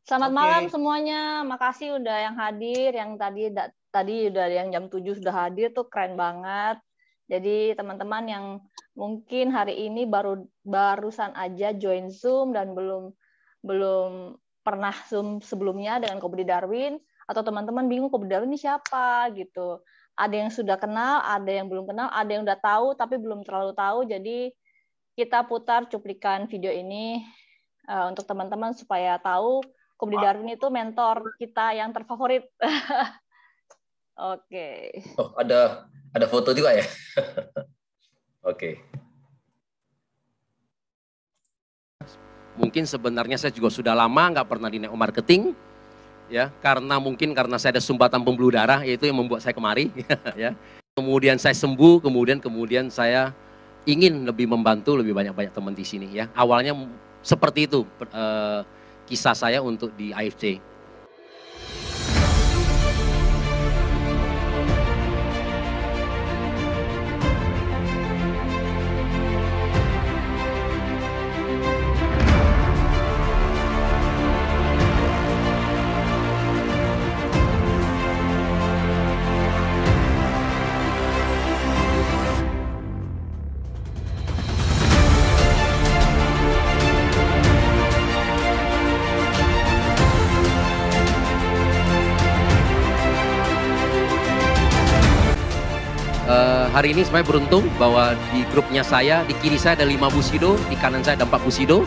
Selamat Oke. malam semuanya. Makasih udah yang hadir, yang tadi udah yang jam 7 sudah hadir tuh keren banget. Jadi teman-teman yang mungkin hari ini barusan aja join Zoom dan belum pernah Zoom sebelumnya dengan Kobudi Darwin, atau teman-teman bingung Kobudi Darwin ini siapa gitu. Ada yang sudah kenal, ada yang belum kenal, ada yang udah tahu tapi belum terlalu tahu. Jadi kita putar cuplikan video ini untuk teman-teman supaya tahu Kobudi Darwin itu mentor kita yang terfavorit. Oke. Oh, ada foto juga ya? Oke. Mungkin sebenarnya saya juga sudah lama nggak pernah di network marketing, ya, karena saya ada sumbatan pembuluh darah, yaitu yang membuat saya kemari, ya. Kemudian saya sembuh, kemudian saya ingin lebih membantu lebih banyak teman di sini, ya. Awalnya seperti itu kisah saya untuk di AFC. Hari ini saya beruntung bahwa di grupnya saya, di kiri saya ada 5 Bushido, di kanan saya ada 4 Bushido.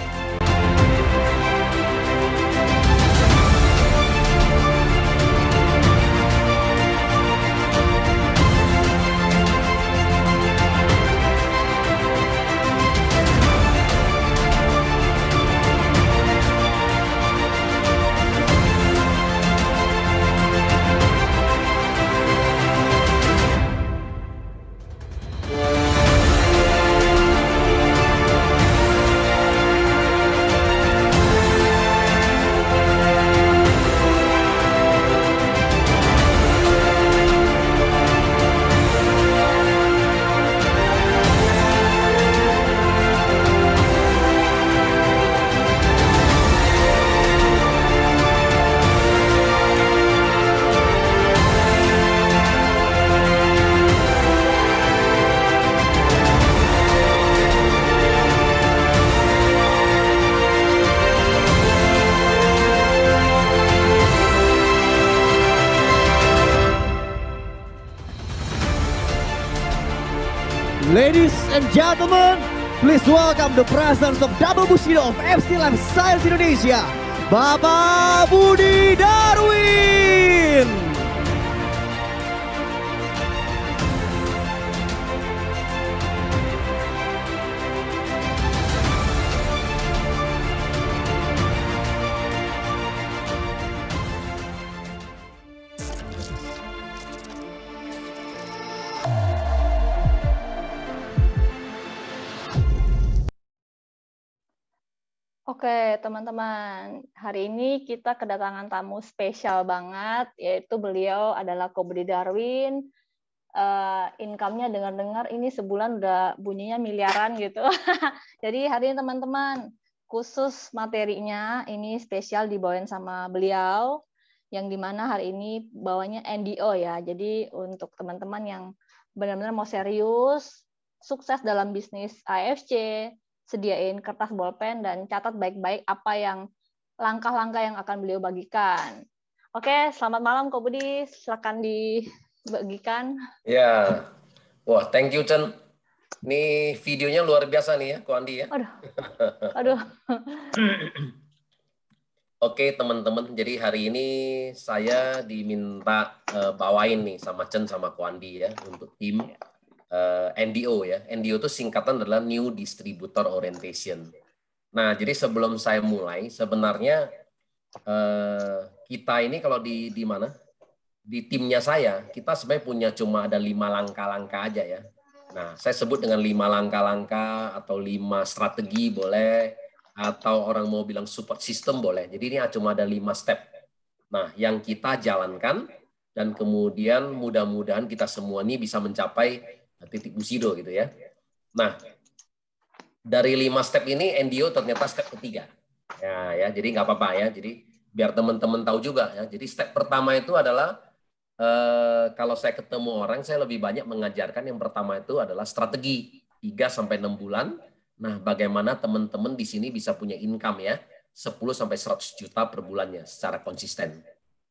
Ladies and gentlemen, please welcome the presence of Double Bushido of FC Life Science Indonesia, Bapak Budi Darwin. Oke, teman-teman. Hari ini kita kedatangan tamu spesial banget, yaitu beliau adalah Kobudi Darwin. Income-nya dengar-dengar ini sebulan udah bunyinya miliaran gitu. Jadi hari ini teman-teman, khusus materinya ini spesial dibawain sama beliau, yang dimana hari ini bawanya NDO ya. Jadi untuk teman-teman yang benar-benar mau serius, sukses dalam bisnis AFC, sediain kertas bolpen dan catat baik-baik apa yang langkah-langkah yang akan beliau bagikan. Oke, selamat malam Ko Budi, silakan dibagikan. Ya, wah, thank you Chen. Ini videonya luar biasa nih ya, Ko Andi ya. Aduh. Oke teman-teman, jadi hari ini saya diminta bawain nih sama Chen sama Ko Andi ya untuk tim NDO ya. NDO itu singkatan adalah New Distributor Orientation. Nah, jadi sebelum saya mulai, sebenarnya kita ini kalau di mana? Di timnya saya, kita sebenarnya punya cuma ada 5 langkah-langkah aja ya. Nah, saya sebut dengan 5 langkah-langkah atau 5 strategi boleh, atau orang mau bilang support system boleh. Jadi ini cuma ada 5 step. Nah, yang kita jalankan dan kemudian mudah-mudahan kita semua ini bisa mencapai titik Bushido gitu ya. Nah, dari 5 step ini NDO ternyata step ketiga. Ya, jadi nggak apa-apa ya. Jadi biar teman-teman tahu juga ya. Jadi step pertama itu adalah kalau saya ketemu orang, saya lebih banyak mengajarkan yang pertama itu adalah strategi 3-6 bulan. Nah, bagaimana teman-teman di sini bisa punya income ya 10-100 juta per bulannya secara konsisten.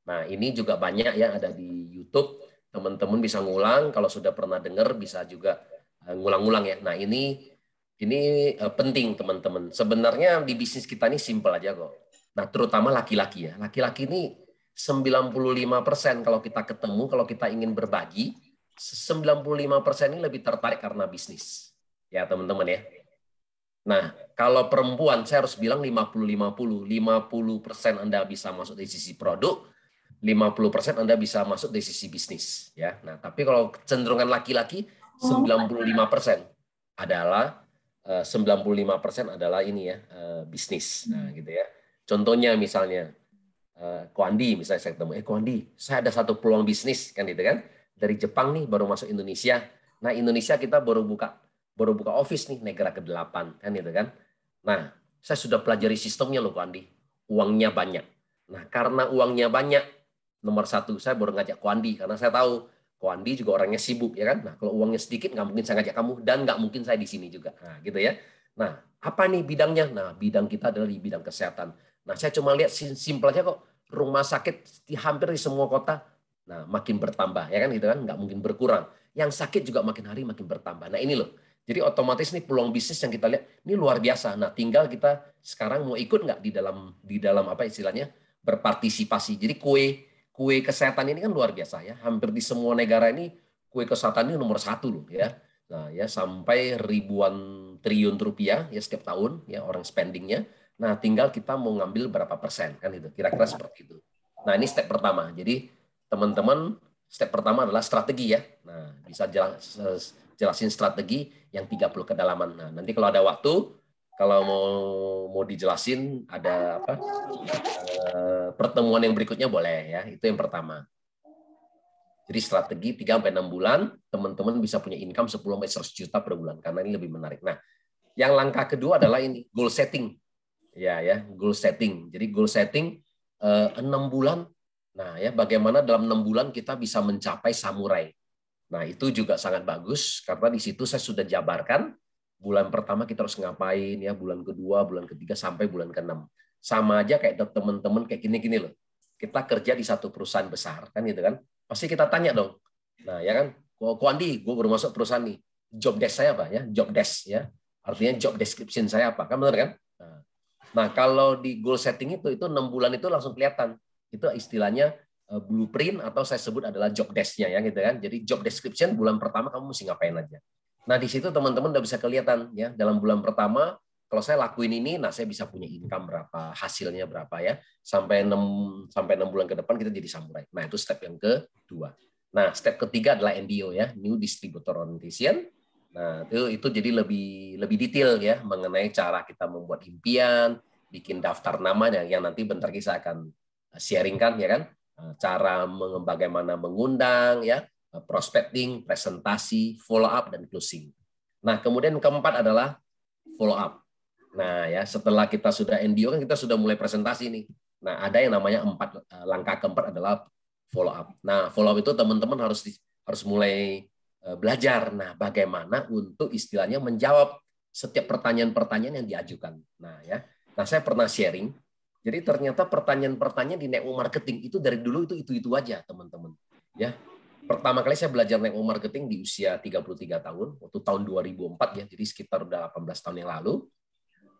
Nah, ini juga banyak ya ada di YouTube. Teman-teman bisa ngulang, kalau sudah pernah dengar bisa juga ngulang-ngulang ya. Nah, ini penting teman-teman. Sebenarnya di bisnis kita ini simpel aja kok. Nah, terutama laki-laki ya. Laki-laki ini 95% kalau kita ketemu, kalau kita ingin berbagi, 95% ini lebih tertarik karena bisnis. Ya, teman-teman ya. Nah, kalau perempuan saya harus bilang 50-50. 50% Anda bisa masuk dari sisi produk, 50% Anda bisa masuk dari sisi bisnis ya. Nah, tapi kalau kecenderungan laki-laki 95% adalah 95% adalah ini ya, bisnis. Nah, gitu ya. Contohnya misalnya Koandi, misalnya saya ketemu, Koandi, saya ada satu peluang bisnis kan gitu kan. Dari Jepang nih baru masuk Indonesia. Nah, Indonesia kita baru buka office nih, negara ke-8 kan gitu kan. Nah, saya sudah pelajari sistemnya loh Koandi. Uangnya banyak. Nah, karena uangnya banyak, nomor satu saya baru ngajak Koandi karena saya tahu Koandi juga orangnya sibuk ya kan. Nah, kalau uangnya sedikit nggak mungkin saya ngajak kamu dan nggak mungkin saya di sini juga. Nah, gitu ya. Nah, apa nih bidangnya? Nah, bidang kita adalah di bidang kesehatan. Nah, saya cuma lihat simpel aja kok. Rumah sakit hampir di semua kota. Nah, makin bertambah ya kan gitu kan, nggak mungkin berkurang. Yang sakit juga makin hari makin bertambah. Nah, ini loh. Jadi otomatis nih peluang bisnis yang kita lihat ini luar biasa. Nah, tinggal kita sekarang mau ikut nggak di dalam apa istilahnya berpartisipasi. Jadi kue kesehatan ini kan luar biasa ya. Hampir di semua negara ini kue kesehatan ini nomor 1 loh ya. Nah ya sampai ribuan triliun rupiah ya setiap tahun ya orang spendingnya. Nah tinggal kita mau ngambil berapa persen kan itu. Kira-kira seperti itu. Nah ini step pertama. Jadi teman-teman step pertama adalah strategi ya. Nah bisa jelasin strategi yang 30 kedalaman. Nah nanti kalau ada waktu kalau mau dijelasin ada apa pertemuan yang berikutnya boleh ya. Itu yang pertama. Jadi strategi 3-6 bulan teman-teman bisa punya income 10-100 juta per bulan karena ini lebih menarik. Nah, yang langkah kedua adalah ini goal setting. Ya, goal setting. Jadi goal setting 6 bulan. Nah, ya bagaimana dalam 6 bulan kita bisa mencapai samurai. Nah, itu juga sangat bagus karena di situ saya sudah jabarkan bulan pertama kita harus ngapain ya, bulan kedua, bulan ketiga sampai bulan ke-6. Sama aja kayak teman-teman kayak gini-gini loh. Kita kerja di satu perusahaan besar kan gitu kan. Pasti kita tanya dong. Nah, ya kan, Koandi, gue baru masuk perusahaan nih. Job desk saya apa ya? Job desk ya. Artinya job description saya apa? Kan benar kan? Nah, kalau di goal setting itu 6 bulan itu langsung kelihatan. Itu istilahnya blueprint atau saya sebut adalah job desk-nya ya gitu kan. Jadi job description bulan pertama kamu mesti ngapain aja. Nah, di situ teman-teman udah bisa kelihatan ya dalam bulan pertama kalau saya lakuin ini, nah saya bisa punya income berapa, hasilnya berapa ya. Sampai 6 bulan ke depan kita jadi samurai. Nah, itu step yang kedua. Nah, step ketiga adalah NDO ya, New Distributor Orientation. Nah, itu jadi lebih detail ya mengenai cara kita membuat impian, bikin daftar nama yang nanti bentar lagi saya akan sharingkan ya kan. Cara bagaimana mengundang ya, prospecting, presentasi, follow up dan closing. Nah, kemudian keempat adalah follow up. Nah, ya setelah kita sudah NDO kan kita sudah mulai presentasi nih. Nah, ada yang namanya langkah keempat adalah follow up. Nah, follow up itu teman-teman harus mulai belajar. Nah, bagaimana untuk istilahnya menjawab setiap pertanyaan-pertanyaan yang diajukan. Nah, ya. Nah, saya pernah sharing. Jadi ternyata pertanyaan-pertanyaan di network marketing itu dari dulu itu aja, teman-teman. Ya. Pertama kali saya belajar network marketing di usia 33 tahun, waktu tahun 2004 ya. Jadi sekitar udah 18 tahun yang lalu.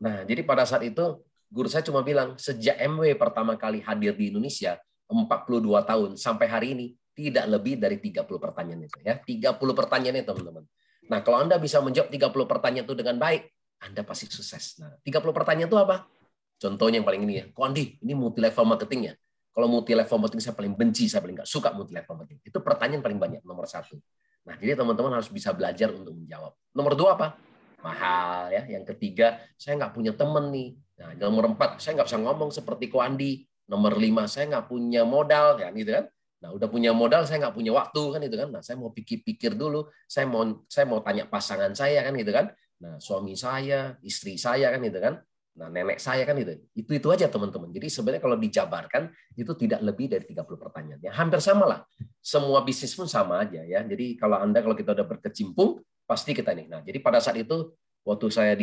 Nah, jadi pada saat itu guru saya cuma bilang, sejak MW pertama kali hadir di Indonesia, 42 tahun sampai hari ini, tidak lebih dari 30 pertanyaan itu. Ya, 30 pertanyaan itu, teman-teman. Nah, kalau Anda bisa menjawab 30 pertanyaan itu dengan baik, Anda pasti sukses. Nah, 30 pertanyaan itu apa? Contohnya yang paling ini ya, Koandi, ini multi-level marketing ya. Kalau multi-level marketing saya paling benci, saya paling nggak suka multi-level marketing. Itu pertanyaan paling banyak, nomor 1. Nah, jadi teman-teman harus bisa belajar untuk menjawab. Nomor 2 apa? Mahal ya. Yang ketiga, saya nggak punya teman nih. Nah, nomor 4, saya nggak bisa ngomong seperti Koandi. Nomor 5, saya nggak punya modal kan gitu kan. Nah, udah punya modal, saya nggak punya waktu kan itu kan. Nah, saya mau pikir-pikir dulu. Saya mau tanya pasangan saya kan gitu kan. Nah, suami saya, istri saya kan gitu kan. Nah, nenek saya kan itu aja teman-teman. Jadi sebenarnya kalau dijabarkan itu tidak lebih dari 30 pertanyaan. Ya, hampir sama lah. Semua bisnis pun sama aja ya. Jadi kalau kita udah berkecimpung, pasti kita nih. Nah, jadi pada saat itu waktu saya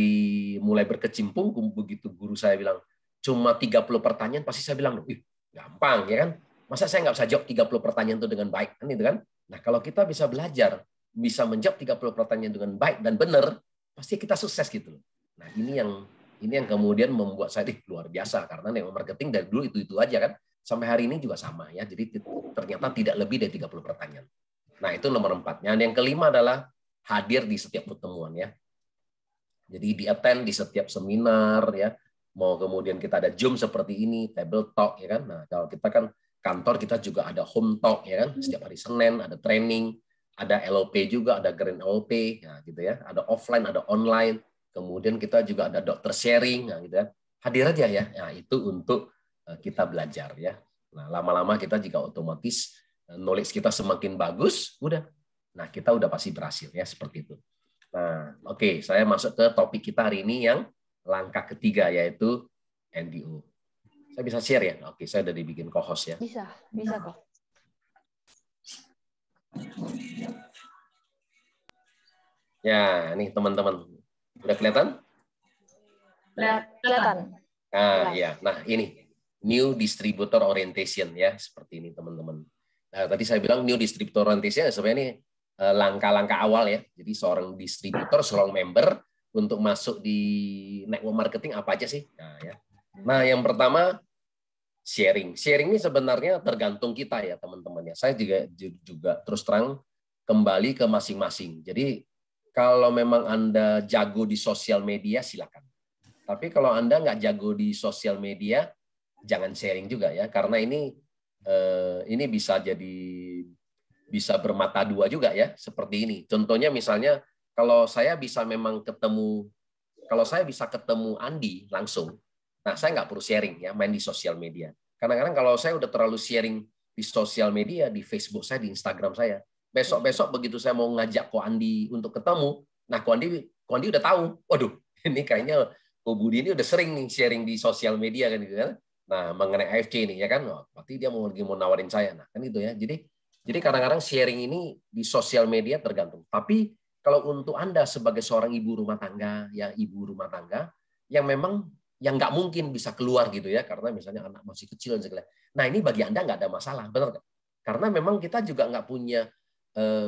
mulai berkecimpung, begitu guru saya bilang cuma 30 pertanyaan, pasti saya bilang, "Ih, gampang ya kan? Masa saya nggak bisa jawab 30 pertanyaan itu dengan baik?" Kan itu kan? Nah, kalau kita bisa belajar, bisa menjawab 30 pertanyaan dengan baik dan benar, pasti kita sukses gitu loh. Nah, ini yang kemudian membuat saya luar biasa, karena network marketing dari dulu itu aja kan, sampai hari ini juga sama ya. Jadi ternyata tidak lebih dari 30 pertanyaan. Nah, itu nomor 4. Yang kelima adalah hadir di setiap pertemuan ya. Jadi di-attend di setiap seminar ya. Mau kemudian kita ada Zoom seperti ini, table talk ya kan. Nah, kalau kita kan kantor kita juga ada home talk ya kan. Setiap hari Senin ada training, ada LOP juga, ada Grand LOP ya gitu ya. Ada offline, ada online. Kemudian kita juga ada dokter sharing, nah, gitu ya. Hadir aja ya. Nah, itu untuk kita belajar ya. Nah, lama-lama kita juga otomatis knowledge kita semakin bagus, udah. Nah, kita udah pasti berhasil ya seperti itu. Nah, oke, saya masuk ke topik kita hari ini yang langkah ketiga yaitu NDO. Saya bisa share ya? Oke, saya udah dibikin co-host ya. Bisa kok. Ya, nih teman-teman. Udah kelihatan? Kelihatan. Nah, ya. Nah, ini new distributor orientation ya, seperti ini teman-teman. Nah, tadi saya bilang new distributor orientation sebenarnya ini langkah-langkah awal ya. Jadi seorang distributor, seorang member untuk masuk di network marketing apa aja sih? Nah, ya. Nah, yang pertama sharing. Sharing ini sebenarnya tergantung kita ya, teman-teman ya. Saya juga terus terang kembali ke masing-masing. Jadi kalau memang Anda jago di sosial media, silakan. Tapi kalau Anda nggak jago di sosial media, jangan sharing juga ya, karena ini bisa bermata dua juga ya, seperti ini. Contohnya misalnya, kalau saya bisa ketemu Andi langsung, nah saya nggak perlu sharing ya, main di sosial media. Kadang-kadang kalau saya udah terlalu sharing di sosial media, di Facebook saya, di Instagram saya, besok begitu saya mau ngajak Ko Andi untuk ketemu, nah Ko Andi udah tahu, waduh, ini kayaknya Ko Budi ini udah sering nih sharing di sosial media kan gitu kan. Nah, mengenai AFC ini ya kan, berarti dia mau nawarin saya. Nah, kan itu ya. Jadi kadang-kadang sharing ini di sosial media tergantung. Tapi kalau untuk Anda sebagai seorang ibu rumah tangga yang memang yang nggak mungkin bisa keluar gitu ya, karena misalnya anak masih kecil dan segala. Nah, ini bagi Anda nggak ada masalah, benar nggak? Karena memang kita juga nggak punya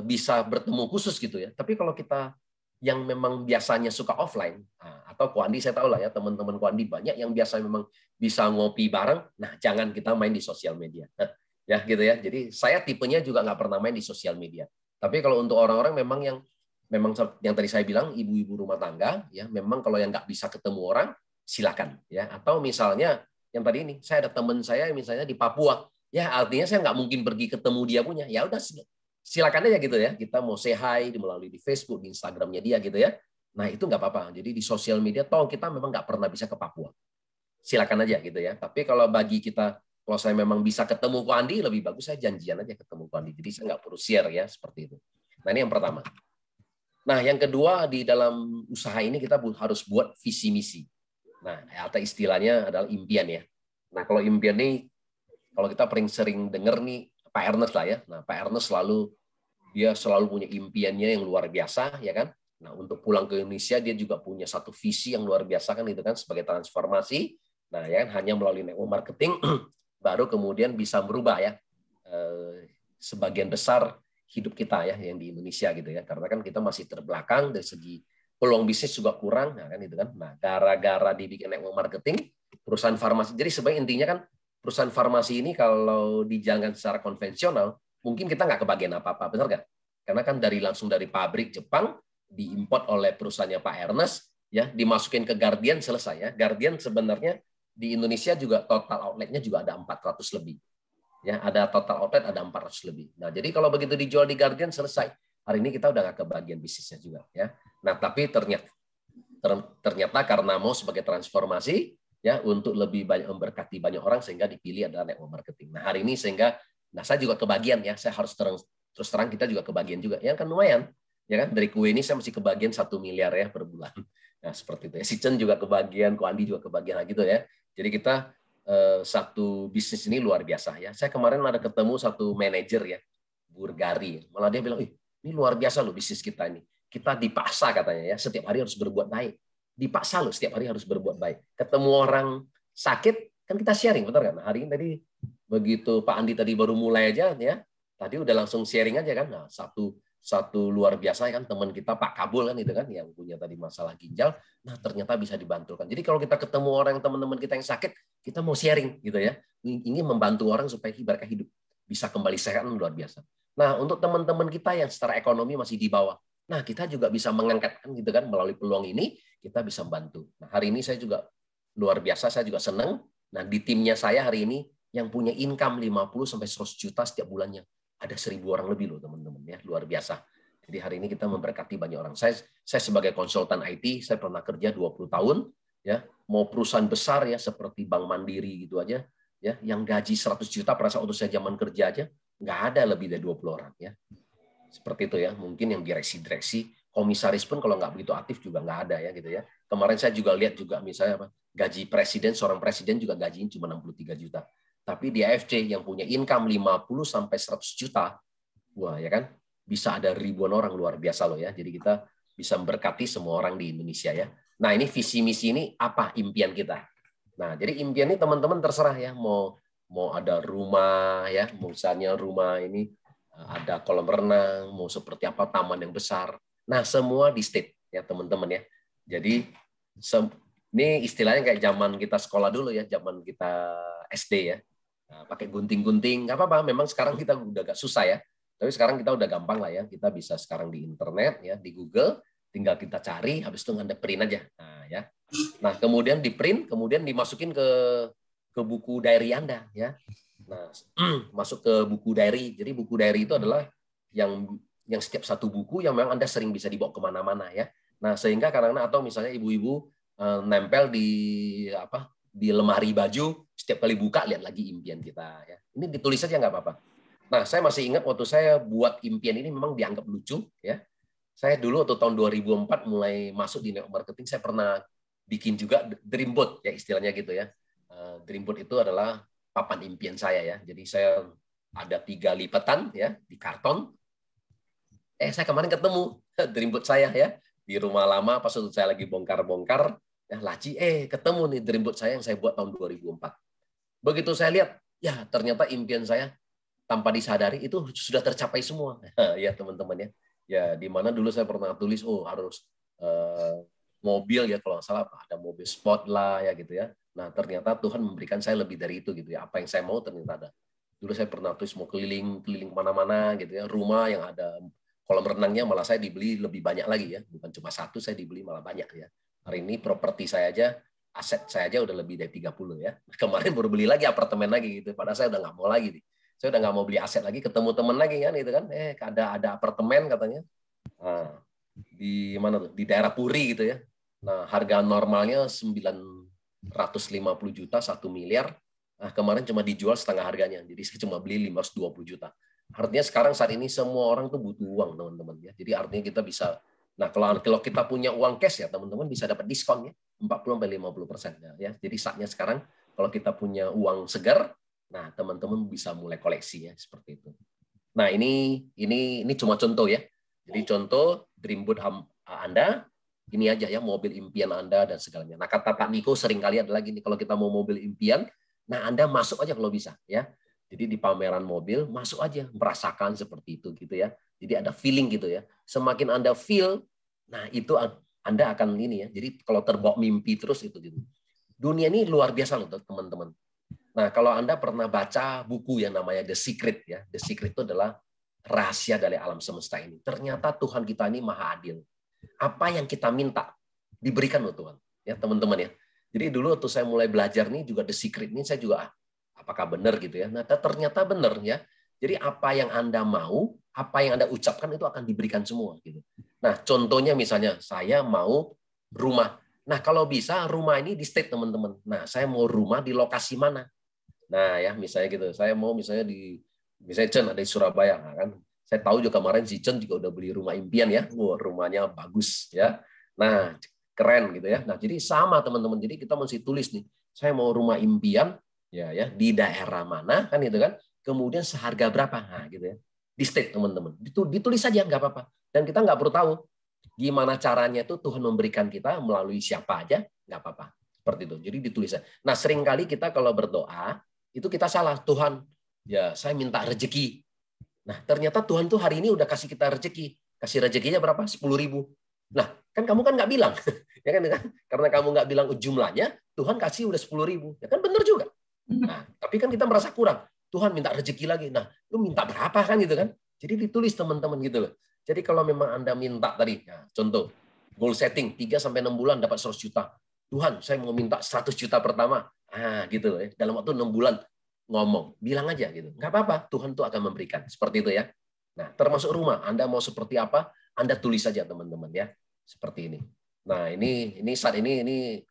bisa bertemu khusus gitu ya. Tapi kalau kita yang memang biasanya suka offline, atau Ko Andi saya tahu lah ya, teman-teman Ko Andi banyak yang biasa memang bisa ngopi bareng, nah jangan kita main di sosial media. Nah, ya gitu ya. Jadi saya tipenya juga nggak pernah main di sosial media. Tapi kalau untuk orang-orang memang yang tadi saya bilang, ibu-ibu rumah tangga, ya memang kalau yang nggak bisa ketemu orang, silakan ya. Atau misalnya yang tadi ini, saya ada teman saya misalnya di Papua, ya artinya saya nggak mungkin pergi ketemu dia punya, ya udah silakan aja gitu ya. Kita mau say hi melalui di Facebook, di Instagramnya dia gitu ya. Nah itu nggak apa-apa. Jadi di sosial media, toh kita memang nggak pernah bisa ke Papua. Silakan aja gitu ya. Tapi kalau bagi kita, kalau saya memang bisa ketemu Ko Andi, lebih bagus saya janjian aja ketemu Ko Andi. Jadi saya nggak perlu share ya seperti itu. Nah ini yang pertama. Nah yang kedua, di dalam usaha ini kita harus buat visi misi. Nah atau istilahnya adalah impian ya. Nah kalau impian ini, kalau kita sering dengar nih Pak Ernest lah ya. Nah Pak Ernest dia selalu punya impiannya yang luar biasa ya kan. Nah untuk pulang ke Indonesia dia juga punya satu visi yang luar biasa kan itu kan, sebagai transformasi. Nah ya kan, hanya melalui network marketing baru kemudian bisa merubah ya sebagian besar hidup kita ya yang di Indonesia gitu ya. Karena kan kita masih terbelakang dari segi peluang bisnis juga kurang, nah kan itu kan. Nah gara-gara dibikin network marketing, perusahaan farmasi. Jadi sebenarnya intinya kan perusahaan farmasi ini kalau dijalankan secara konvensional, mungkin kita nggak kebagian apa-apa, benar nggak? Karena kan langsung dari pabrik Jepang, diimport oleh perusahaannya Pak Ernest, ya dimasukin ke Guardian, selesai ya. Guardian sebenarnya di Indonesia juga total outletnya juga ada 400 lebih. Ya, ada total outlet ada 400 lebih. Nah, jadi kalau begitu dijual di Guardian, selesai. Hari ini kita udah nggak kebagian bisnisnya juga ya. Nah, tapi ternyata karena mau sebagai transformasi ya untuk lebih banyak memberkati banyak orang, sehingga dipilih adalah network marketing. Nah, hari ini saya juga kebagian ya. Saya harus terus terang kita juga kebagian juga. Yang kan lumayan. Ya kan, dari kue ini saya masih kebagian 1 miliar ya per bulan. Nah, seperti itu ya. Si Chen juga kebagian, Ko Andi juga kebagian gitu ya. Jadi kita satu bisnis ini luar biasa ya. Saya kemarin ada ketemu satu manajer ya, Burgari. Malah dia bilang, ini luar biasa loh bisnis kita ini. Kita dipaksa katanya ya, setiap hari harus berbuat baik. Dipaksa loh, setiap hari harus berbuat baik. Ketemu orang sakit, kan kita sharing, betul kan? Nah, hari ini tadi begitu Pak Andi tadi baru mulai aja ya, tadi udah langsung sharing aja kan. Nah, satu luar biasa kan teman kita Pak Kabul kan itu kan yang punya tadi masalah ginjal. Nah, ternyata bisa dibantukan. Jadi kalau kita ketemu orang teman-teman kita yang sakit, kita mau sharing gitu ya. Ingin membantu orang supaya mereka hidup bisa kembali sehat, luar biasa. Nah, untuk teman-teman kita yang secara ekonomi masih di bawah, nah kita juga bisa mengangkat kan gitu kan melalui peluang ini kita bisa membantu. Nah, hari ini saya juga luar biasa, saya juga senang. Nah, di timnya saya hari ini yang punya income 50 sampai 100 juta setiap bulannya. Ada 1.000 orang lebih loh teman-teman ya, luar biasa. Jadi hari ini kita memberkati banyak orang. Saya sebagai konsultan IT, saya pernah kerja 20 tahun ya, mau perusahaan besar ya seperti Bank Mandiri gitu aja ya, yang gaji 100 juta pada saat waktu saya zaman kerja aja nggak ada lebih dari 20 orang ya. Seperti itu ya, mungkin yang direksi, komisaris pun kalau nggak begitu aktif juga nggak ada ya gitu ya. Kemarin saya juga lihat juga misalnya gaji presiden, seorang presiden juga gajinya cuma 63 juta. Tapi di AFC yang punya income 50 sampai 100 juta, wah ya kan, bisa ada ribuan orang, luar biasa loh ya. Jadi kita bisa memberkati semua orang di Indonesia ya. Nah, ini visi misi ini apa impian kita. Nah, jadi impian ini teman-teman terserah ya, mau ada rumah ya, misalnya rumah ini ada kolam renang, mau seperti apa taman yang besar. Nah, semua di state ya teman-teman ya. Jadi ini istilahnya kayak zaman kita sekolah dulu ya, zaman kita SD ya. Nah, pakai gunting-gunting, nggak apa-apa. Memang sekarang kita udah agak susah ya. Tapi sekarang kita udah gampang lah ya. Kita bisa sekarang di internet ya, di Google, tinggal kita cari, habis itu Anda print aja. Nah ya. Nah kemudian di print, kemudian dimasukin ke buku diary Anda ya. Nah masuk ke buku diary. Jadi buku diary itu adalah yang setiap satu buku yang memang Anda sering bisa dibawa kemana-mana ya. Nah sehingga karena atau misalnya ibu-ibu nempel di lemari baju, setiap kali buka lihat lagi impian kita ya. Ini ditulis saja nggak apa-apa. Nah, saya masih ingat waktu saya buat impian ini memang dianggap lucu ya. Saya dulu waktu tahun 2004 mulai masuk di network marketing, saya pernah bikin juga dream board ya istilahnya gitu ya. Dream board itu adalah papan impian saya ya. Jadi saya ada 3 lipatan ya di karton. Saya kemarin ketemu dream board saya ya di rumah lama pas waktu saya lagi bongkar-bongkar. Ya, laci, ketemu nih dream board saya yang saya buat tahun 2004. Begitu saya lihat, ya ternyata impian saya tanpa disadari itu sudah tercapai semua. Ya teman-teman ya. Ya di mana dulu saya pernah tulis, harus mobil ya kalau nggak salah ada mobil sport lah ya gitu ya. Nah ternyata Tuhan memberikan saya lebih dari itu gitu ya. Apa yang saya mau ternyata ada. Dulu saya pernah tulis mau keliling kemana-mana gitu ya. Rumah yang ada kolam renangnya malah saya dibeli lebih banyak lagi ya. Bukan cuma satu, saya dibeli malah banyak ya. Hari ini properti saya aja, aset saya aja udah lebih dari 30 ya. Kemarin baru beli lagi apartemen lagi gitu. Padahal saya udah nggak mau lagi nih. Saya udah nggak mau beli aset lagi, ketemu teman lagi kan gitu kan. Ada apartemen katanya. Nah, di mana tuh? Di daerah Puri gitu ya. Nah, harga normalnya 950 juta, 1 miliar. Nah, kemarin cuma dijual setengah harganya. Jadi saya cuma beli 520 juta. Artinya sekarang saat ini semua orang tuh butuh uang, teman-teman ya. Jadi artinya kita bisa. Nah, kalau kita punya uang cash ya, teman-teman bisa dapat diskon ya, 40-50% ya. Jadi saatnya sekarang kalau kita punya uang segar, nah teman-teman bisa mulai koleksi ya seperti itu. Nah, ini cuma contoh ya. Jadi contoh dream board Anda, ini aja ya mobil impian Anda dan segalanya. Nah, kata Pak Niko seringkali adalah gini, kalau kita mau mobil impian, nah Anda masuk aja kalau bisa ya. Jadi di pameran mobil masuk aja, merasakan seperti itu gitu ya. Jadi ada feeling gitu ya. Semakin Anda feel, nah itu Anda akan ini ya. Jadi kalau terbawa mimpi terus itu gitu. Dunia ini luar biasa loh teman-teman. Nah, kalau Anda pernah baca buku yang namanya The Secret ya. The Secret itu adalah rahasia dari alam semesta ini. Ternyata Tuhan kita ini maha adil. Apa yang kita minta diberikan loh Tuhan. Ya, teman-teman ya. Jadi dulu waktu saya mulai belajar nih juga The Secret ini saya juga apakah benar gitu ya. Nah, ternyata benar ya. Jadi apa yang Anda mau, apa yang Anda ucapkan itu akan diberikan semua gitu. Nah, contohnya misalnya saya mau rumah. Nah, kalau bisa rumah ini di state teman-teman. Nah, saya mau rumah di lokasi mana? Nah, ya misalnya gitu. Saya mau misalnya misalnya Chen ada di Surabaya, nah, kan. Saya tahu juga kemarin si Chen juga udah beli rumah impian ya. Wah, rumahnya bagus ya. Nah, keren gitu ya. Nah, jadi sama teman-teman. Jadi kita mesti tulis nih, saya mau rumah impian ya di daerah mana kan gitu kan. Kemudian seharga berapa, nah gitu ya. Di state teman-teman. Ditulis saja nggak apa-apa. Dan kita nggak perlu tahu gimana caranya itu Tuhan memberikan kita melalui siapa aja, nggak apa-apa. Seperti itu. Jadi ditulis. Nah, seringkali kita kalau berdoa itu kita salah. Tuhan, ya saya minta rezeki. Nah, ternyata Tuhan tuh hari ini udah kasih kita rezeki. Kasih rezekinya berapa? 10.000. Nah, kan kamu kan nggak bilang. Ya kan? Karena kamu nggak bilang jumlahnya, Tuhan kasih udah 10.000. Ya kan benar juga. Nah, tapi kan kita merasa kurang. Tuhan minta rezeki lagi. Nah, lu minta berapa kan gitu kan? Jadi ditulis teman-teman gitu loh. Jadi kalau memang Anda minta tadi, ya, contoh, goal setting 3-6 bulan dapat 100 juta. Tuhan, saya mau minta 100 juta pertama. Ah, gitu loh ya. Dalam waktu 6 bulan ngomong, bilang aja gitu. Nggak apa-apa, Tuhan tuh akan memberikan. Seperti itu ya. Nah, termasuk rumah, Anda mau seperti apa, Anda tulis saja teman-teman ya. Seperti ini. Nah, ini saat ini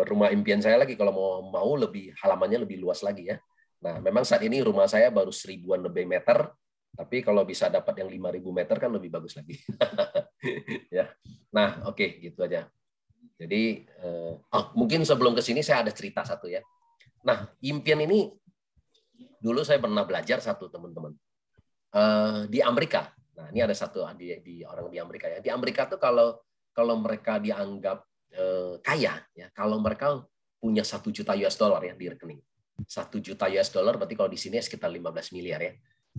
rumah impian saya lagi, kalau mau lebih halamannya lebih luas lagi ya. Nah, memang saat ini rumah saya baru 1000-an lebih meter, tapi kalau bisa dapat yang 5.000 meter kan lebih bagus lagi. Ya. Nah, oke, gitu aja. Jadi mungkin sebelum ke sini saya ada cerita satu ya. Nah, impian ini dulu saya pernah belajar satu teman-teman di Amerika. Nah, ini ada satu di orang di Amerika ya. Di Amerika tuh kalau mereka dianggap kaya ya, kalau mereka punya 1 juta US dollar ya di rekening. 1 juta US dollar berarti kalau di sini sekitar 15 miliar ya.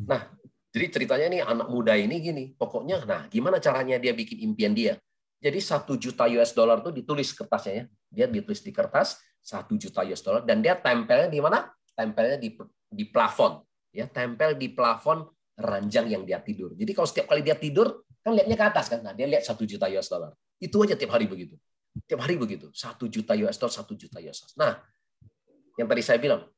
Nah, jadi ceritanya nih anak muda ini gini, pokoknya nah gimana caranya dia bikin impian dia. Jadi 1 juta US dollar tuh ditulis kertasnya ya. Dia ditulis di kertas 1 juta US dollar dan dia tempelnya di mana? Tempelnya di plafon. Ya, tempel di plafon ranjang yang dia tidur. Jadi kalau setiap kali dia tidur kan lihatnya ke atas kan. Nah, dia lihat 1 juta US dollar. Itu aja tiap hari begitu. Tiap hari begitu. 1 juta US dollar, 1 juta US dollar. Nah, yang tadi saya bilang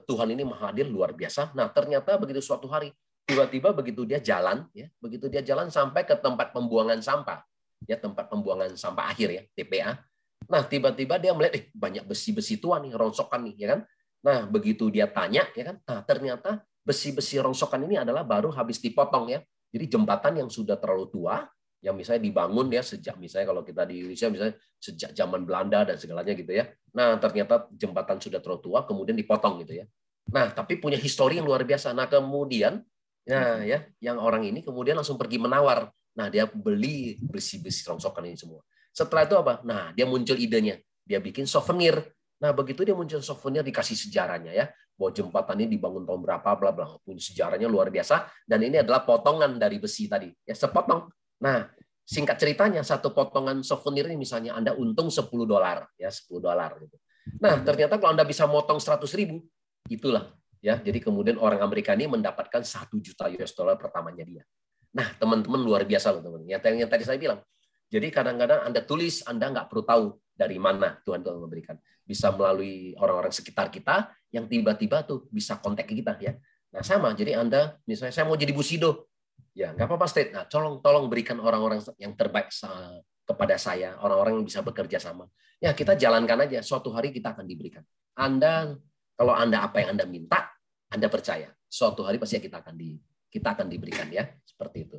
Tuhan ini maha adil luar biasa. Nah, ternyata begitu suatu hari tiba-tiba begitu dia jalan ya, begitu dia jalan sampai ke tempat pembuangan sampah. Ya, tempat pembuangan sampah akhir ya, TPA. Nah, tiba-tiba dia melihat banyak besi-besi tua nih, rongsokan nih, ya kan? Nah, begitu dia tanya, ya kan? Nah, ternyata besi-besi rongsokan ini adalah baru habis dipotong ya. Jadi jembatan yang sudah terlalu tua, yang misalnya dibangun ya sejak misalnya kalau kita di Indonesia misalnya sejak zaman Belanda dan segalanya gitu ya. Nah, ternyata jembatan sudah terlalu tua, kemudian dipotong gitu ya. Nah, tapi punya histori yang luar biasa. Nah, kemudian nah ya, yang orang ini kemudian langsung pergi menawar. Nah, dia beli besi-besi rongsokan ini semua. Setelah itu apa? Nah, dia muncul idenya. Dia bikin souvenir. Nah, begitu dia muncul souvenir dikasih sejarahnya ya. Bahwa jembatan ini dibangun tahun berapa, bla bla. Punya sejarahnya luar biasa. Dan ini adalah potongan dari besi tadi. Ya, sepotong. Nah, singkat ceritanya satu potongan souvenir ini misalnya Anda untung $10 ya, $10 gitu. Nah, ternyata kalau Anda bisa motong 100.000, itulah ya. Jadi kemudian orang Amerika ini mendapatkan 1 juta US dollar pertamanya dia. Nah, teman-teman luar biasa loh teman. Yang tadi saya bilang. Jadi kadang-kadang Anda tulis, Anda nggak perlu tahu dari mana Tuhan memberikan. Bisa melalui orang-orang sekitar kita yang tiba-tiba tuh bisa kontak kita ya. Nah, sama. Jadi Anda misalnya saya mau jadi Busido. Ya, nggak apa-apa, State. Nah, tolong berikan orang-orang yang terbaik kepada saya, orang-orang yang bisa bekerja sama. Ya, kita jalankan aja. Suatu hari kita akan diberikan. Kalau Anda apa yang Anda minta, Anda percaya. Suatu hari pasti kita akan diberikan ya, seperti itu.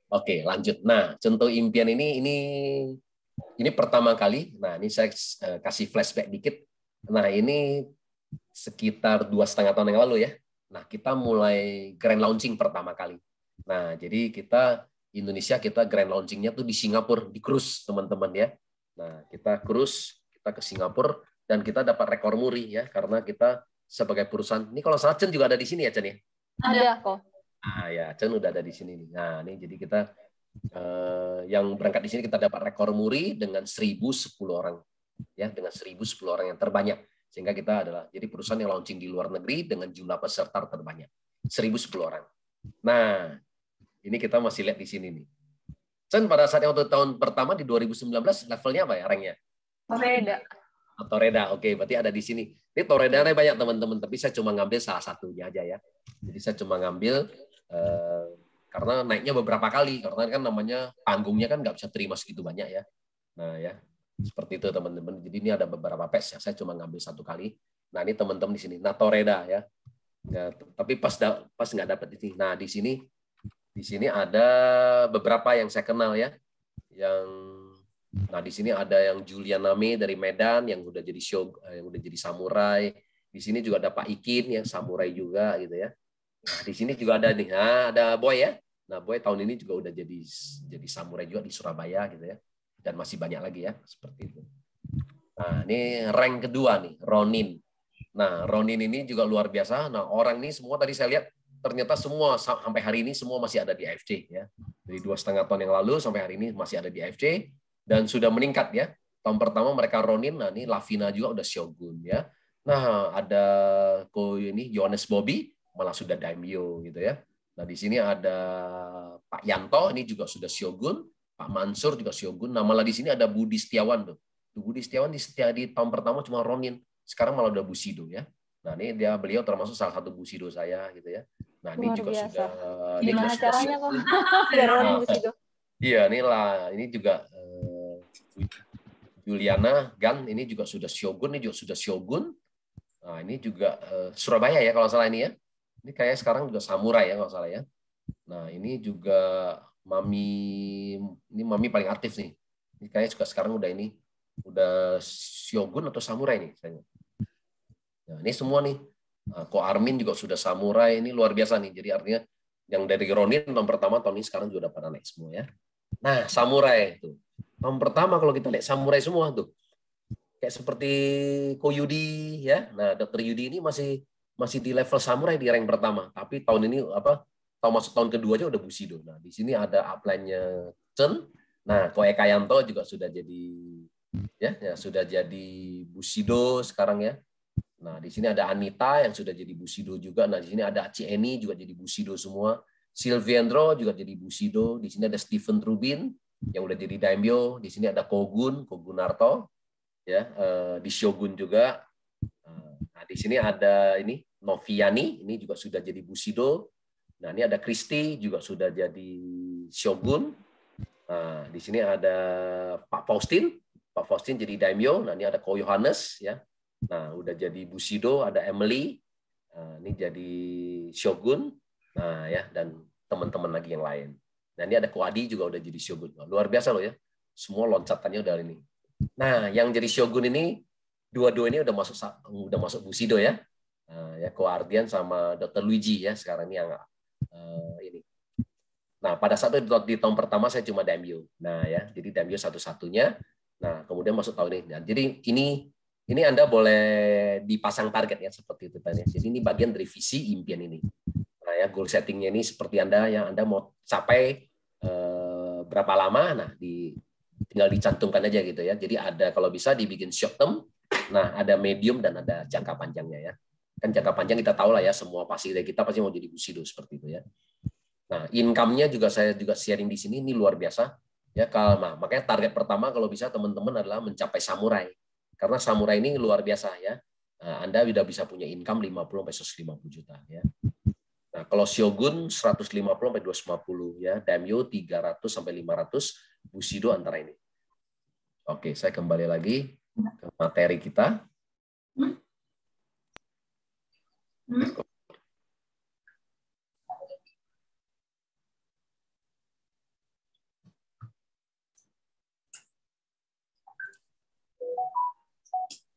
Oke, lanjut. Nah, contoh impian ini pertama kali. Nah, ini saya kasih flashback dikit. Nah, ini sekitar 2,5 tahun yang lalu ya. Nah, kita mulai grand launching pertama kali. Nah, jadi Indonesia kita grand launchingnya tuh di Singapura, di cruise teman-teman ya. Nah, kita cruise, kita ke Singapura dan kita dapat rekor muri ya, karena kita sebagai perusahaan. Ini kalau salah Chen juga ada di sini ya, Chen ya? Ada kok. Ah ya, Chen udah ada di sini nih. Nah, ini jadi kita yang berangkat di sini kita dapat rekor muri dengan 1.010 orang. Ya, dengan 1.010 orang yang terbanyak. Sehingga kita adalah jadi perusahaan yang launching di luar negeri dengan jumlah peserta terbanyak. 1.010 orang. Nah, ini kita masih lihat di sini nih. Chen pada saat waktu tahun pertama di 2019 levelnya apa ya ranknya? Toreda. Oke, berarti ada di sini. Ini Toredanya banyak teman-teman, tapi saya cuma ngambil salah satunya aja ya. Jadi saya cuma ngambil karena naiknya beberapa kali, karena kan namanya panggungnya kan nggak bisa terima segitu banyak ya. Nah ya, seperti itu teman-teman. Jadi ini ada beberapa patch ya, saya cuma ngambil 1 kali. Nah ini teman-teman di sini, nah Toreda ya. Ya, tapi pas nggak dapat di sini. Nah di sini ada beberapa yang saya kenal ya. yang nah di sini ada yang Juliana May dari Medan yang udah jadi yang udah jadi samurai. Di sini juga ada Pak Ikin yang samurai juga gitu ya. Nah, di sini juga ada nih. Nah, ada Boy ya. Nah, Boy tahun ini juga udah jadi samurai juga di Surabaya gitu ya. Dan masih banyak lagi ya seperti itu. Nah, ini rank kedua nih, Ronin. Nah, Ronin ini juga luar biasa. Nah, orang ini semua tadi saya lihat ternyata semua sampai hari ini semua masih ada di AFC ya. Dari 2,5 tahun yang lalu sampai hari ini masih ada di AFC dan sudah meningkat ya. Tahun pertama mereka Ronin, nah ini Lavina juga udah Shogun ya. Nah, ada ini Yohanes Bobby malah sudah Daimyo gitu ya. Nah, di sini ada Pak Yanto ini juga sudah Shogun, Pak Mansur juga Shogun. Nah, malah di sini ada Budi Setiawan tuh. Budi Setiawan di tahun pertama cuma Ronin, sekarang malah udah Bushido ya. Nah, ini beliau termasuk salah satu Bushido saya gitu ya. Nah, ini juga sudah gimana caranya kok biar Ronin Bushido? Iya, ini juga Juliana Gan ini juga sudah Shogun, ini juga sudah Shogun. Nah, ini juga Surabaya ya kalau salah ini ya. Ini kayak sekarang juga samurai ya kalau salah ya. Nah, ini juga Mami paling aktif nih. Ini kayaknya juga sekarang udah Shogun atau samurai nih saya. Nah, ini semua nih. Ko Armin juga sudah samurai, ini luar biasa nih. Jadi artinya yang dari Ronin tahun pertama, tahun ini sekarang juga udah pada naik semua ya. Nah, samurai itu. Tahun pertama kalau kita lihat samurai semua tuh. Kayak seperti Ko Yudi ya. Nah, Dr. Yudi ini masih di level samurai di rank pertama. Tapi tahun ini masuk tahun kedua aja udah Bushido. Nah, di sini ada upline-nya Chen. Nah, Ko Eka Yanto juga sudah jadi sudah jadi Bushido sekarang ya. Nah, di sini ada Anita yang sudah jadi Bushido juga. Nah, di sini ada Aci Eni juga jadi Bushido semua. Silviandro juga jadi Bushido. Di sini ada Stephen Rubin yang udah jadi Daimyo. Di sini ada Kogun Narto ya, di Shogun juga. Nah, di sini ada ini Noviani, ini juga sudah jadi Bushido. Nah, ini ada Kristi juga sudah jadi Shogun. Nah, di sini ada Pak Faustin jadi Daimyo. Nah, ini ada Ko Yohanes ya. Nah, udah jadi Bushido, ada Emily, ini jadi Shogun, nah ya, dan teman-teman lagi yang lain. Nah, ini ada Koadi juga udah jadi Shogun. Nah, luar biasa loh ya, semua loncatannya udah ini. Nah, yang jadi Shogun ini, dua-dua ini udah masuk Bushido ya. Nah, ya Ko Ardian sama Dr. Luigi ya, sekarang ini yang ini. Nah, pada saat itu di tahun pertama saya cuma Daimyo. Nah ya, jadi Daimyo satu-satunya. Nah, kemudian masuk tahun ini. Nah, jadi ini Anda boleh dipasang target ya seperti itu tadi. Jadi ini bagian dari visi impian ini. Nah ya, goal settingnya ini seperti Anda mau capai berapa lama, nah tinggal dicantumkan aja gitu ya. Jadi ada kalau bisa dibikin short term, nah ada medium dan ada jangka panjangnya ya. Kan jangka panjang kita tahu lah ya, semua pasti kita pasti mau jadi Bushido seperti itu ya. Nah income-nya juga saya juga sharing di sini ini luar biasa ya. Nah, makanya target pertama kalau bisa teman-teman adalah mencapai samurai. Karena samurai ini luar biasa ya. Anda sudah bisa punya income 50-150 juta ya. Nah, kalau Shogun 150-250 ya, Daimyo 300-500, Bushido antara ini. Oke, saya kembali lagi ke materi kita.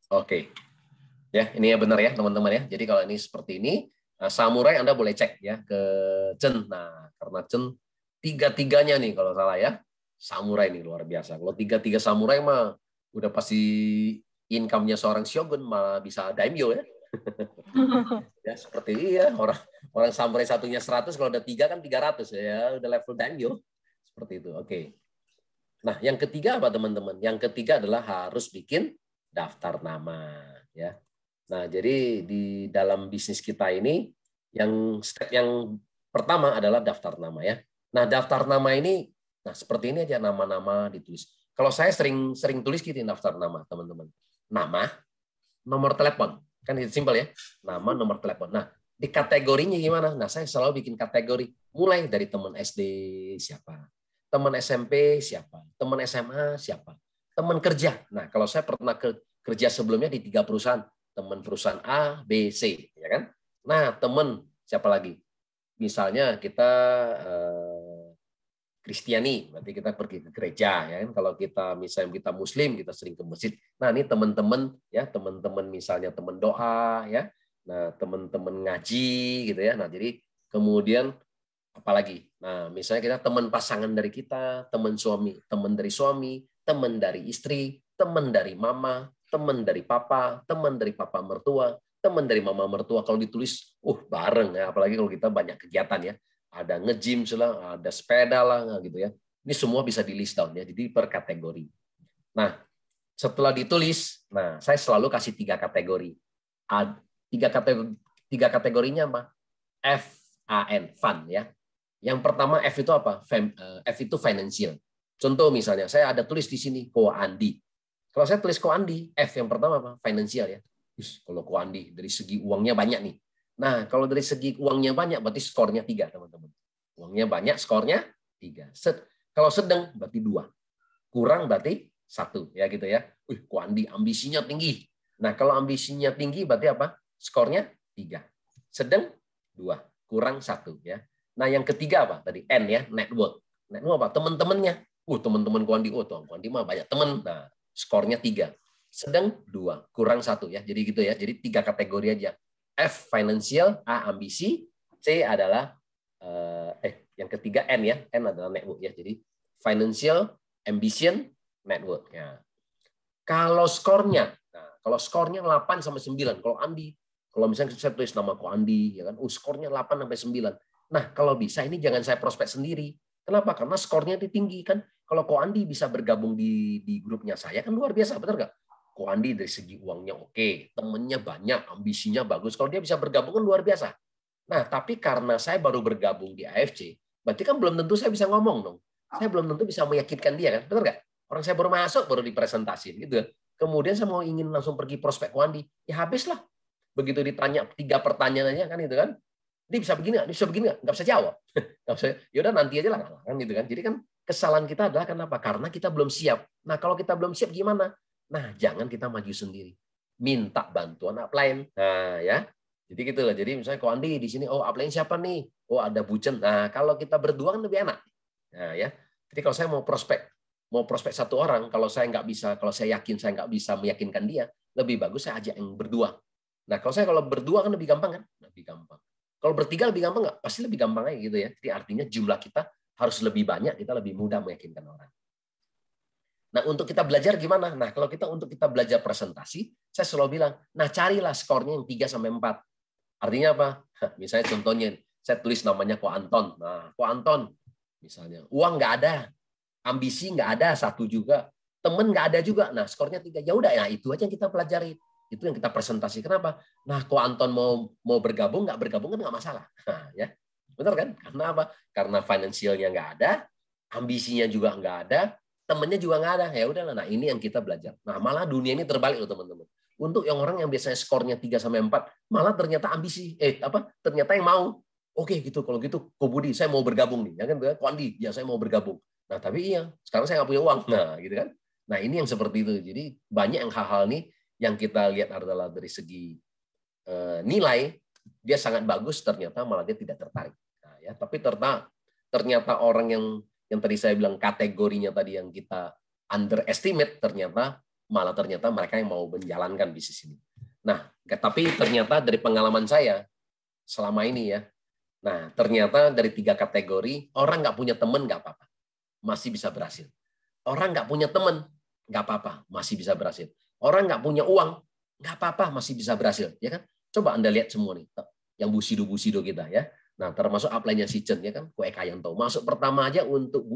Oke, ya ini ya benar ya teman-teman ya. Jadi kalau ini seperti ini, samurai Anda boleh cek ya ke Chen. Nah, karena Chen tiga-tiganya nih kalau salah ya, samurai nih luar biasa. Kalau tiga-tiga samurai mah udah pasti income-nya seorang shogun mah bisa daimyo ya. Ya seperti ini ya, orang samurai satunya 100, kalau udah 3 kan 300 ya, udah level daimyo. Seperti itu. Oke. Nah, yang ketiga apa teman-teman? Yang ketiga adalah harus bikin daftar nama ya. Nah, jadi di dalam bisnis kita ini step yang pertama adalah daftar nama ya. Nah, daftar nama ini seperti ini aja, nama-nama ditulis. Kalau saya sering tulis gitu daftar nama, teman-teman. Nama, nomor telepon. Kan itu simpel ya. Nama, nomor telepon. Nah, di kategorinya gimana? Nah, saya selalu bikin kategori mulai dari teman SD siapa, teman SMP siapa, teman SMA siapa, teman kerja. Nah, kalau saya pernah kerja sebelumnya di 3 perusahaan, teman perusahaan A, B, C, ya kan? Nah, teman siapa lagi? Misalnya kita Kristiani, berarti kita pergi ke gereja ya kan. Kalau kita misalnya kita Muslim, kita sering ke masjid. Nah, ini teman-teman ya, teman-teman misalnya teman doa ya. Nah, teman-teman ngaji gitu ya. Nah, jadi kemudian apalagi? Nah, misalnya kita teman pasangan dari kita, teman dari suami, teman dari istri, teman dari mama, teman dari papa mertua, teman dari mama mertua. Kalau ditulis, bareng ya. Apalagi kalau kita banyak kegiatan ya. Ada nge-gym lah, ada sepeda lah gitu ya. Ini semua bisa di list down ya. Jadi per kategori. Nah, setelah ditulis, nah saya selalu kasih 3 kategori. Tiga kategorinya apa? FAN, fun ya. Yang pertama F itu apa? F itu financial. Contoh misalnya, saya ada tulis di sini Ko Andi. Kalau saya tulis Ko Andi, F yang pertama apa? Financial ya. Kalau Ko Andi dari segi uangnya banyak nih. Nah, kalau dari segi uangnya banyak, berarti skornya 3, teman-teman. Uangnya banyak, skornya 3. Kalau sedang, berarti 2. Kurang, berarti 1. Ya gitu ya. Ko Andi ambisinya tinggi. Nah, kalau ambisinya tinggi, berarti apa? Skornya 3. Sedang, 2. Kurang 1. Ya. Nah, yang ketiga apa? Tadi N ya, network. Network apa? Teman-temannya. Teman-teman Ko Andi. Ko Andi mah banyak teman. Nah, skornya 3. Sedang, 2. Kurang 1. Ya. Jadi gitu ya. Jadi 3 kategori aja. F financial, A ambisi, C adalah yang ketiga N ya, N adalah network ya. Jadi financial, ambition, network ya. Kalau skornya 8 sampai 9. Kalau Andi, kalau misalnya saya tulis nama Ko Andi ya kan, skornya 8 sampai 9. Nah, kalau bisa ini jangan saya prospek sendiri. Kenapa? Karena skornya itu tinggi kan. Kalau Ko Andi bisa bergabung di grupnya saya kan luar biasa, benar nggak? Ko Andi dari segi uangnya oke, temennya banyak, ambisinya bagus. Kalau dia bisa bergabung kan luar biasa. Nah, tapi karena saya baru bergabung di AFC, berarti kan belum tentu saya bisa ngomong dong. Saya belum tentu bisa meyakinkan dia kan, benar nggak? Orang saya baru masuk, baru dipresentasiin gitu kan. Kemudian saya mau ingin langsung pergi prospek Ko Andi, ya habislah. Begitu ditanya 3 pertanyaannya kan itu kan, dia bisa begini nggak bisa jawab. Ya udah nanti aja lah kan gitu kan. Jadi kan kesalahan kita adalah kenapa? Karena kita belum siap. Nah, kalau kita belum siap gimana? Nah, jangan kita maju sendiri. Minta bantuan upline. Nah, ya. Jadi gitu loh. Jadi misalnya Ko Andi di sini, upline siapa nih? Ada Bucen. Nah, kalau kita berdua kan lebih enak. Nah, ya. Jadi kalau saya mau prospek 1 orang, kalau saya yakin saya nggak bisa meyakinkan dia, lebih bagus saya ajak yang berdua. Nah, kalau berdua kan lebih gampang kan? Lebih gampang. Kalau bertiga lebih gampang nggak? Pasti lebih gampang aja gitu ya. Jadi artinya jumlah kita harus lebih banyak, kita lebih mudah meyakinkan orang. Nah, untuk kita belajar gimana? Nah, kalau untuk kita belajar presentasi, saya selalu bilang, nah carilah skornya yang 3 sampai 4. Artinya apa? Misalnya contohnya, saya tulis namanya Ko Anton. Nah, Ko Anton, misalnya, uang nggak ada, ambisi nggak ada, 1 juga, temen nggak ada juga. Nah, skornya 3. Ya udah, ya itu aja yang kita pelajari. Itu yang kita presentasi. Kenapa? Nah, Ko Anton mau bergabung, nggak bergabung kan nggak masalah. Nah, ya. Benar kan? Karena apa? Karena finansialnya nggak ada, ambisinya juga nggak ada, temennya juga nggak ada. Ya udahlah, nah ini yang kita belajar. Nah, malah dunia ini terbalik loh teman-teman. Untuk yang orang yang biasanya skornya 3 sampai 4, malah ternyata ambisi, ternyata yang mau. Oke gitu, kalau gitu Ko Budi, saya mau bergabung nih. Ya kan, Ko Andi, ya saya mau bergabung. Nah, tapi iya, sekarang saya nggak punya uang. Nah, gitu kan. Nah, ini yang seperti itu. Jadi banyak yang hal-hal nih yang kita lihat adalah dari segi nilai, dia sangat bagus, ternyata malah dia tidak tertarik. Nah, ya, tapi ternyata orang yang tadi saya bilang kategorinya tadi yang kita underestimate, ternyata mereka yang mau menjalankan bisnis ini. Nah, tapi ternyata dari pengalaman saya selama ini ya, nah ternyata dari 3 kategori, orang nggak punya teman nggak apa-apa, masih bisa berhasil. Orang nggak punya teman nggak apa-apa, masih bisa berhasil. Orang nggak punya uang nggak apa-apa, masih bisa berhasil. Ya kan? Coba Anda lihat semua nih, yang busido kita ya. Nah, termasuk upline-nya si Chen ya kan, Ko Eka Yanto. Masuk pertama aja untuk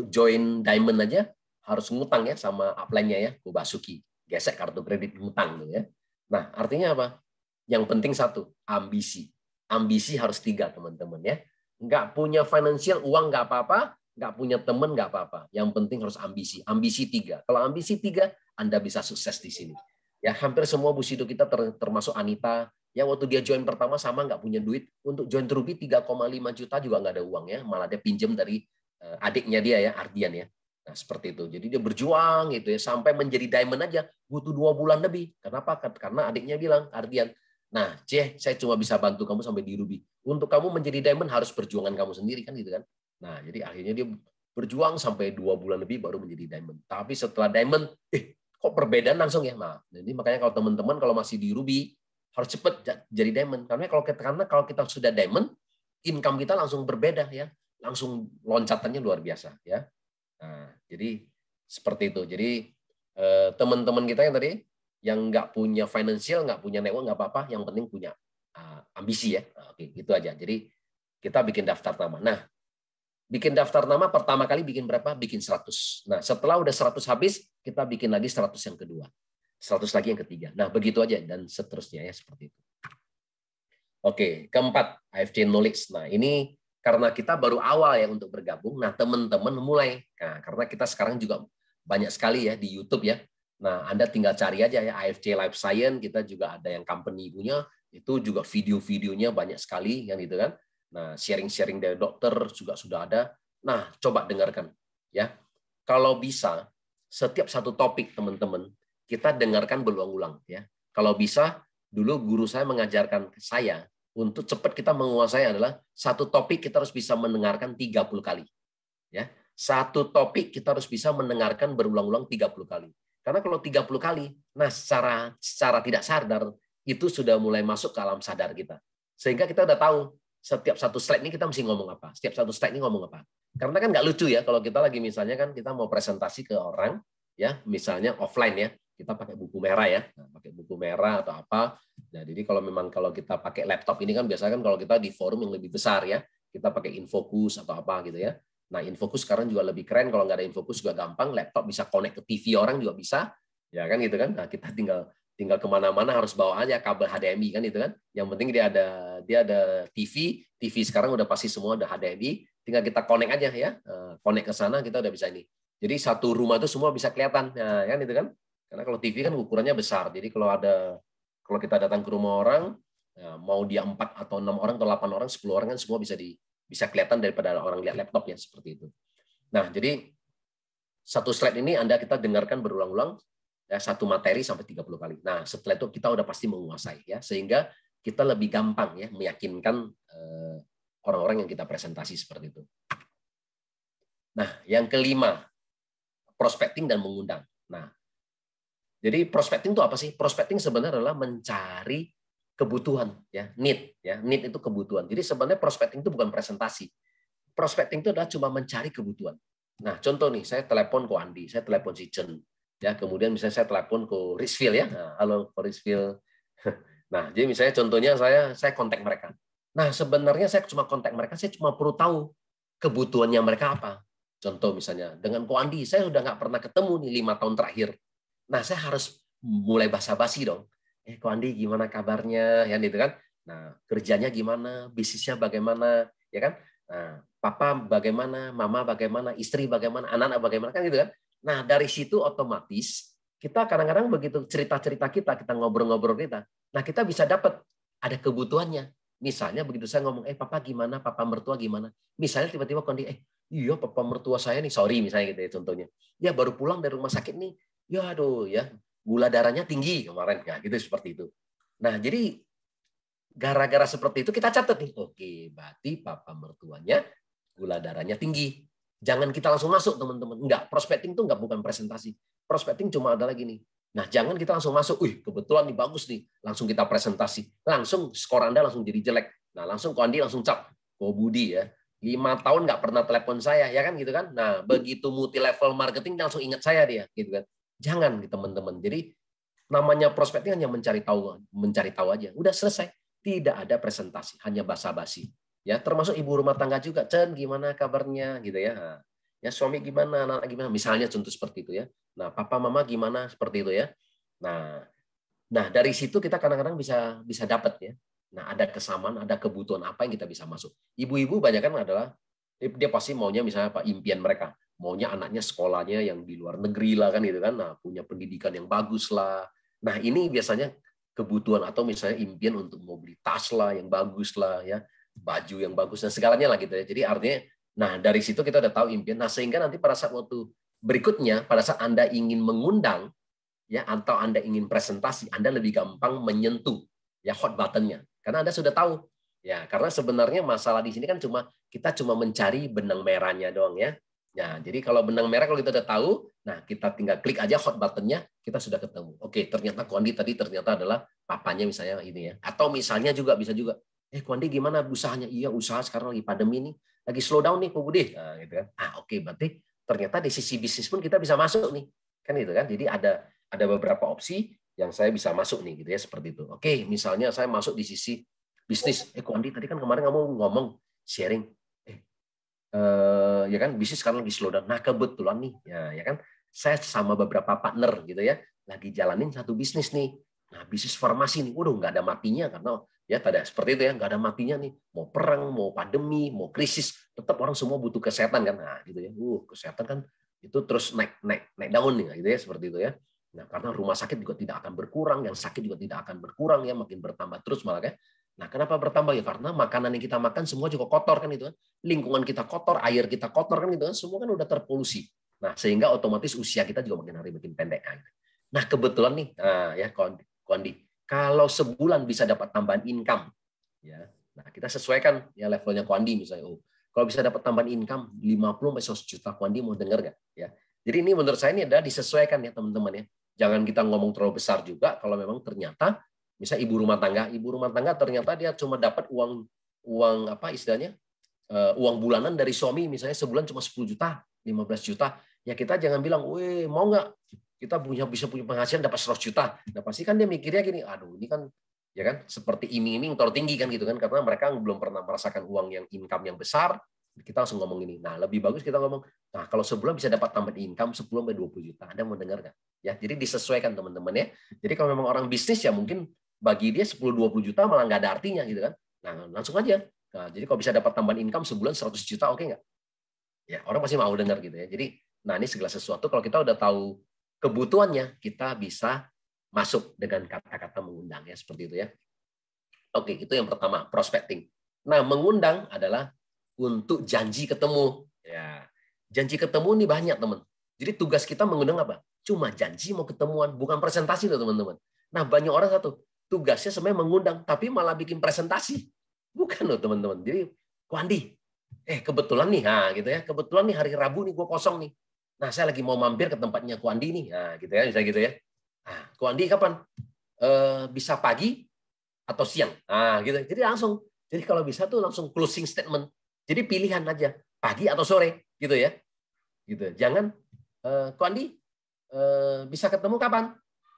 join Diamond aja harus ngutang ya sama upline-nya ya, Ko Basuki. Gesek kartu kredit ngutang tuh ya. Nah, artinya apa? Yang penting 1, ambisi. Ambisi harus 3, teman-teman ya. Nggak punya financial, uang nggak apa-apa, nggak punya teman nggak apa-apa. Yang penting harus ambisi. Ambisi 3. Kalau ambisi 3, Anda bisa sukses di sini. Ya, hampir semua busido kita termasuk Anita. Ya, waktu dia join pertama sama nggak punya duit. Untuk join Truby 3,5 juta juga nggak ada uang ya. Malah dia pinjam dari adiknya dia ya, Ardian ya. Nah, seperti itu. Jadi dia berjuang gitu ya. Sampai menjadi Diamond aja butuh 2 bulan lebih. Kenapa? Karena adiknya bilang, Ardian, nah, saya cuma bisa bantu kamu sampai di Ruby. Untuk kamu menjadi Diamond harus perjuangan kamu sendiri kan gitu kan. Nah, jadi akhirnya dia berjuang sampai 2 bulan lebih baru menjadi diamond. Tapi setelah diamond, kok perbedaan langsung ya? Nah, jadi makanya kalau teman-teman kalau masih di Ruby harus cepat jadi diamond. Karena kalau kita sudah diamond, income kita langsung berbeda ya, langsung loncatannya luar biasa ya. Nah, jadi seperti itu. Jadi teman-teman kita yang tadi yang nggak punya financial, nggak punya network, nggak apa-apa, yang penting punya ambisi ya. Oke, gitu aja. Jadi kita bikin daftar nama. Nah, bikin daftar nama pertama kali bikin berapa? Bikin 100. Nah, setelah udah 100 habis, kita bikin lagi 100 yang kedua. 100 lagi yang ketiga. Nah, begitu aja dan seterusnya ya, seperti itu. Oke, keempat, AFC Knowledge. Nah, ini karena kita baru awal ya untuk bergabung. Nah, teman-teman mulai. Nah, karena kita sekarang juga banyak sekali ya di YouTube ya. Nah, Anda tinggal cari aja ya AFC Life Science, kita juga ada yang company punya, itu juga video-videonya banyak sekali kan gitu kan. Nah, sharing-sharing dari dokter juga sudah ada. Nah, coba dengarkan ya. Kalau bisa setiap satu topik teman-teman kita dengarkan berulang-ulang ya. Kalau bisa dulu guru saya mengajarkan saya untuk cepat kita menguasai adalah satu topik kita harus bisa mendengarkan 30 kali. Ya. Satu topik kita harus bisa mendengarkan berulang-ulang 30 kali. Karena kalau 30 kali, nah secara tidak sadar itu sudah mulai masuk ke alam sadar kita. Sehingga kita udah tahu setiap satu slide ini kita mesti ngomong apa. Setiap satu slide ini ngomong apa. Karena kan nggak lucu ya kalau kita lagi misalnya kan kita mau presentasi ke orang ya, misalnya offline ya, kita pakai buku merah ya, nah, pakai buku merah atau apa. Nah, jadi kalau kita pakai laptop ini kan biasanya kan kalau kita di forum yang lebih besar ya, kita pakai Infocus atau apa gitu ya. Nah, Infocus sekarang juga lebih keren, kalau nggak ada Infocus juga gampang, laptop bisa connect ke TV orang juga bisa, ya kan gitu kan. Nah, kita tinggal kemana-mana harus bawa aja kabel HDMI kan itu kan. Yang penting dia ada TV sekarang udah pasti semua ada HDMI, tinggal kita connect aja ya, connect ke sana kita udah bisa ini. Jadi satu rumah itu semua bisa kelihatan, nah, kan itu kan. Karena kalau TV kan ukurannya besar, jadi kalau kita datang ke rumah orang, ya, mau dia 4 atau 6 orang atau 8 orang, 10 orang kan semua bisa kelihatan daripada orang lihat laptopnya seperti itu. Nah, jadi satu slide ini kita dengarkan berulang-ulang ya, satu materi sampai 30 kali. Nah, setelah itu kita udah pasti menguasai ya, sehingga kita lebih gampang ya meyakinkan orang-orang yang kita presentasi seperti itu. Nah, yang kelima, prospecting dan mengundang. Nah, jadi prospecting itu apa sih? Prospecting sebenarnya adalah mencari kebutuhan ya, need ya. Need itu kebutuhan. Jadi sebenarnya prospecting itu bukan presentasi. Prospecting itu adalah cuma mencari kebutuhan. Nah, contoh nih, saya telepon ke Andi, saya telepon si Chen. Ya, kemudian misalnya saya telepon ke Rizfield ya. Nah, halo Rizfield. Nah, jadi misalnya contohnya saya kontak mereka. Nah, sebenarnya saya cuma kontak mereka, saya cuma perlu tahu kebutuhannya mereka apa. Contoh misalnya, dengan Ko Andi, saya sudah nggak pernah ketemu nih 5 tahun terakhir. Nah, saya harus mulai basa-basi dong. Ko Andi gimana kabarnya, ya gitu kan? Nah, kerjanya gimana, bisnisnya bagaimana, ya kan? Nah, papa bagaimana, mama bagaimana, istri bagaimana, anak-anak bagaimana, kan gitu kan? Nah, dari situ otomatis kita kadang-kadang begitu cerita-cerita kita ngobrol-ngobrol kita. Nah, kita bisa dapat ada kebutuhannya. Misalnya begitu saya ngomong, papa gimana, papa mertua gimana? Misalnya tiba-tiba Ko Andi, iya papa mertua saya nih, sorry misalnya gitu ya contohnya. Ya baru pulang dari rumah sakit nih. Ya aduh ya, gula darahnya tinggi kemarin ya, gitu seperti itu. Nah, jadi gara-gara seperti itu kita catat nih. Oke, berarti papa mertuanya gula darahnya tinggi. Jangan kita langsung masuk, teman-teman. Enggak, prospecting itu bukan presentasi. Prospecting cuma ada lagi nih. Nah, jangan kita langsung masuk. Kebetulan nih bagus nih. Langsung kita presentasi. Langsung skor Anda langsung jadi jelek. Nah, langsung Ko Andi langsung cap. Ko Budi ya. 5 tahun nggak pernah telepon saya, ya kan gitu kan. Nah, begitu multi level marketing langsung ingat saya dia, gitu kan. Jangan teman-teman. Jadi namanya prospecting hanya mencari tahu aja. Udah selesai. Tidak ada presentasi, hanya basa-basi. Ya, termasuk ibu rumah tangga juga. Chen, gimana kabarnya gitu ya. Ya, suami gimana, anak gimana. Misalnya contoh seperti itu ya. Nah, papa mama gimana seperti itu ya. Nah, dari situ kita kadang-kadang bisa dapat ya. Nah, ada kesamaan, ada kebutuhan apa yang kita bisa masuk. Ibu-ibu banyak kan adalah dia pasti maunya misalnya apa impian mereka. Maunya anaknya sekolahnya yang di luar negeri lah kan gitu kan. Nah, punya pendidikan yang bagus lah. Nah, ini biasanya kebutuhan atau misalnya impian untuk mau beli tas lah yang bagus lah ya, baju yang bagus dan segalanya lah gitu ya. Jadi artinya nah dari situ kita udah tahu impian. Nah, sehingga nanti pada saat waktu berikutnya pada saat Anda ingin mengundang ya atau Anda ingin presentasi, Anda lebih gampang menyentuh ya hot button-nya. Karena Anda sudah tahu. Ya, karena sebenarnya masalah di sini kan kita cuma mencari benang merahnya doang ya. Nah, jadi kalau benang merah kalau kita udah tahu, nah kita tinggal klik aja hot buttonnya, kita sudah ketemu. Oke, ternyata Kondi tadi ternyata adalah papanya misalnya ini ya. Atau misalnya juga bisa juga, Kondi gimana usahanya? Iya, usaha sekarang lagi pandemi nih, lagi slow down nih, Pak Budi. Nah, gitu kan. Oke, berarti ternyata di sisi bisnis pun kita bisa masuk nih. Kan gitu kan. Jadi ada beberapa opsi yang saya bisa masuk nih gitu ya, seperti itu. Oke, misalnya saya masuk di sisi bisnis. Kondi tadi kan kemarin kamu ngomong sharing. Ya kan bisnis sekarang lagi slow down. Nah kebetulan nih ya kan saya sama beberapa partner gitu ya lagi jalanin satu bisnis nih. Nah bisnis farmasi nih, waduh nggak ada matinya karena ya tadi seperti itu ya nggak ada matinya nih. Mau perang, mau pandemi, mau krisis, tetap orang semua butuh kesehatan kan. Nah gitu ya, kesehatan kan itu terus naik daun nih gitu ya seperti itu ya. Nah karena rumah sakit juga tidak akan berkurang, yang sakit juga tidak akan berkurang ya makin bertambah terus malah ya. Nah, kenapa bertambah ya? Karena makanan yang kita makan semua juga kotor kan itu kan. Lingkungan kita kotor, air kita kotor kan itu kan. Semua kan udah terpolusi. Nah, sehingga otomatis usia kita juga makin hari makin pendek. Nah, kebetulan nih, ya Kondi, kalau sebulan bisa dapat tambahan income, ya. Nah, kita sesuaikan ya levelnya Kondi misalnya. Kalau bisa dapat tambahan income 50-100 juta, Kondi mau dengar nggak? Ya. Jadi ini menurut saya ini adalah disesuaikan ya teman-teman ya. Jangan kita ngomong terlalu besar juga kalau memang ternyata misalnya ibu rumah tangga ternyata dia cuma dapat uang apa istilahnya uang bulanan dari suami misalnya sebulan cuma 10 juta, 15 juta. Ya kita jangan bilang, "Weh, mau nggak kita bisa punya penghasilan dapat 100 juta." Nah, pasti kan dia mikirnya gini, "Aduh, ini kan ya kan seperti iming-iming terlalu tinggi kan gitu kan karena mereka belum pernah merasakan uang yang income yang besar." Kita langsung ngomong ini. Nah, lebih bagus kita ngomong, "Nah, kalau sebulan bisa dapat tambahan income 10-20 juta." Anda mau dengar nggak? Ya, jadi disesuaikan teman-teman ya. Jadi kalau memang orang bisnis ya mungkin bagi dia 10-20 juta malah nggak ada artinya gitu kan. Nah, langsung aja. Nah, jadi kalau bisa dapat tambahan income sebulan 100 juta, oke nggak? Ya, orang pasti mau dengar gitu ya. Jadi, nah ini segala sesuatu kalau kita udah tahu kebutuhannya, kita bisa masuk dengan kata-kata mengundang ya, seperti itu ya. Oke, itu yang pertama, prospecting. Nah, mengundang adalah untuk janji ketemu. Ya, janji ketemu ini banyak, teman. Jadi tugas kita mengundang apa? Cuma janji mau ketemuan, bukan presentasi loh, teman-teman. Nah, banyak orang satu tugasnya sebenarnya mengundang, tapi malah bikin presentasi. Bukan loh teman-teman. Jadi, Kondi, kebetulan nih, nah gitu ya, kebetulan nih hari Rabu nih gue kosong nih. Nah, saya lagi mau mampir ke tempatnya Kondi nih, nah gitu ya, bisa gitu ya. Nah, Kondi kapan? Bisa pagi atau siang? Nah, gitu. Jadi langsung. Jadi kalau bisa tuh langsung closing statement. Jadi pilihan aja, pagi atau sore, gitu ya. Gitu. Jangan, Kondi, bisa ketemu kapan?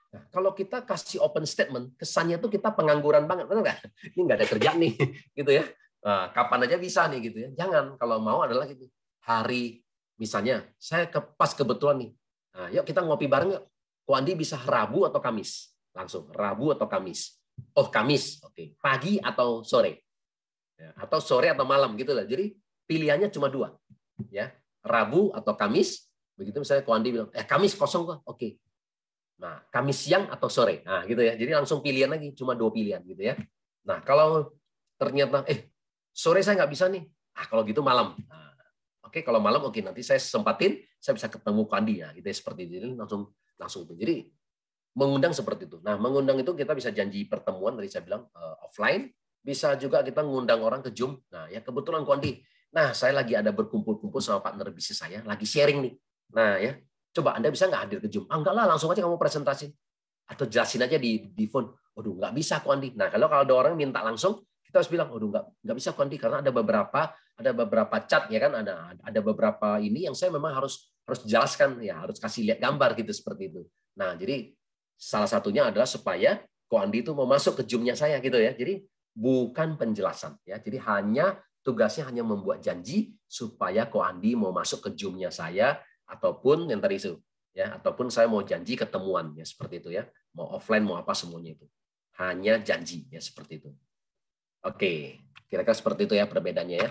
Nah, kalau kita kasih open statement, kesannya tuh kita pengangguran banget, benar nggak? Ini nggak ada kerja nih, gitu ya. Nah, kapan aja bisa nih, gitu ya. Jangan, kalau mau adalah gitu. Hari, misalnya, saya pas kebetulan nih. Nah, yuk kita ngopi bareng yuk. Kondi bisa Rabu atau Kamis? Langsung, Rabu atau Kamis? Oh, Kamis, oke. Pagi atau sore? Ya, atau sore atau malam, gitu lah. Jadi pilihannya cuma 2, ya. Rabu atau Kamis? Begitu misalnya Kondi bilang, Kamis kosong kok, oke. Nah, Kamis siang atau sore. Nah, gitu ya. Jadi langsung pilihan lagi, cuma 2 pilihan gitu ya. Nah, kalau ternyata sore saya nggak bisa nih. Kalau gitu malam. Nah, oke, kalau malam oke, nanti saya sempatin, saya bisa ketemu Kondi ya, gitu ya, seperti itu. Jadi langsung itu. Jadi mengundang seperti itu. Nah, mengundang itu kita bisa janji pertemuan tadi saya bilang offline, bisa juga kita ngundang orang ke Zoom. Nah, ya kebetulan Kondi. Nah, saya lagi ada berkumpul-kumpul sama partner bisnis saya, lagi sharing nih. Nah, ya. Coba Anda bisa nggak hadir ke Zoom? Enggak lah, langsung aja kamu presentasi. Atau jelasin aja di phone. Waduh, nggak bisa Kondi. Nah, kalau ada orang minta langsung, kita harus bilang, waduh, nggak bisa Kondi, karena ada beberapa chat, ya kan, ada beberapa ini yang saya memang harus jelaskan, ya harus kasih lihat gambar gitu, seperti itu. Nah, jadi salah satunya adalah supaya Kondi itu mau masuk ke Zoom-nya saya gitu ya. Jadi bukan penjelasan ya. Jadi tugasnya hanya membuat janji supaya Kondi mau masuk ke Zoom-nya saya, ataupun yang tadi itu ya, ataupun saya mau janji ketemuan ya, seperti itu ya, mau offline mau apa semuanya itu hanya janji ya, seperti itu. Oke, kira-kira seperti itu ya perbedaannya ya.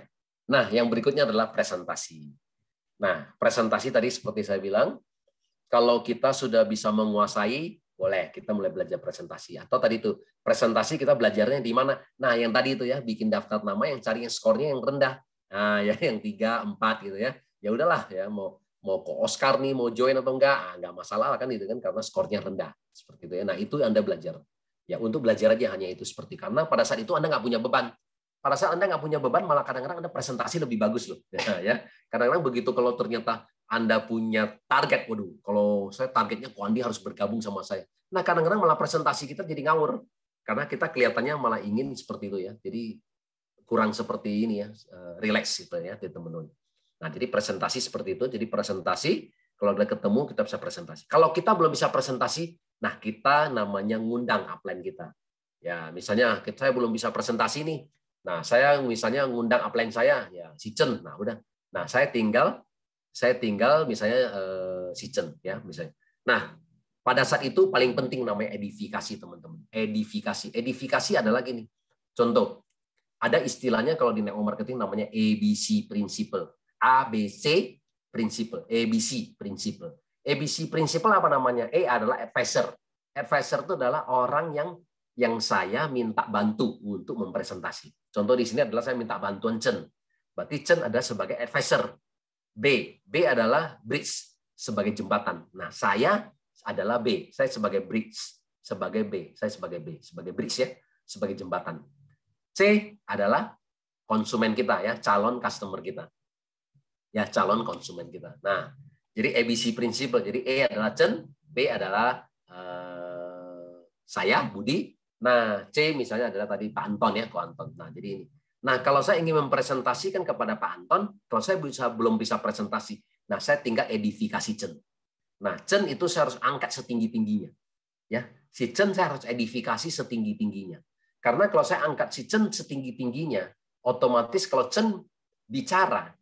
Nah, yang berikutnya adalah presentasi. Nah, presentasi tadi seperti saya bilang, kalau kita sudah bisa menguasai, boleh kita mulai belajar presentasi. Atau tadi itu presentasi kita belajarnya di mana? Nah, yang tadi itu ya, bikin daftar nama yang cari yang skornya yang rendah. Nah, ya yang 3, 4 gitu ya. Ya udahlah ya, mau ke Oscar nih, mau join atau enggak masalah kan itu kan, karena skornya rendah seperti itu ya. Nah, itu Anda belajar ya, untuk belajar aja hanya itu, seperti karena pada saat itu Anda nggak punya beban. pada saat Anda nggak punya beban, malah kadang-kadang Anda presentasi lebih bagus loh. Ya, kadang-kadang begitu kalau ternyata Anda punya target, waduh, kalau saya targetnya Koandi harus bergabung sama saya. Nah, kadang-kadang malah presentasi kita jadi ngawur. Karena kita kelihatannya malah ingin seperti itu ya. Jadi kurang seperti ini ya, relax gitu ya, teman-teman. Nah, jadi presentasi seperti itu. Jadi presentasi, kalau udah ketemu kita bisa presentasi. Kalau kita belum bisa presentasi, nah kita namanya ngundang upline kita. Ya, misalnya saya belum bisa presentasi nih. Nah, saya misalnya ngundang upline saya, ya si Chen. Nah, udah. Nah, saya tinggal misalnya si Chen ya, misalnya. Nah, pada saat itu paling penting namanya edifikasi, teman-teman. Edifikasi adalah gini. Contoh, ada istilahnya kalau di network marketing namanya ABC principle. ABC principle, ABC principle. ABC principle apa namanya? A adalah advisor. Advisor itu adalah orang yang saya minta bantu untuk mempresentasi. Contoh di sini adalah saya minta bantuan Chen. Berarti Chen adalah sebagai advisor. B adalah bridge, sebagai jembatan. Nah, saya adalah B. Saya sebagai bridge, sebagai B. Saya sebagai B, sebagai bridge ya, sebagai jembatan. C adalah konsumen kita ya, calon customer kita. Ya, calon konsumen kita. Nah, jadi ABC principle. Jadi E adalah Chen, B adalah saya Budi. Nah, C misalnya adalah tadi Pak Anton ya, Ko Anton. Nah, jadi ini. Nah, kalau saya ingin mempresentasikan kepada Pak Anton, kalau saya belum bisa presentasi, nah saya tinggal edifikasi Chen. Nah, Chen itu saya harus angkat setinggi-tingginya. Ya, si Chen saya harus edifikasi setinggi-tingginya. Karena kalau saya angkat si Chen setinggi-tingginya, otomatis kalau Chen bicara,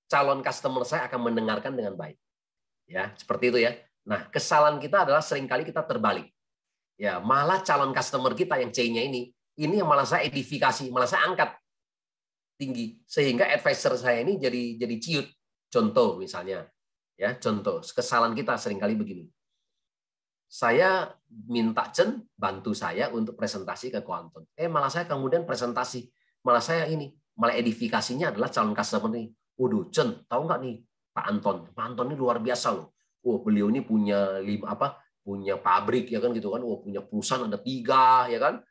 calon customer saya akan mendengarkan dengan baik. Ya, seperti itu ya. Nah, kesalahan kita adalah seringkali kita terbalik. Ya, malah calon customer kita yang C-nya ini yang malah saya edifikasi, malah saya angkat tinggi sehingga advisor saya ini jadi ciut. Contoh misalnya, ya contoh kesalahan kita seringkali begini. Saya minta Chen bantu saya untuk presentasi ke Ko Anton. Malah saya kemudian presentasi, malah saya malah edifikasinya adalah calon customer ini. Waduh, Chen, tahu nggak nih Pak Anton? Pak Anton ini luar biasa loh. Beliau ini punya punya pabrik ya kan gitu kan. Punya perusahaan ada 3 ya kan.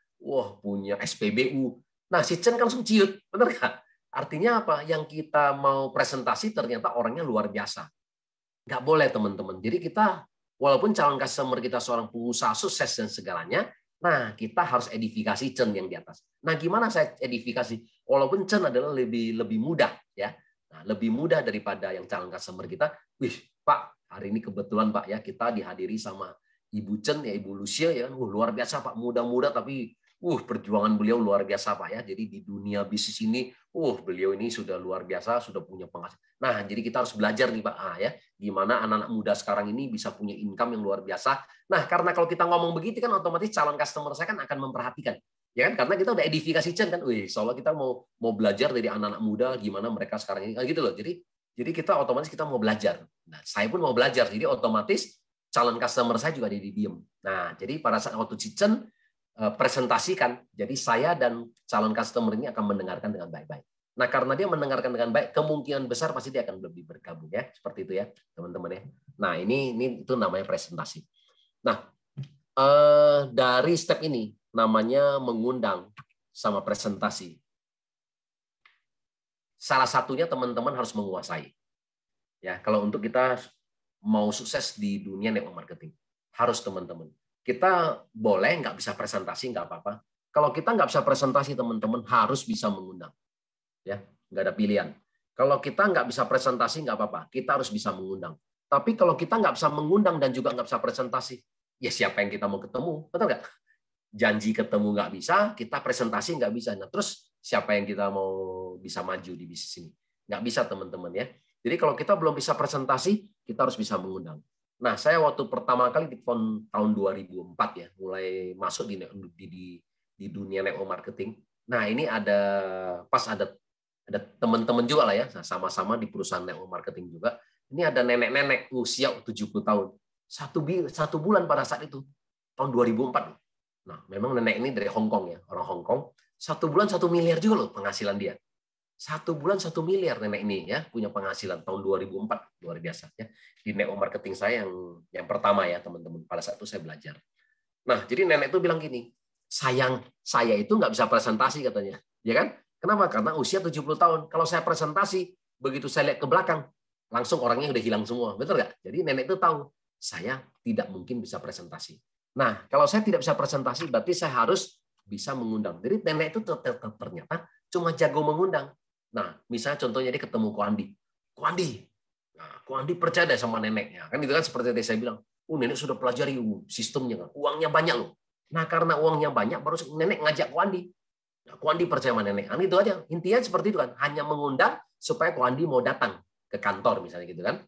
Punya SPBU. Nah, si Chen kan langsung ciut, benar nggak? Artinya apa? Yang kita mau presentasi ternyata orangnya luar biasa. Nggak boleh, teman-teman. Jadi kita, walaupun calon customer kita seorang pengusaha sukses dan segalanya, nah kita harus edifikasi Chen yang di atas. Nah, gimana saya edifikasi? Walaupun Chen adalah lebih mudah, ya. Nah, lebih mudah daripada yang calon customer kita. Wih, Pak, hari ini kebetulan Pak ya kita dihadiri sama Ibu Chen ya, Ibu Lucia ya. Luar biasa Pak, muda-muda tapi perjuangan beliau luar biasa Pak ya. Jadi di dunia bisnis ini, beliau ini sudah luar biasa, sudah punya penghasilan. Nah, jadi kita harus belajar nih Pak, ya, gimana anak-anak muda sekarang ini bisa punya income yang luar biasa. Nah, karena kalau kita ngomong begitu kan otomatis calon customer saya kan akan memperhatikan. Ya kan, karena kita udah edifikasi Chen kan, soalnya kita mau belajar dari anak-anak muda gimana mereka sekarang ini gitu loh. Jadi kita otomatis kita mau belajar. Nah, saya pun mau belajar. Jadi otomatis calon customer saya juga jadi diem. Nah, jadi pada saat waktu Chen presentasikan, jadi saya dan calon customer ini akan mendengarkan dengan baik-baik. Nah, karena dia mendengarkan dengan baik, kemungkinan besar pasti dia akan lebih bergabung ya, seperti itu ya, teman-teman ya. Nah, ini itu namanya presentasi. Nah, dari step ini namanya mengundang sama presentasi. Salah satunya teman-teman harus menguasai. Ya, kalau untuk kita mau sukses di dunia network marketing, harus teman-teman. Kita boleh nggak bisa presentasi, nggak apa-apa. Kalau kita nggak bisa presentasi, teman-teman harus bisa mengundang. Ya, nggak ada pilihan. Kalau kita nggak bisa presentasi, nggak apa-apa. Kita harus bisa mengundang. Tapi kalau kita nggak bisa mengundang dan juga nggak bisa presentasi, ya siapa yang kita mau ketemu? Betul nggak? Janji ketemu nggak bisa, kita presentasi nggak bisa. Nah, terus siapa yang kita mau bisa maju di bisnis ini? Nggak bisa, teman-teman ya. Jadi kalau kita belum bisa presentasi, kita harus bisa mengundang. Nah, saya waktu pertama kali di tahun 2004 ya, mulai masuk di dunia network marketing. Nah, ini ada teman-teman juga lah ya, sama-sama di perusahaan network marketing juga. Ini ada nenek-nenek usia 70 tahun. Satu bulan pada saat itu, tahun 2004. Nah, memang nenek ini dari Hong Kong ya, orang Hong Kong. 1 bulan 1 miliar juga loh penghasilan dia. 1 bulan 1 miliar nenek ini ya punya penghasilan tahun 2004, luar biasa ya. Di network marketing saya yang pertama ya teman-teman, pada saat itu saya belajar. Nah, jadi nenek itu bilang gini, sayang saya itu nggak bisa presentasi katanya. Ya kan? Kenapa? Karena usia 70 tahun. Kalau saya presentasi, begitu saya lihat ke belakang, langsung orangnya udah hilang semua. Betul nggak? Jadi nenek itu tahu, saya tidak mungkin bisa presentasi. Nah, kalau saya tidak bisa presentasi, berarti saya harus bisa mengundang. Jadi nenek itu ternyata cuma jago mengundang. Nah, misalnya contohnya dia ketemu Ko Andi. Ko Andi. Nah, Ko Andi percaya deh sama neneknya. Kan itu kan seperti yang saya bilang. Nenek sudah pelajari sistemnya. Uangnya banyak loh. Nah, karena uangnya banyak, baru nenek ngajak Ko Andi. Nah, Ko Andi percaya sama nenek. Itu aja. Intinya seperti itu kan. Hanya mengundang supaya Ko Andi mau datang ke kantor misalnya gitu kan.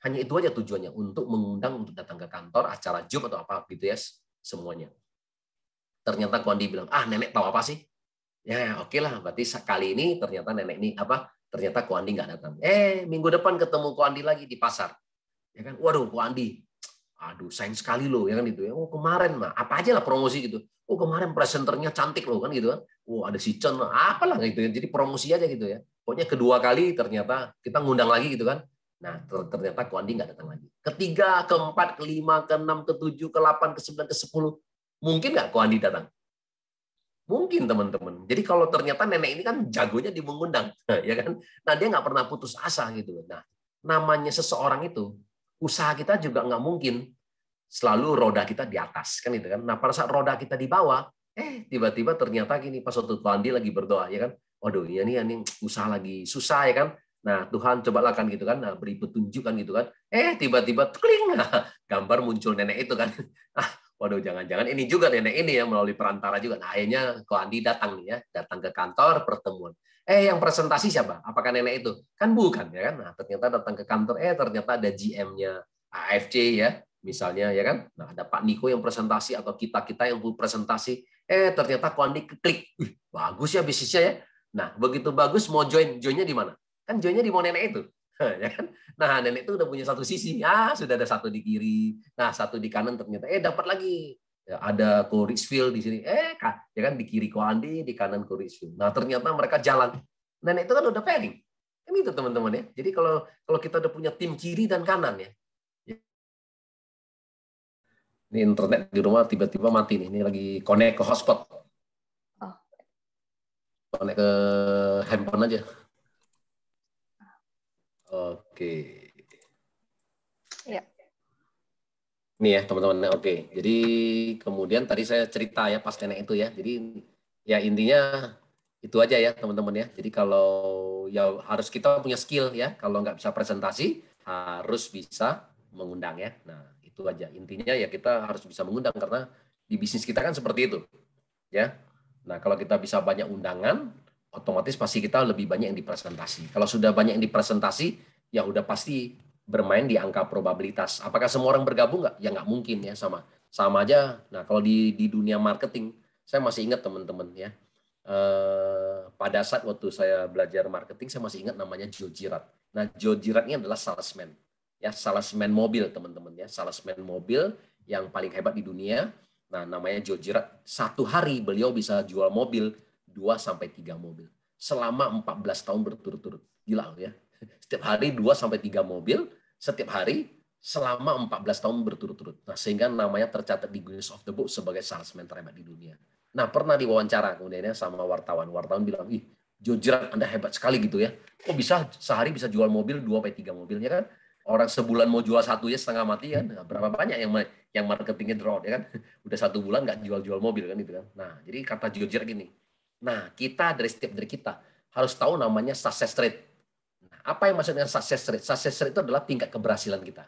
Hanya itu aja tujuannya. Untuk mengundang untuk datang ke kantor, acara job atau apa gitu ya. Semuanya. Ternyata Ko Andi bilang, nenek tahu apa sih? Ya, oke lah. Berarti kali ini ternyata nenek ini ternyata Ko Andi nggak datang. Minggu depan ketemu Ko Andi lagi di pasar. Ya kan? Waduh, Ko Andi. Aduh, sayang sekali loh ya kan itu ya. Oh, kemarin mah apa aja lah promosi gitu. Oh, kemarin presenternya cantik loh kan gitu kan. Oh, ada si Chen apalah gitu ya. Jadi promosi aja gitu ya. Pokoknya kedua kali ternyata kita ngundang lagi gitu kan. Nah, ternyata Ko Andi nggak datang lagi. Ketiga, keempat, kelima, keenam, ketujuh, ke-8, ke-9, ke-10. Mungkin nggak Ko Andi datang? Mungkin teman-teman. Jadi kalau ternyata nenek ini kan jagonya di mengundang, ya kan? Nah dia nggak pernah putus asa gitu. Nah namanya seseorang itu, usaha kita juga nggak mungkin selalu roda kita di atas kan itu kan. Nah pada saat roda kita di bawah, tiba-tiba ternyata gini pas waktu Tuhan dia lagi berdoa ya kan, waduh ya ini usaha lagi susah ya kan. Nah Tuhan cobalah kan gitu kan, beri petunjuk kan gitu kan. Tiba-tiba kling, gambar muncul nenek itu kan. Waduh, jangan-jangan ini juga nenek ini ya melalui perantara juga. Nah, akhirnya Ko Andi datang nih ya, datang ke kantor pertemuan. Yang presentasi siapa? Apakah nenek itu? Kan bukan ya kan. Nah, ternyata datang ke kantor, ternyata ada GM-nya AFC ya, misalnya ya kan. Nah, ada Pak Niko yang presentasi atau kita yang presentasi. Ternyata Ko Andi klik. Bagus ya bisnisnya ya. Nah, begitu bagus mau joinnya di mana? Kan joinnya di mau nenek itu. Ya kan? Nah, nenek itu udah punya satu sisi, sudah ada satu di kiri, nah satu di kanan ternyata, dapat lagi, ya, ada Ko Richfield di sini, ya kan di kiri Ko Andi, di kanan Ko Richfield. Nah ternyata mereka jalan, nenek itu kan udah pairing, kan itu teman-teman ya. Jadi kalau kita udah punya tim kiri dan kanan ya, ini internet di rumah tiba-tiba mati nih, ini lagi connect ke hotspot, connect ke handphone aja. Oke. Ya. Nih ya teman-teman. Oke. Jadi kemudian tadi saya cerita ya pas nenek itu ya. Jadi ya intinya itu aja ya teman-teman ya. Jadi kalau ya harus kita punya skill ya. Kalau nggak bisa presentasi harus bisa mengundang ya. Nah itu aja. Intinya ya kita harus bisa mengundang karena di bisnis kita kan seperti itu ya. Nah kalau kita bisa banyak undangan, otomatis pasti kita lebih banyak yang dipresentasi. Kalau sudah banyak yang dipresentasi, ya udah pasti bermain di angka probabilitas. Apakah semua orang bergabung nggak? Ya nggak mungkin ya, sama aja. Nah kalau di dunia marketing, saya masih ingat teman-teman ya. Pada saat waktu saya belajar marketing, saya masih ingat namanya Joe Girard. Nah Joe Girard ini adalah salesman, ya salesman mobil teman-teman ya, salesman mobil yang paling hebat di dunia. Nah namanya Joe Girard. Satu hari beliau bisa jual mobil 2-3 mobil selama 14 tahun berturut-turut. Gila ya. Setiap hari 2-3 mobil, setiap hari selama 14 tahun berturut-turut. Nah, sehingga namanya tercatat di Guinness of the Book sebagai salesman terhebat di dunia. Nah, pernah diwawancara kemudiannya sama wartawan. Wartawan bilang, "Ih, Joe Girard Anda hebat sekali gitu ya. Kok bisa sehari bisa jual mobil 2-3 mobil ya kan? Orang sebulan mau jual satu ya setengah mati kan. Nah, berapa banyak yang marketingnya drop ya kan? Udah 1 bulan nggak jual mobil kan gitu kan. Nah, jadi kata Joe Girard gini, nah, kita setiap dari kita harus tahu namanya success rate. Nah, apa yang maksudnya success rate? Success rate itu adalah tingkat keberhasilan kita.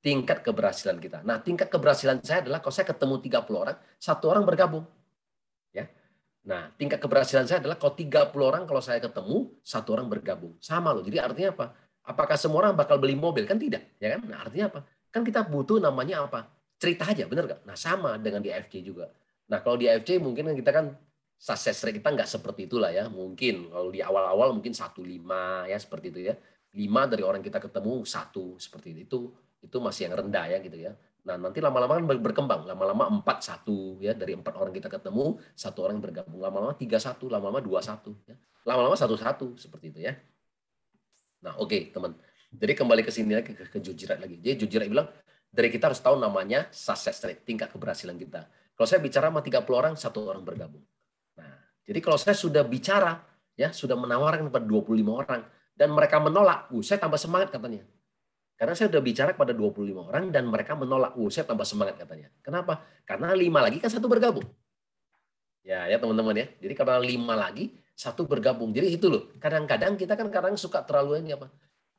Tingkat keberhasilan kita. Nah, tingkat keberhasilan saya adalah kalau saya ketemu 30 orang, 1 orang bergabung. Ya. Nah, tingkat keberhasilan saya adalah kalau 30 orang kalau saya ketemu, 1 orang bergabung. Sama loh. Jadi artinya apa? Apakah semua orang bakal beli mobil? Kan tidak, ya kan? Nah, artinya apa? Kan kita butuh namanya apa? Cerita aja, benar nggak? Nah, sama dengan di AFC juga. Nah, kalau di AFC mungkin kita kan success rate kita nggak seperti itulah ya. Mungkin kalau di awal-awal mungkin 1,5 ya seperti itu ya. 5 dari orang kita ketemu 1 seperti itu. Itu masih yang rendah ya gitu ya. Nah, nanti lama-lama kan berkembang. Lama-lama 4-1 ya. Dari 4 orang kita ketemu, 1 orang bergabung. Lama-lama 3-1, lama-lama 2-1 ya. Lama-lama 1-1 seperti itu ya. Nah, oke, teman. Jadi kembali ke sini lagi ke Joe Girard lagi. Jadi Joe Girard bilang, dari kita harus tahu namanya success rate, tingkat keberhasilan kita. Kalau saya bicara sama 30 orang, 1 orang bergabung. Nah, jadi kalau saya sudah bicara, ya sudah menawarkan kepada 25 orang, dan mereka menolak, saya tambah semangat katanya. Karena saya sudah bicara kepada 25 orang, dan mereka menolak, saya tambah semangat katanya. Kenapa? Karena 5 lagi kan 1 bergabung. Ya teman-teman ya. Jadi karena 5 lagi, 1 bergabung. Jadi itu loh. Kadang-kadang kita kan kadang suka terlalu ini apa?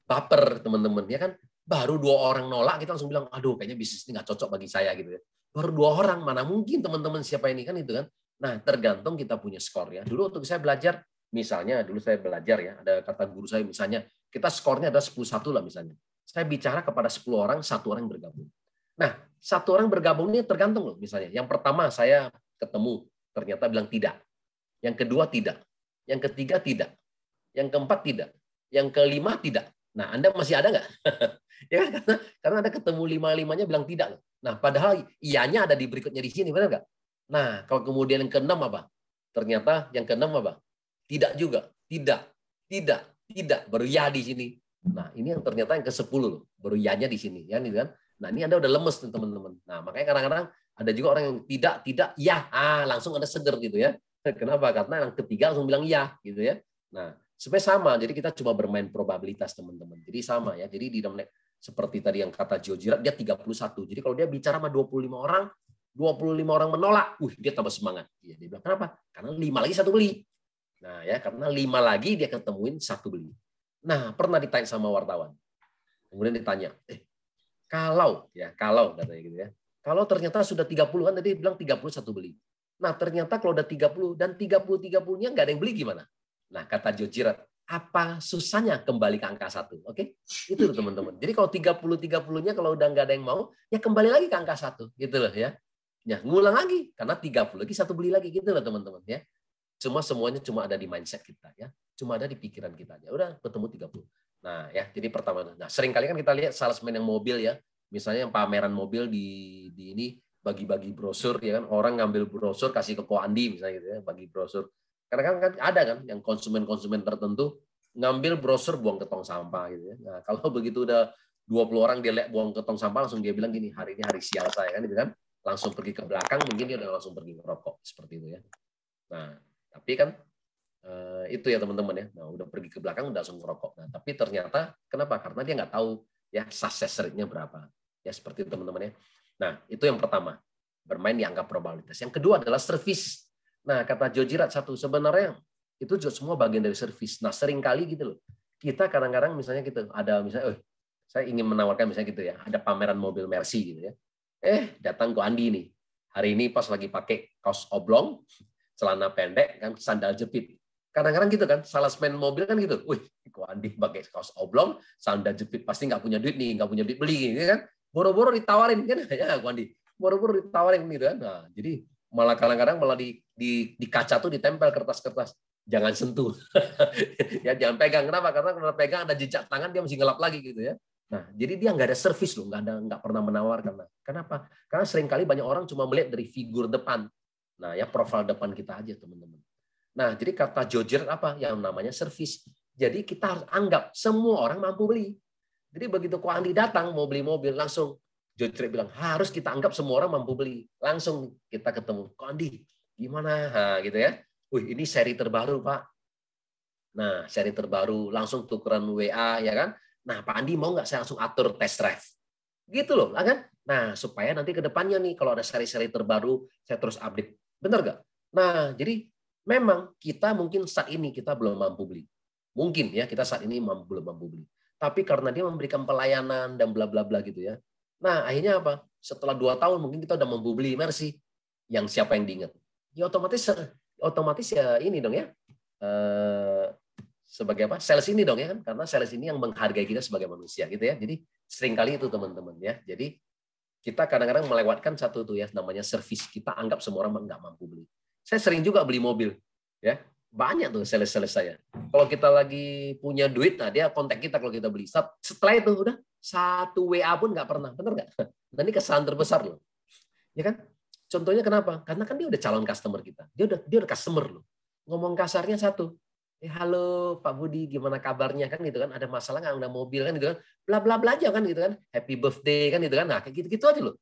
Baper teman-teman ya kan. Baru 2 orang nolak kita langsung bilang, aduh kayaknya bisnis ini nggak cocok bagi saya gitu ya. Baru 2 orang mana mungkin teman-teman siapa ini kan itu kan. Nah tergantung kita punya skor ya. Dulu untuk saya belajar, misalnya dulu saya belajar ya, ada kata guru saya misalnya, kita skornya ada 10-1 lah misalnya. Saya bicara kepada 10 orang, 1 orang yang bergabung. Nah 1 orang bergabung ini tergantung loh misalnya. Yang pertama saya ketemu, ternyata bilang tidak. Yang kedua tidak. Yang ketiga tidak. Yang keempat tidak. Yang kelima tidak. Nah, Anda masih ada nggak? Ya, karena Anda ketemu 5-5-nya bilang tidak. Nah, padahal iyanya ada di berikutnya di sini, benar nggak? Nah, kalau kemudian yang keenam apa? Ternyata yang keenam apa? Tidak juga. Tidak. Baru ya di sini. Nah, ini yang ternyata yang ke-10 loh. Baru ya-nya di sini. Ya, nih kan? Nah, ini Anda udah lemes nih, teman-teman. Nah, makanya kadang-kadang ada juga orang yang tidak, ya, langsung Anda seger gitu ya. Kenapa? Karena yang ketiga langsung bilang ya, gitu ya. Nah, supaya sama, jadi kita cuma bermain probabilitas teman-teman. Jadi sama ya. Jadi di dalam seperti tadi yang kata Joe Girard, dia 31. Jadi kalau dia bicara sama 25 orang, 25 orang menolak, dia tambah semangat. Dia bilang kenapa? Karena 5 lagi 1 beli. Nah ya, karena 5 lagi dia ketemuin 1 beli. Nah, pernah ditanya sama wartawan. Kemudian ditanya, kalau katanya gitu ya. Kalau ternyata sudah 30 kan tadi bilang 31 beli. Nah, ternyata kalau udah 30 dan 30-30-nya nggak ada yang beli gimana? Nah, kata Joe Girard, apa susahnya kembali ke angka 1? Oke? Itu loh teman-teman. Jadi kalau 30-30-nya kalau udah nggak ada yang mau, ya kembali lagi ke angka 1. Gitu loh ya. Ya, ngulang lagi. Karena 30 lagi, 1 beli lagi. Gitu loh teman-teman ya. Semuanya cuma ada di mindset kita ya. Cuma ada di pikiran kita aja. Udah ketemu 30. Nah ya, jadi pertama. Nah, sering kali kan kita lihat salesman yang mobil ya. Misalnya yang pameran mobil di ini bagi-bagi brosur ya kan, orang ngambil brosur kasih ke Ko Andi misalnya gitu ya, bagi brosur. Karena kan ada kan yang konsumen-konsumen tertentu ngambil brosur buang ke tong sampah gitu ya. Nah, kalau begitu udah 20 orang dia lihat buang ke tong sampah langsung dia bilang gini, hari ini hari sial saya kan gitu kan. Langsung pergi ke belakang, mungkin dia udah langsung pergi ngerokok seperti itu ya. Nah, tapi kan itu ya teman-teman ya. Nah, udah pergi ke belakang udah langsung ngerokok. Nah, tapi ternyata kenapa? Karena dia nggak tahu ya success rate-nya berapa. Ya seperti itu teman-teman ya. Nah, itu yang pertama, bermain di angka probabilitas. Yang kedua adalah service. Nah, kata Joe Girard satu, sebenarnya itu semua bagian dari service. Nah, sering kali gitu loh. Kita kadang-kadang misalnya gitu, ada misalnya, saya ingin menawarkan misalnya gitu ya, ada pameran mobil Mercy gitu ya. Datang ke Andi nih. Hari ini pas lagi pakai kaos oblong, celana pendek, kan sandal jepit. Kadang-kadang gitu kan, salesman mobil kan gitu. Ko Andi pakai kaos oblong, sandal jepit, pasti nggak punya duit nih, nggak punya duit beli gitu kan. Boro-boro ditawarin kan ya Ko Andi. Boro-boro ditawarin gitu kan. Nah, jadi malah kadang-kadang malah di kaca tuh ditempel kertas-kertas. Jangan sentuh. Ya jangan pegang. Kenapa? Karena kalau pegang ada jejak tangan dia mesti ngelap lagi gitu ya. Nah, jadi dia nggak ada servis loh, nggak pernah menawarkan. Kenapa? Karena seringkali banyak orang cuma melihat dari figur depan. Nah, ya profil depan kita aja, teman-teman. Nah, jadi kata Joe Girard apa? Yang namanya servis. Jadi kita harus anggap semua orang mampu beli. Jadi begitu Ko Andi datang mau beli mobil, langsung Joe Girard bilang, harus kita anggap semua orang mampu beli. Langsung kita ketemu, Ko Andi, gimana? Nah, gitu ya. Ini seri terbaru, Pak. Nah, seri terbaru, langsung tukeran WA, ya kan? Nah, Pak Andi mau nggak saya langsung atur test drive? Gitu loh, kan? Nah, supaya nanti ke depannya nih, kalau ada seri-seri terbaru, saya terus update. Benar nggak? Nah, jadi memang kita mungkin saat ini kita belum mampu beli. Mungkin ya, kita saat ini belum mampu beli. Tapi karena dia memberikan pelayanan dan bla bla bla gitu ya. Nah, akhirnya apa? Setelah 2 tahun mungkin kita udah mampu beli Mercy. Yang siapa yang diingat? Ya otomatis ya ini dong ya. Sebagai apa? Sales ini dong ya kan? Karena sales ini yang menghargai kita sebagai manusia gitu ya. Jadi seringkali itu teman-teman ya. Jadi kita kadang-kadang melewatkan satu tuh ya namanya service. Kita anggap semua orang nggak mampu beli. Saya sering juga beli mobil ya. Banyak tuh sales saya. Kalau kita lagi punya duit, nah dia kontak kita kalau kita beli. Setelah itu udah 1 WA pun nggak pernah, bener nggak? Nah ini kesalahan terbesar loh, ya kan? Contohnya kenapa? Karena kan dia udah calon customer kita. Dia udah customer loh. Ngomong kasarnya satu, halo Pak Budi, gimana kabarnya kan gitu kan? Ada masalah nggak? Ada mobil kan gitu kan? Bla bla bla aja kan gitu kan? Happy birthday kan gitu kan? Nah kayak gitu aja loh.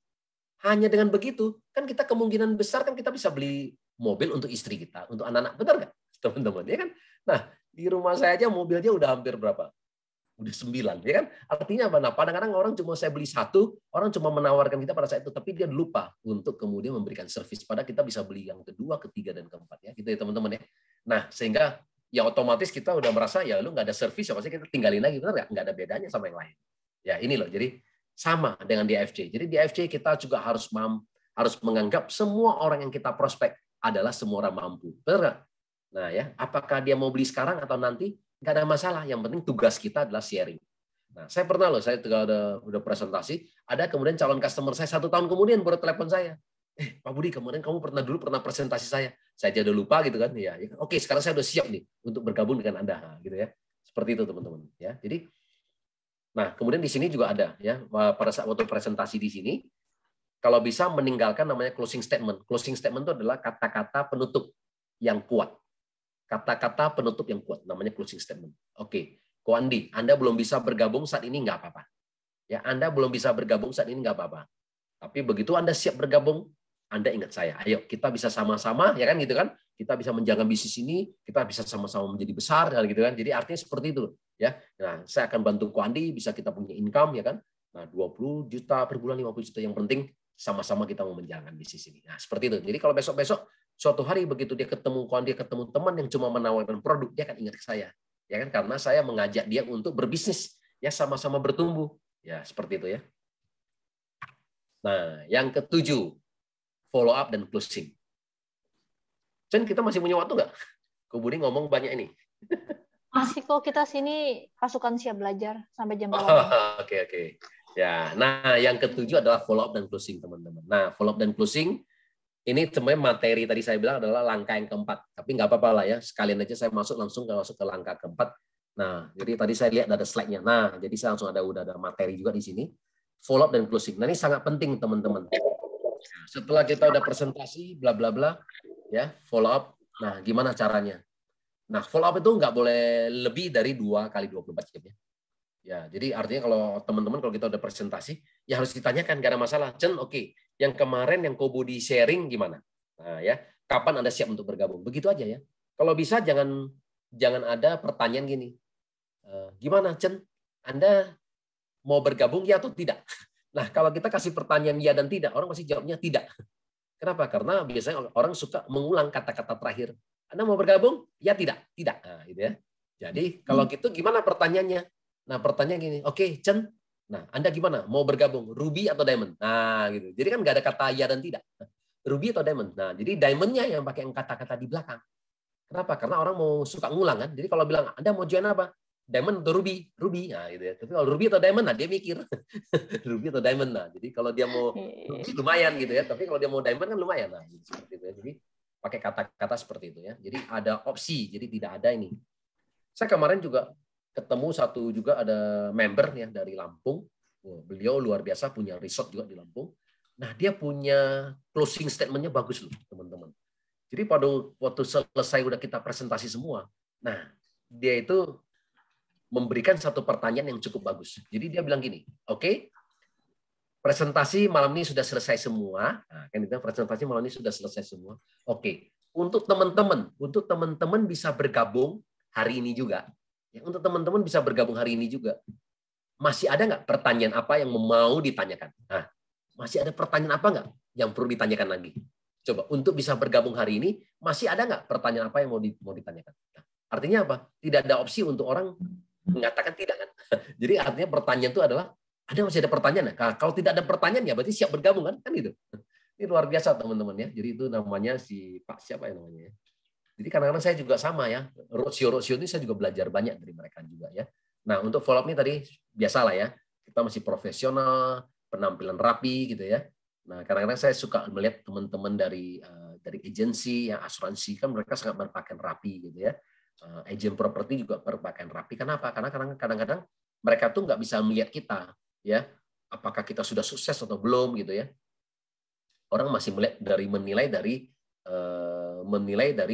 Hanya dengan begitu, kan kita kemungkinan besar kan kita bisa beli mobil untuk istri kita, untuk anak-anak. Benar nggak, teman-teman? Ya kan? Nah, di rumah saya aja mobilnya udah hampir berapa? Udah 9, ya kan? Artinya apa? Nah, kadang-kadang orang cuma saya beli satu, orang cuma menawarkan kita pada saat itu, tapi dia lupa untuk kemudian memberikan servis. Padahal kita bisa beli yang kedua, ketiga, dan keempat. Ya, gitu ya teman-teman ya. Nah, sehingga ya otomatis kita udah merasa, ya lu nggak ada servis, ya pasti kita tinggalin lagi. Benar nggak? Nggak ada bedanya sama yang lain. Ya, ini loh. Jadi, sama dengan di AFC. Jadi di AFC kita juga harus menganggap semua orang yang kita prospek adalah semua orang mampu. Benar nggak? Nah ya, apakah dia mau beli sekarang atau nanti? Nggak ada masalah. Yang penting tugas kita adalah sharing. Nah, saya pernah loh, saya udah presentasi, ada kemudian calon customer saya 1 tahun kemudian baru telepon saya. Pak Budi, kemarin kamu pernah presentasi saya. Saya aja udah lupa gitu kan. Ya, oke, sekarang saya udah siap nih untuk bergabung dengan Anda. Nah, gitu ya. Seperti itu teman-teman. Ya, jadi nah, kemudian di sini juga ada ya, pada saat waktu presentasi di sini, kalau bisa meninggalkan namanya closing statement. Closing statement itu adalah kata-kata penutup yang kuat. Kata-kata penutup yang kuat, namanya closing statement. Oke, Ko Andi, Anda belum bisa bergabung saat ini, nggak apa-apa. Ya, Anda belum bisa bergabung saat ini, nggak apa-apa. Tapi begitu Anda siap bergabung, Anda ingat saya. Ayo, kita bisa sama-sama, ya kan gitu kan? Kita bisa menjaga bisnis ini, kita bisa sama-sama menjadi besar, kan gitu kan? Jadi artinya seperti itu. Ya, nah, saya akan bantu Ko Andi, bisa kita punya income, ya kan? Nah, 20 juta per bulan, 50 juta, yang penting sama-sama kita mau menjalankan bisnis ini. Nah, seperti itu. Jadi kalau besok-besok suatu hari begitu dia ketemu Ko Andi, ketemu teman yang cuma menawarkan produk, dia akan ingat saya, ya kan? Karena saya mengajak dia untuk berbisnis, ya sama-sama bertumbuh, ya seperti itu ya. Nah, yang ke-7, follow up dan closing. Chen, kita masih punya waktu nggak? Ko Budi ngomong banyak ini. Masih kok, kita sini pasukan siap belajar sampai jam 8. Oke. Ya, nah yang ke-7 adalah follow up dan closing, teman-teman. Nah, follow up dan closing ini sebenarnya materi tadi saya bilang adalah langkah yang keempat. Tapi nggak apa-apa lah ya, sekalian aja saya masuk ke langkah keempat. Nah, jadi tadi saya lihat ada slide-nya. Nah, jadi saya langsung udah ada materi juga di sini. Follow up dan closing. Nah, ini sangat penting, teman-teman. Setelah kita udah presentasi, bla bla bla, ya, follow up. Nah, gimana caranya? Nah, follow up itu nggak boleh lebih dari 2 kali 24 jam ya. Ya, jadi artinya kalau teman-teman kalau kita udah presentasi, ya harus ditanyakan, nggak ada masalah. Chen, oke. Yang kemarin yang Ko Budi sharing gimana? Nah, ya, kapan Anda siap untuk bergabung? Begitu aja ya. Kalau bisa jangan ada pertanyaan gini. Gimana, Chen? Anda mau bergabung ya atau tidak? Nah, kalau kita kasih pertanyaan ya dan tidak, orang pasti jawabnya tidak. Kenapa? Karena biasanya orang suka mengulang kata-kata terakhir. Anda mau bergabung? Ya tidak. Tidak. Nah, gitu ya. Jadi kalau gitu gimana pertanyaannya? Nah, pertanyaan gini, oke, Chen. Nah, Anda gimana? Mau bergabung? Ruby atau diamond? Nah, gitu. Jadi kan nggak ada kata ya dan tidak. Ruby atau diamond? Nah, jadi diamondnya yang pakai kata-kata di belakang. Kenapa? Karena orang mau suka ngulang kan. Jadi kalau bilang, Anda mau join apa? Diamond atau Ruby? Ruby. Nah, gitu ya. Tapi kalau Ruby atau diamond, nah dia mikir. Ruby atau diamond. Nah, jadi kalau dia mau Ruby lumayan gitu ya. Tapi kalau dia mau diamond kan lumayan. Nah, gitu, seperti itu ya. Jadi pakai kata-kata seperti itu ya. Jadi ada opsi, jadi tidak ada ini. Saya kemarin juga ketemu satu juga ada member ya dari Lampung. Beliau luar biasa, punya resort juga di Lampung. Nah, dia punya closing statement-nya bagus loh, teman-teman. Jadi pada waktu selesai udah kita presentasi semua, nah dia itu memberikan satu pertanyaan yang cukup bagus. Jadi dia bilang gini, oke, presentasi malam ini sudah selesai semua. Nah, kan itu presentasi malam ini sudah selesai semua. Oke, untuk teman-teman bisa bergabung hari ini juga. Ya, untuk teman-teman bisa bergabung hari ini juga. Masih ada nggak pertanyaan apa yang mau ditanyakan? Nah, masih ada pertanyaan apa nggak yang perlu ditanyakan lagi? Coba untuk bisa bergabung hari ini, masih ada nggak pertanyaan apa yang mau ditanyakan? Nah, artinya apa? Tidak ada opsi untuk orang mengatakan tidak kan? Jadi artinya pertanyaan itu adalah masih ada pertanyaan. Nah, kalau tidak ada pertanyaan ya berarti siap bergabung kan? Kan gitu. Ini luar biasa teman-teman ya. Jadi itu namanya si Pak siapa ya namanya ya. Jadi kadang-kadang saya juga sama ya. Roadshow ini saya juga belajar banyak dari mereka juga ya. Nah, untuk follow up ini tadi biasalah ya. Kita masih profesional, penampilan rapi gitu ya. Nah, kadang-kadang saya suka melihat teman-teman dari agensi yang asuransi kan mereka sangat berpakaian rapi gitu ya. Agent properti juga berpakaian rapi. Kenapa? Karena kadang-kadang mereka tuh nggak bisa melihat kita ya. Apakah kita sudah sukses atau belum gitu ya. Orang masih menilai dari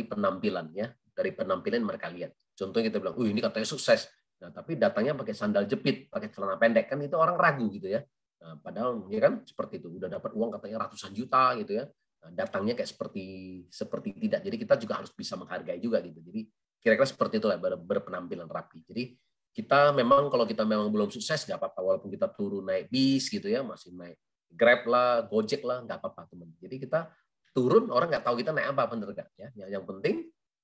penampilan ya. Dari penampilan mereka lihat. Contohnya kita bilang, ini katanya sukses. Nah, tapi datangnya pakai sandal jepit, pakai celana pendek kan itu orang ragu gitu ya. Nah, padahal ya kan seperti itu, udah dapat uang katanya ratusan juta gitu ya. Nah, datangnya kayak seperti tidak. Jadi kita juga harus bisa menghargai juga gitu. Jadi kira-kira seperti itulah berpenampilan rapi. Jadi kita memang kalau kita memang belum sukses nggak apa-apa, walaupun kita turun naik bis gitu ya, masih naik Grab lah, Gojek lah, nggak apa-apa teman. Jadi kita turun, orang nggak tahu kita naik apa, bener nggak ya? Yang penting,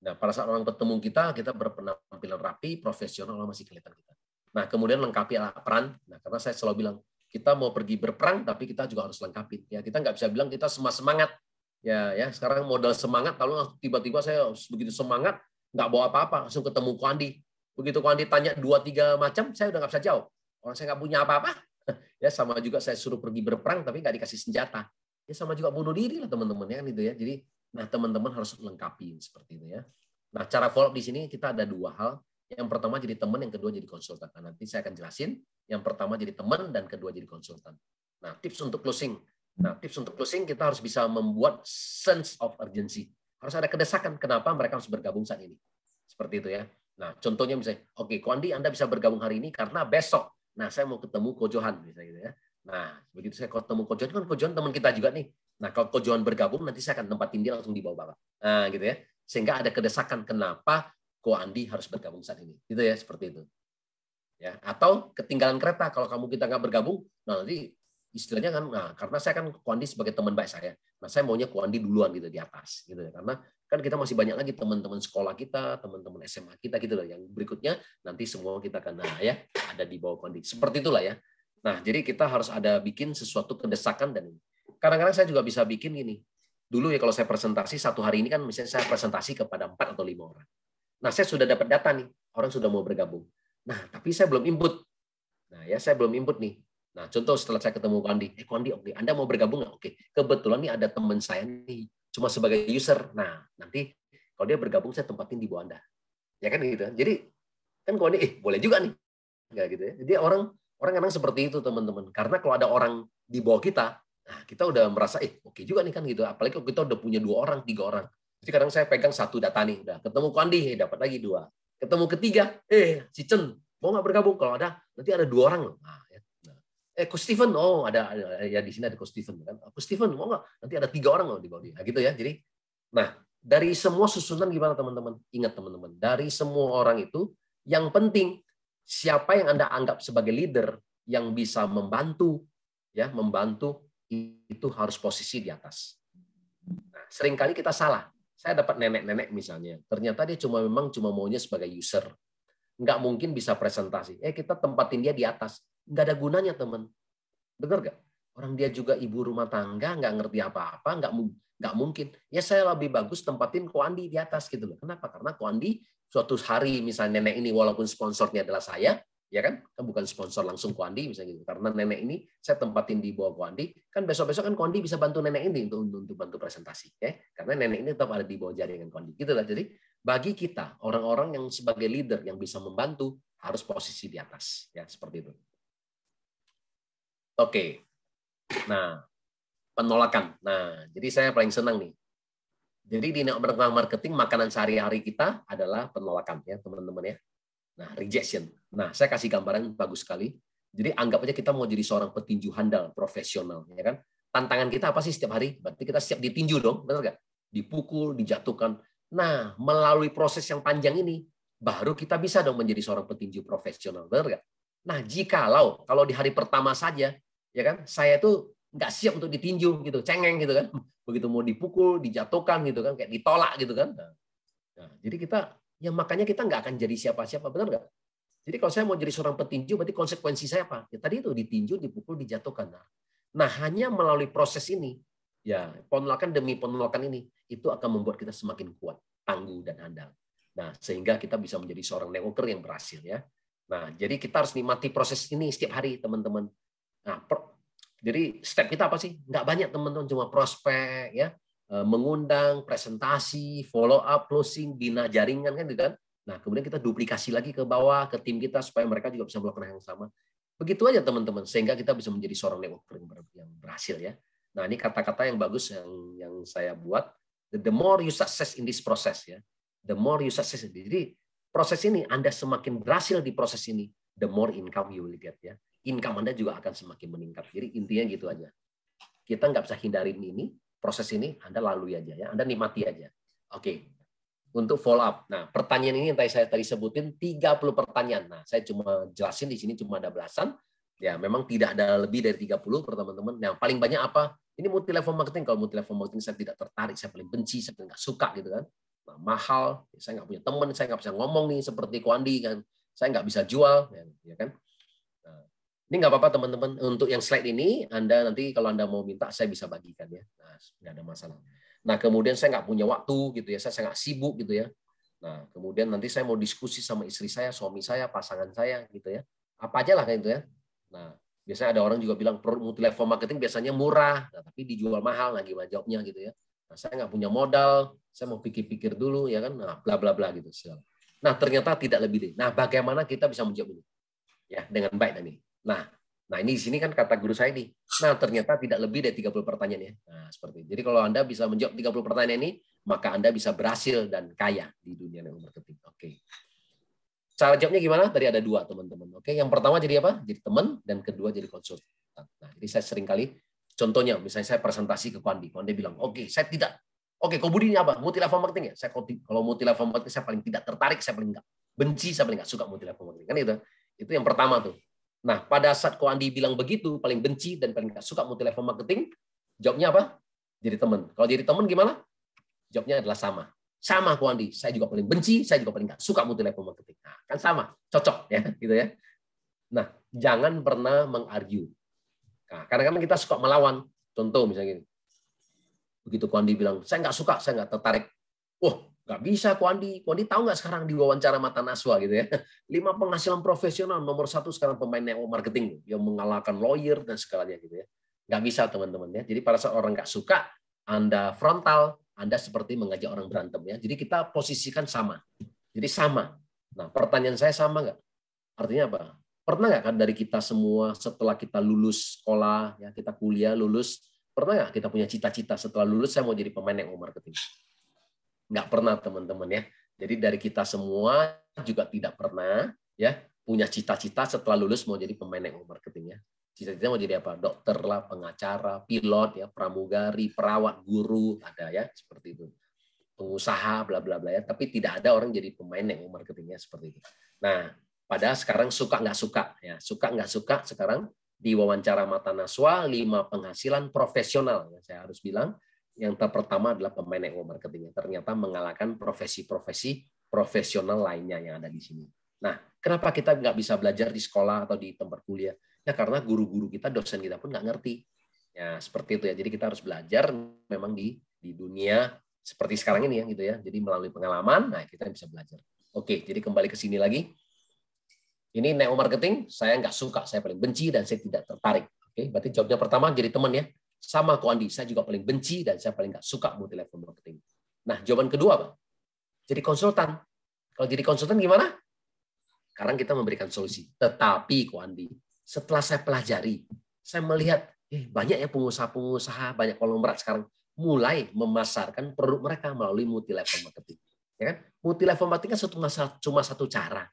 nah pada saat orang bertemu kita berpenampilan rapi, profesional, orang masih kelihatan kita. Nah kemudian lengkapi alat peran. Nah karena saya selalu bilang kita mau pergi berperang, tapi kita juga harus lengkapi. Ya kita nggak bisa bilang kita semangat. Ya sekarang modal semangat, kalau tiba-tiba saya begitu semangat nggak bawa apa-apa, langsung ketemu Ko Andi. Begitu Ko Andi tanya 2-3 macam, saya udah nggak bisa jawab. Orang saya nggak punya apa-apa. Ya sama juga saya suruh pergi berperang, tapi nggak dikasih senjata. Ya sama juga bunuh diri lah teman-teman ya gitu ya. Jadi nah teman-teman harus lengkapi seperti itu ya. Nah cara follow up di sini kita ada 2 hal. Yang pertama jadi teman, yang kedua jadi konsultan. Nah, nanti saya akan jelasin. Yang pertama jadi teman, dan kedua jadi konsultan. Nah, tips untuk closing. Nah, tips untuk closing kita harus bisa membuat sense of urgency. Harus ada kedesakan kenapa mereka harus bergabung saat ini. Seperti itu ya. Nah, contohnya misalnya, oke, Ko Andi, Anda bisa bergabung hari ini karena besok. Nah, saya mau ketemu Ko Johan, misalnya gitu ya. Nah, begitu saya ketemu Ko Johan, kan Ko Johan teman kita juga nih. Nah, kalau Ko Johan bergabung, nanti saya akan tempatin dia langsung di bawah Bapak. Nah, gitu ya. Sehingga ada kedesakan kenapa Ko Andi harus bergabung saat ini, gitu ya, seperti itu. Ya, atau ketinggalan kereta kalau kita nggak bergabung, nah nanti istilahnya kan, nah karena saya kan Ko Andi sebagai teman baik saya, nah saya maunya Ko Andi duluan gitu di atas, gitu ya, karena kan kita masih banyak lagi teman-teman sekolah kita, teman-teman SMA kita gitu loh, yang berikutnya nanti semua kita akan ya ada di bawah Ko Andi, seperti itulah ya. Nah jadi kita harus ada bikin sesuatu kedesakan dan ini. Kadang-kadang saya juga bisa bikin gini. Dulu ya kalau saya presentasi satu hari ini kan misalnya saya presentasi kepada 4 atau 5 orang. Nah, saya sudah dapat data nih, orang sudah mau bergabung. Nah, tapi saya belum input. Nah, ya saya belum input nih. Nah, contoh setelah saya ketemu Ko Andi, Ko Andi, oke, Anda mau bergabung nggak? Oke, kebetulan nih ada teman saya nih, cuma sebagai user. Nah, nanti kalau dia bergabung, saya tempatin di bawah Anda. Ya kan gitu. Jadi, kan Ko Andi, boleh juga nih. Nggak gitu ya. Jadi orang kadang seperti itu, teman-teman. Karena kalau ada orang di bawah kita, nah kita udah merasa, oke juga nih kan gitu. Apalagi kalau kita udah punya 2 orang, 3 orang. Jadi kadang saya pegang 1 data nih, udah ketemu Ko Andi, dapat lagi 2. Ketemu ketiga, si Chen mau nggak bergabung? Kalau ada, nanti ada 2 orang loh. Nah, ya. Ko Steven, ada ya di sini ada Ko Steven kan. Ko Steven mau nggak? Nanti ada 3 orang loh di bawah dia. Nah, gitu ya. Jadi, nah dari semua susunan gimana teman-teman? Ingat teman-teman, dari semua orang itu yang penting siapa yang Anda anggap sebagai leader yang bisa membantu, ya membantu itu harus posisi di atas. Nah, seringkali kita salah. Saya dapat nenek-nenek misalnya, ternyata dia cuma maunya sebagai user. Nggak mungkin bisa presentasi. Kita tempatin dia di atas. Nggak ada gunanya, teman. Benar nggak? Orang dia juga ibu rumah tangga, nggak ngerti apa-apa, nggak mungkin. Ya saya lebih bagus tempatin Ko Andi di atas gitu loh. Kenapa? Karena Ko Andi suatu hari misalnya nenek ini walaupun sponsornya adalah saya, ya kan bukan sponsor langsung Ko Andi misalnya gitu. Karena nenek ini saya tempatin di bawah Ko Andi, kan besok-besok kan Ko Andi bisa bantu nenek ini untuk bantu presentasi, ya. Karena nenek ini tetap ada di bawah jaringan Ko Andi. Gitulah. Jadi bagi kita orang-orang yang sebagai leader yang bisa membantu harus posisi di atas, ya seperti itu. Oke. Nah, penolakan. Nah, jadi saya paling senang nih. Jadi di network marketing makanan sehari-hari kita adalah penolakan ya, teman-teman ya. Nah, rejection. Nah, saya kasih gambaran bagus sekali. Jadi anggap aja kita mau jadi seorang petinju handal profesional, ya kan? Tantangan kita apa sih setiap hari? Berarti kita siap ditinju dong, benar nggak? Dipukul, dijatuhkan. Nah, melalui proses yang panjang ini, baru kita bisa dong menjadi seorang petinju profesional, benar nggak? Nah, kalau di hari pertama saja, ya kan, saya tuh nggak siap untuk ditinju gitu, cengeng gitu kan, begitu mau dipukul, dijatuhkan gitu kan, kayak ditolak gitu kan. Nah, jadi kita ya makanya kita nggak akan jadi siapa-siapa, benar nggak? Jadi kalau saya mau jadi seorang petinju, berarti konsekuensi saya apa? Ya tadi itu ditinju, dipukul, dijatuhkan. Nah, hanya melalui proses ini, ya penolakan demi penolakan ini, itu akan membuat kita semakin kuat, tangguh dan andal. Nah, sehingga kita bisa menjadi seorang networker yang berhasil ya. Nah, jadi kita harus nikmati proses ini setiap hari, teman-teman. Nah, jadi step kita apa sih? Nggak banyak teman-teman, cuma prospek, ya, mengundang, presentasi, follow up, closing, bina jaringan kan, gitu kan? Nah, kemudian kita duplikasi lagi ke bawah ke tim kita supaya mereka juga bisa melakukan yang sama. Begitu aja teman-teman, sehingga kita bisa menjadi seorang networker yang berhasil ya. Nah, ini kata-kata yang bagus yang saya buat. The more you success in this process ya, the more you success. Jadi proses ini Anda semakin berhasil di proses ini, the more income you will get ya. income Anda juga akan semakin meningkat. Jadi intinya gitu aja. Kita nggak bisa hindarin ini, proses ini Anda lalui aja ya, Anda nikmati aja. Oke. Untuk follow up. Nah, pertanyaan ini yang saya tadi sebutin 30 pertanyaan. Nah, saya cuma jelasin di sini cuma ada belasan. Ya, memang tidak ada lebih dari 30 per teman-teman. Yang paling banyak apa? Ini multi level marketing. Kalau multi level marketing saya tidak tertarik, saya paling benci, saya paling nggak suka gitu kan. Nah, mahal, saya nggak punya teman, saya nggak bisa ngomong nih seperti Kwandi kan. Saya nggak bisa jual, ya kan. Nah, ini nggak apa-apa teman-teman. Untuk yang slide ini, Anda nanti kalau Anda mau minta, saya bisa bagikan ya. Nah, nggak ada masalah. Nah, kemudian saya nggak punya waktu gitu ya, saya nggak sibuk gitu ya. Nah, kemudian nanti saya mau diskusi sama istri saya, suami saya, pasangan saya gitu ya. Apa aja lah kayak gitu ya. Nah, biasanya ada orang juga bilang multi level marketing biasanya murah, nah, tapi dijual mahal, nah gimana jawabnya gitu ya. Nah, saya nggak punya modal, saya mau pikir-pikir dulu ya kan, nah bla bla bla gitu. Nah, ternyata tidak lebih deh. Nah, bagaimana kita bisa menjawab ini? Ya, dengan baik tadi. Nah ini di sini kan kata guru saya nih. Nah, ternyata tidak lebih dari 30 pertanyaan ya. Nah, seperti itu. Jadi kalau Anda bisa menjawab 30 pertanyaan ini, maka Anda bisa berhasil dan kaya di dunia network marketing. Oke. Cara jawabnya gimana? Tadi ada dua, teman-teman. Oke, yang pertama jadi apa? Jadi teman, dan kedua jadi konsultan. Nah, jadi saya sering kali, contohnya, misalnya saya presentasi ke Kwandi. Kwandi bilang, oke, saya tidak. Oke, kau Budi ini apa? Multi level marketing ya? Saya kalau multi level marketing saya paling tidak tertarik, saya paling nggak benci, saya paling nggak suka multi level marketing. Kan itu? Itu yang pertama tuh. Nah, pada saat Kwandi bilang begitu, paling benci dan paling nggak suka multi level marketing, jawabnya apa? Jadi teman. Kalau jadi teman gimana? Jawabnya adalah sama. Sama Kwandi, saya juga paling benci, saya juga paling nggak suka multi level marketing. Nah, kan sama, cocok ya, gitu ya. Nah, jangan pernah mengargue. Nah, kadang-kadang kita suka melawan. Contoh misalnya gini, begitu Kwandi bilang, saya nggak suka, saya nggak tertarik. Wah, nggak bisa Kwandi. Kwandi tahu nggak sekarang di wawancara Mata Naswa gitu ya, 5 penghasilan profesional nomor 1 sekarang pemain network marketing yang mengalahkan lawyer dan segalanya gitu ya. Nggak bisa teman-teman ya. Jadi pada saat orang nggak suka, Anda frontal, Anda seperti mengajak orang berantem ya. Jadi kita posisikan sama. Jadi sama. Nah, pertanyaan saya sama nggak? Artinya apa? Pernah nggak kan dari kita semua setelah kita lulus sekolah, ya kita kuliah lulus, pernah nggak kita punya cita-cita setelah lulus saya mau jadi pemain network marketing? Nggak pernah teman-teman ya. Jadi dari kita semua juga tidak pernah ya punya cita-cita setelah lulus mau jadi pemain network marketing ya. Cita-cita mau jadi apa? Dokter lah, pengacara, pilot, ya, pramugari, perawat, guru, ada ya seperti itu. Pengusaha, bla bla bla ya. Tapi tidak ada orang jadi pemain network marketingnya seperti itu. Nah, pada sekarang suka nggak suka ya, suka nggak suka sekarang di wawancara Mata Naswa 5 penghasilan profesional. Ya, saya harus bilang yang pertama adalah pemain network marketing. Ternyata mengalahkan profesi-profesi profesional lainnya yang ada di sini. Nah, kenapa kita nggak bisa belajar di sekolah atau di tempat kuliah? Ya karena guru-guru kita, dosen kita pun nggak ngerti. Ya seperti itu ya. Jadi kita harus belajar memang di dunia seperti sekarang ini ya gitu ya. Jadi melalui pengalaman, nah kita bisa belajar. Oke, jadi kembali ke sini lagi. Ini network marketing, saya nggak suka, saya paling benci dan saya tidak tertarik. Oke, berarti jawabnya pertama jadi teman ya. Sama Kwandi, saya juga paling benci dan saya paling nggak suka multi level marketing. Nah, jawaban kedua apa? Jadi konsultan. Kalau jadi konsultan gimana? Sekarang kita memberikan solusi. Tetapi Kwandi, setelah saya pelajari, saya melihat banyak ya pengusaha-pengusaha, banyak konglomerat sekarang mulai memasarkan produk mereka melalui multi level marketing. Ya kan? Multi level marketing kan cuma satu cara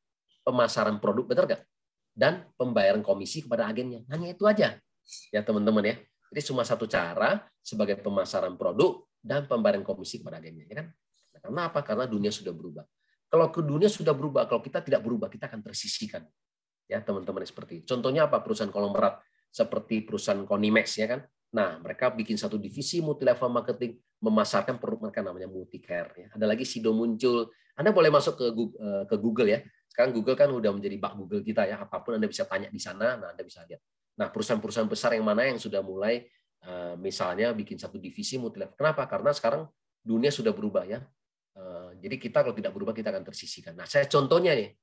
pemasaran produk, betul nggak? Dan pembayaran komisi kepada agennya. Hanya itu aja, ya teman-teman ya. Jadi cuma satu cara sebagai pemasaran produk dan pembayaran komisi kepada agennya, ya kan? Nah, karena apa? Karena dunia sudah berubah. Kalau ke dunia sudah berubah, kalau kita tidak berubah, kita akan tersisihkan. Ya teman-teman seperti itu. Contohnya apa? Perusahaan konglomerat seperti perusahaan Konimax ya kan. Nah, mereka bikin satu divisi multi level marketing memasarkan produk mereka namanya Multicare ya. Ada lagi Sido muncul. Anda boleh masuk ke Google ya. Sekarang Google kan udah menjadi bak Google kita ya. Apapun Anda bisa tanya di sana, nah Anda bisa lihat. Nah, perusahaan-perusahaan besar yang mana yang sudah mulai misalnya bikin satu divisi multi level. Kenapa? Karena sekarang dunia sudah berubah ya. Jadi kita kalau tidak berubah kita akan tersisihkan. Nah, saya contohnya nih,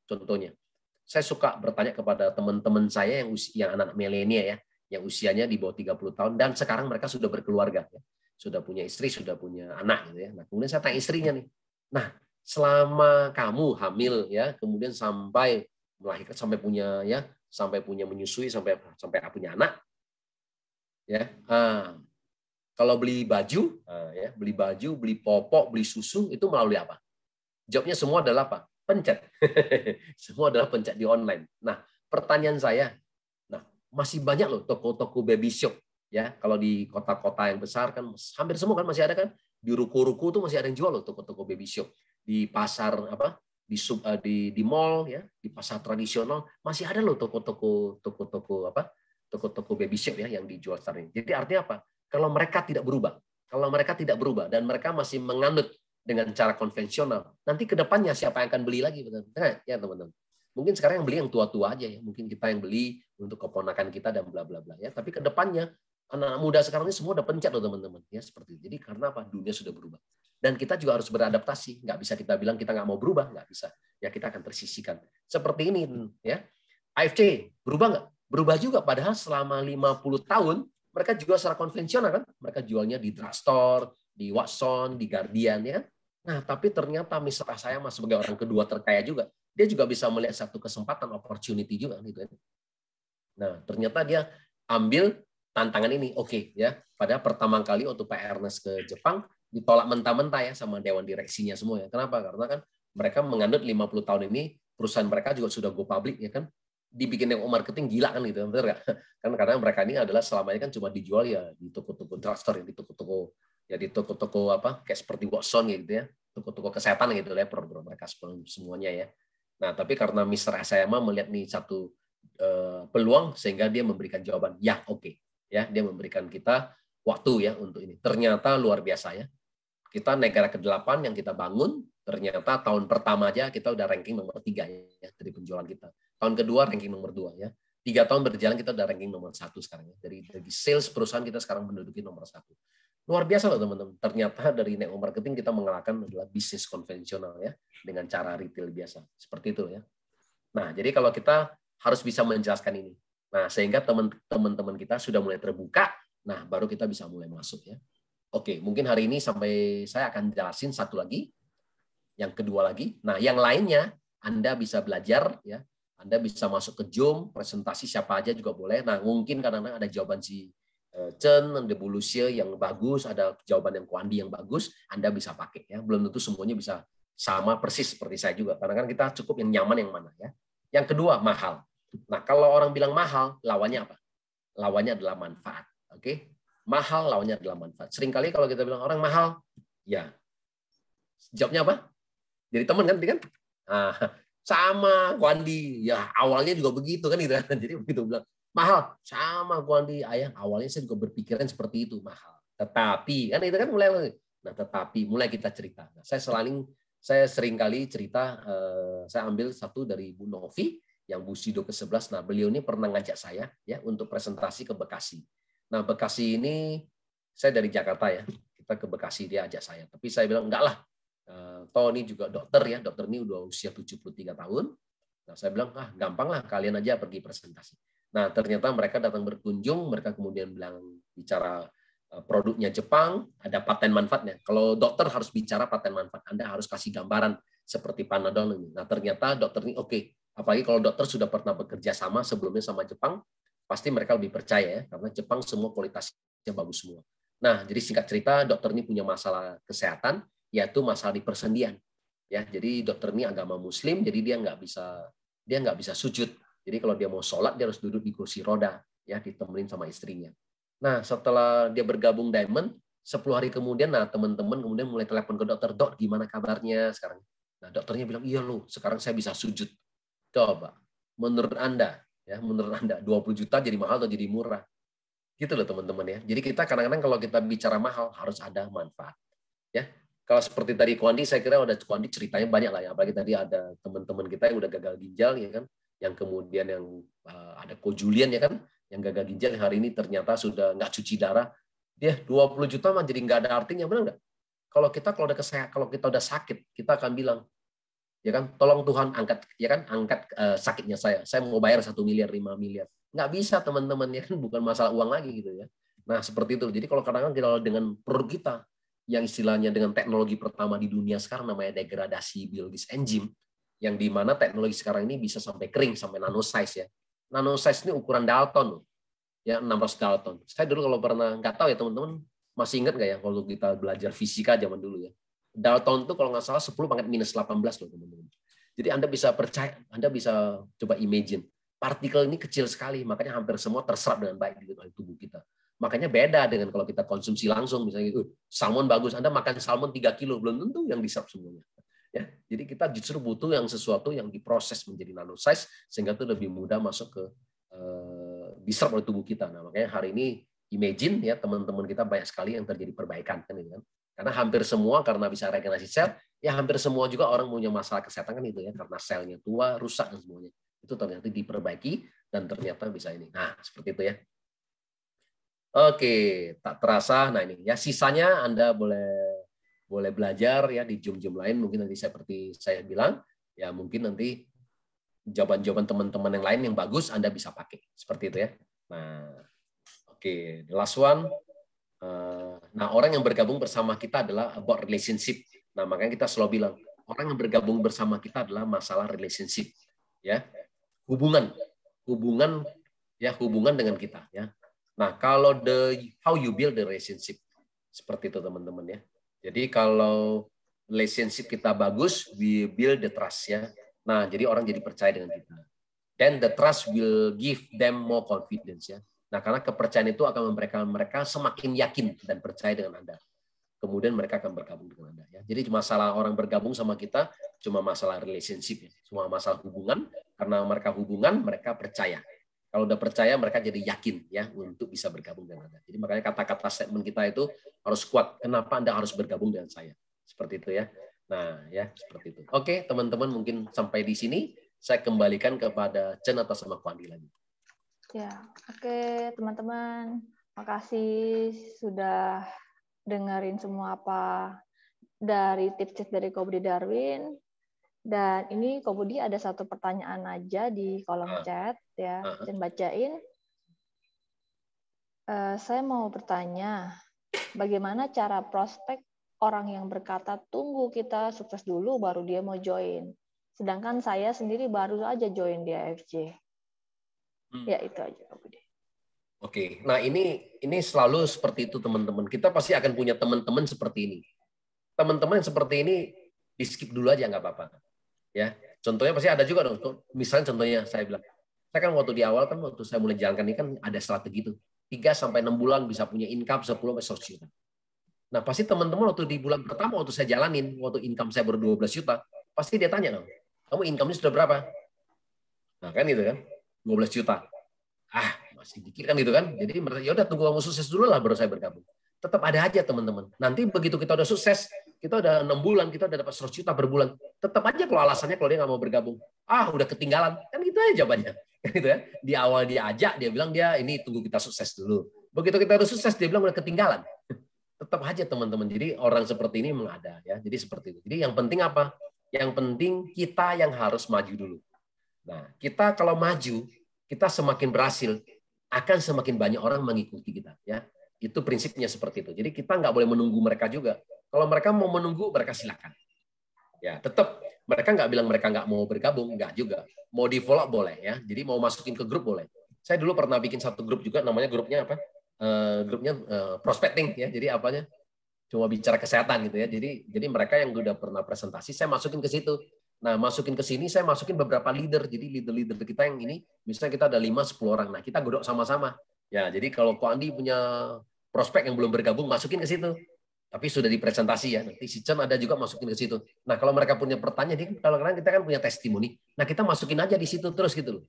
saya suka bertanya kepada teman-teman saya yang anak-anak milenial ya, yang usianya di bawah 30 tahun dan sekarang mereka sudah berkeluarga ya. Sudah punya istri, sudah punya anak gitu ya. Nah, kemudian saya tanya istrinya nih. Nah, selama kamu hamil ya, kemudian sampai melahirkan sampai punya menyusui sampai punya anak ya. Kalau beli baju, beli popok, beli susu itu melalui apa? Jawabnya semua adalah apa? Pencet. Semua adalah pencet di online. Nah, pertanyaan saya, masih banyak loh toko-toko baby shop ya. Kalau di kota-kota yang besar kan hampir semua kan masih ada kan. Di ruko-ruko tuh masih ada yang jual loh toko-toko baby shop. Di pasar apa? Di mall ya, di pasar tradisional masih ada loh toko-toko apa? Toko-toko baby shop ya yang dijual sekarang. Jadi artinya apa? Kalau mereka tidak berubah dan mereka masih menganut dengan cara konvensional, nanti ke depannya siapa yang akan beli lagi? Nah, ya teman-teman. Mungkin sekarang yang beli yang tua-tua aja ya, mungkin kita yang beli untuk keponakan kita dan bla bla bla ya. Tapi ke depannya anak muda sekarang ini semua udah pencet loh teman-teman ya, seperti itu. Jadi karena apa? Dunia sudah berubah. Dan kita juga harus beradaptasi. Nggak bisa kita bilang kita nggak mau berubah, nggak bisa. Ya kita akan tersisihkan. Seperti ini ya. AFC berubah nggak? Berubah juga. Padahal selama 50 tahun mereka jual secara konvensional kan. Mereka jualnya di drugstore, di Watson, di Guardian ya. Nah, tapi ternyata Mr. Asayama sebagai orang kedua terkaya juga, dia juga bisa melihat satu kesempatan, opportunity juga gitu. Nah, ternyata dia ambil tantangan ini. Oke, ya. Padahal pertama kali waktu Pak Ernest ke Jepang ditolak mentah-mentah ya sama dewan direksinya semua ya. Kenapa? Karena kan mereka menganut 50 tahun ini perusahaan mereka juga sudah go public ya kan. Dibikin yang marketing gila kan gitu, betul nggak? Kan karena mereka ini adalah selama ini kan cuma dijual ya di toko-toko drugstore, di toko-toko apa kayak seperti Watson gitu ya, toko-toko kesehatan gitu ya, produk mereka semuanya ya. Nah, tapi karena Mr. Asayama melihat nih satu peluang sehingga dia memberikan jawaban, ya oke. Ya, dia memberikan kita waktu ya untuk ini. Ternyata luar biasa ya. Kita negara ke-8 yang kita bangun, ternyata tahun pertama aja kita udah ranking nomor 3 ya dari penjualan kita. Tahun kedua ranking nomor 2 ya. 3 tahun berjalan kita udah ranking nomor 1 sekarang ya. Dari sales perusahaan kita sekarang menduduki nomor 1. Luar biasa loh teman-teman. Ternyata dari Neo Marketing kita mengalahkan adalah bisnis konvensional ya dengan cara retail biasa. Seperti itu ya. Nah, jadi kalau kita harus bisa menjelaskan ini. Nah, sehingga teman-teman kita sudah mulai terbuka, nah baru kita bisa mulai masuk ya. Oke, mungkin hari ini sampai saya akan jelasin satu lagi, yang kedua lagi. Nah, yang lainnya Anda bisa belajar ya. Anda bisa masuk ke Zoom, presentasi siapa aja juga boleh. Nah, mungkin kadang-kadang ada jawaban si Chen, ada Bu Lucia yang bagus, ada jawaban yang Kwandi yang bagus, Anda bisa pakai ya. Belum tentu semuanya bisa sama persis seperti saya juga. Karena kan kita cukup yang nyaman yang mana ya. Yang kedua, mahal. Nah, kalau orang bilang mahal, lawannya apa? Lawannya adalah manfaat. Oke? Mahal lawannya adalah manfaat. Seringkali kalau kita bilang orang mahal, ya. Jawabnya apa? Jadi teman kan? Nah, sama Kwandi. Ya, awalnya juga begitu kan gitu. Jadi begitu bilang, mahal. Sama Kwandi. Ayah, awalnya saya juga berpikiran seperti itu, mahal. Tetapi, kan itu kan mulai. Nah, tetapi mulai kita cerita. Nah, saya seringkali cerita, saya ambil satu dari Bu Novi, yang Bushido ke-11. Nah, beliau ini pernah ngajak saya ya untuk presentasi ke Bekasi. Nah, Bekasi ini saya dari Jakarta ya. Kita ke Bekasi, dia ajak saya. Tapi saya bilang enggak lah. Toh ini juga dokter ya. Dokter ini udah usia 73 tahun. Nah, saya bilang, gampang lah kalian aja pergi presentasi. Nah, ternyata mereka datang berkunjung, mereka kemudian bicara produknya Jepang, ada paten manfaatnya. Kalau dokter harus bicara paten manfaat, Anda harus kasih gambaran seperti Panadol ini. Nah, ternyata dokter ini oke. Apalagi kalau dokter sudah pernah bekerja sama sebelumnya sama Jepang, pasti mereka lebih percaya ya, karena Jepang semua kualitasnya bagus semua. Nah, jadi singkat cerita, dokter ini punya masalah kesehatan, yaitu masalah di persendian. Ya, jadi dokter ini agama Muslim, jadi dia nggak bisa sujud. Jadi kalau dia mau sholat, dia harus duduk di kursi roda, ya, ditemenin sama istrinya. Nah, setelah dia bergabung Diamond, 10 hari kemudian, nah teman-teman kemudian mulai telepon ke dokter, dok, gimana kabarnya sekarang? Nah, dokternya bilang, iya loh, sekarang saya bisa sujud. Coba, menurut Anda, 20 juta jadi mahal atau jadi murah? Gitu loh teman-teman ya. Jadi kita kadang-kadang kalau kita bicara mahal harus ada manfaat. Ya, kalau seperti tadi Kwandi, saya kira Kwandi ceritanya banyak lah ya. Apalagi tadi ada teman-teman kita yang udah gagal ginjal ya kan, yang kemudian yang ada Ko Julian ya kan, yang gagal ginjal hari ini ternyata sudah nggak cuci darah. Dia 20 juta mah jadi nggak ada artinya, benar nggak? Kalau kita udah sakit, kita akan bilang, ya kan, tolong Tuhan angkat sakitnya saya mau bayar 1 miliar 5 miliar, nggak bisa teman-teman ya kan, bukan masalah uang lagi gitu ya. Nah seperti itu. Jadi kalau kadang-kadang kita dengan produk kita yang istilahnya dengan teknologi pertama di dunia sekarang namanya degradasi biologis enzim, yang dimana teknologi sekarang ini bisa sampai kering, sampai nanosize ya. Nanosize ini ukuran Dalton loh, ya 600 Dalton. Saya dulu kalau pernah, nggak tahu ya teman-teman masih ingat nggak ya kalau kita belajar fisika zaman dulu ya. Dalton itu kalau nggak salah 10⁻⁻18 loh teman-teman. Jadi Anda bisa percaya, Anda bisa coba imagine. partikel ini kecil sekali, makanya hampir semua terserap dengan baik di dalam tubuh kita. Makanya beda dengan kalau kita konsumsi langsung, misalnya salmon bagus, Anda makan salmon 3 kilo, belum tentu yang diserap semuanya. Ya, jadi kita justru butuh yang sesuatu yang diproses menjadi nanosize sehingga itu lebih mudah masuk ke diserap oleh tubuh kita. Nah, makanya hari ini imagine ya teman-teman kita banyak sekali yang terjadi perbaikan kan gitu kan. Karena hampir semua karena bisa regenerasi sel, ya hampir semua juga orang punya masalah kesehatan kan itu ya, karena selnya tua, rusak dan semuanya. Itu ternyata diperbaiki dan ternyata bisa ini. Nah, seperti itu ya. Oke, tak terasa. Nah ini ya sisanya Anda boleh belajar ya di Zoom lain. Mungkin nanti seperti saya bilang, ya mungkin nanti jawaban-jawaban teman-teman yang lain yang bagus Anda bisa pakai. Seperti itu ya. Nah, oke, the last one. Nah, orang yang bergabung bersama kita adalah about relationship. Nah, makanya kita selalu bilang, orang yang bergabung bersama kita adalah masalah relationship. Ya, hubungan dengan kita ya. Nah, kalau how you build the relationship seperti itu teman-teman ya. Jadi kalau relationship kita bagus, we build the trust ya. Nah, jadi orang jadi percaya dengan kita. Then the trust will give them more confidence ya. Nah, karena kepercayaan itu akan memberikan mereka semakin yakin dan percaya dengan Anda. Kemudian mereka akan bergabung dengan Anda ya. Jadi masalah orang bergabung sama kita cuma masalah relationship ya. Cuma masalah hubungan, karena mereka hubungan, mereka percaya. Kalau udah percaya, mereka jadi yakin ya untuk bisa bergabung dengan Anda. Jadi makanya kata-kata statement kita itu harus kuat. Kenapa Anda harus bergabung dengan saya? Seperti itu ya. Nah, ya seperti itu. Oke, teman-teman mungkin sampai di sini saya kembalikan kepada Chen atau sama Kwandi lagi. Ya, oke teman-teman. Makasih sudah dengerin semua apa dari tips-tips dari Ko Budi Darwin. Dan ini Ko Budi ada satu pertanyaan aja di kolom chat ya, Chen bacain. Saya mau bertanya, bagaimana cara prospek orang yang berkata tunggu kita sukses dulu baru dia mau join. Sedangkan saya sendiri baru aja join di AFC. Ya itu aja Ko Budi. Oke, nah ini selalu seperti itu teman-teman. Kita pasti akan punya teman-teman seperti ini. Teman-teman seperti ini di skip dulu aja nggak apa-apa. Ya, contohnya pasti ada juga dong. Misalnya contohnya saya bilang, saya kan waktu di awal kan waktu saya mulai jalankan ini kan ada strategi itu. 3-6 bulan bisa punya income 10-100 juta. Nah pasti teman-teman waktu di bulan pertama waktu saya jalanin, waktu income saya baru 12 juta, pasti dia tanya dong, kamu income-nya sudah berapa? Nah kan gitu kan, 12 juta. Masih dikit kan gitu kan. Jadi ya udah tunggu kamu sukses dulu lah baru saya bergabung. Tetap ada aja teman-teman. Nanti begitu kita udah sukses, kita udah 6 bulan, kita udah dapat 100 juta per bulan. Tetap aja kalau alasannya kalau dia nggak mau bergabung. Udah ketinggalan. Kan gitu aja jawabannya. Gitu ya. Di awal dia ajak, dia bilang dia ini tunggu kita sukses dulu. Begitu kita udah sukses, dia bilang udah ketinggalan. Tetap aja teman-teman. Jadi orang seperti ini memang ada ya. Jadi seperti itu. Jadi yang penting apa? Yang penting kita yang harus maju dulu. Nah, kita kalau maju, kita semakin berhasil, akan semakin banyak orang mengikuti kita ya. Itu prinsipnya seperti itu. Jadi kita nggak boleh menunggu mereka juga. Kalau mereka mau menunggu, mereka silakan. Ya, tetap mereka nggak bilang mereka nggak mau bergabung, nggak juga. Mau di follow boleh ya. Jadi mau masukin ke grup boleh. Saya dulu pernah bikin satu grup juga, namanya grupnya apa? Grupnya prospecting ya. Jadi apanya? Cuma bicara kesehatan gitu ya. Jadi mereka yang udah pernah presentasi, saya masukin ke situ. Nah, masukin ke sini, saya masukin beberapa leader. Jadi leader-leader kita yang ini, misalnya kita ada 5-10 orang. Nah, kita godok sama-sama. Ya, jadi kalau Ko Andi punya prospek yang belum bergabung, masukin ke situ. Tapi sudah dipresentasi ya. Nanti si Chen ada juga masukin ke situ. Nah, kalau mereka punya pertanyaan, kalau kita kan punya testimoni. Nah, kita masukin aja di situ terus gitu loh.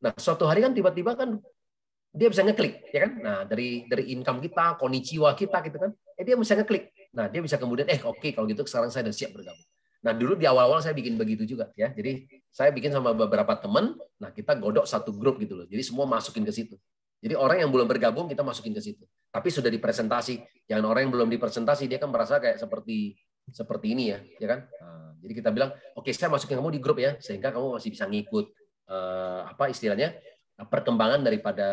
Nah, suatu hari kan tiba-tiba kan dia bisa ngeklik, ya kan? Nah, dari income kita, konnichiwa kita gitu kan. Dia bisa ngeklik. Nah, dia bisa kemudian, oke, kalau gitu sekarang saya sudah siap bergabung. Nah, dulu di awal-awal saya bikin begitu juga ya. Jadi saya bikin sama beberapa teman, nah kita godok satu grup gitu loh. Jadi semua masukin ke situ. Jadi orang yang belum bergabung kita masukin ke situ. Tapi sudah dipresentasi. Jangan orang yang belum dipresentasi dia kan merasa kayak seperti ini ya kan? Nah, jadi kita bilang, oke, saya masukin kamu di grup ya, sehingga kamu masih bisa ngikut istilahnya perkembangan daripada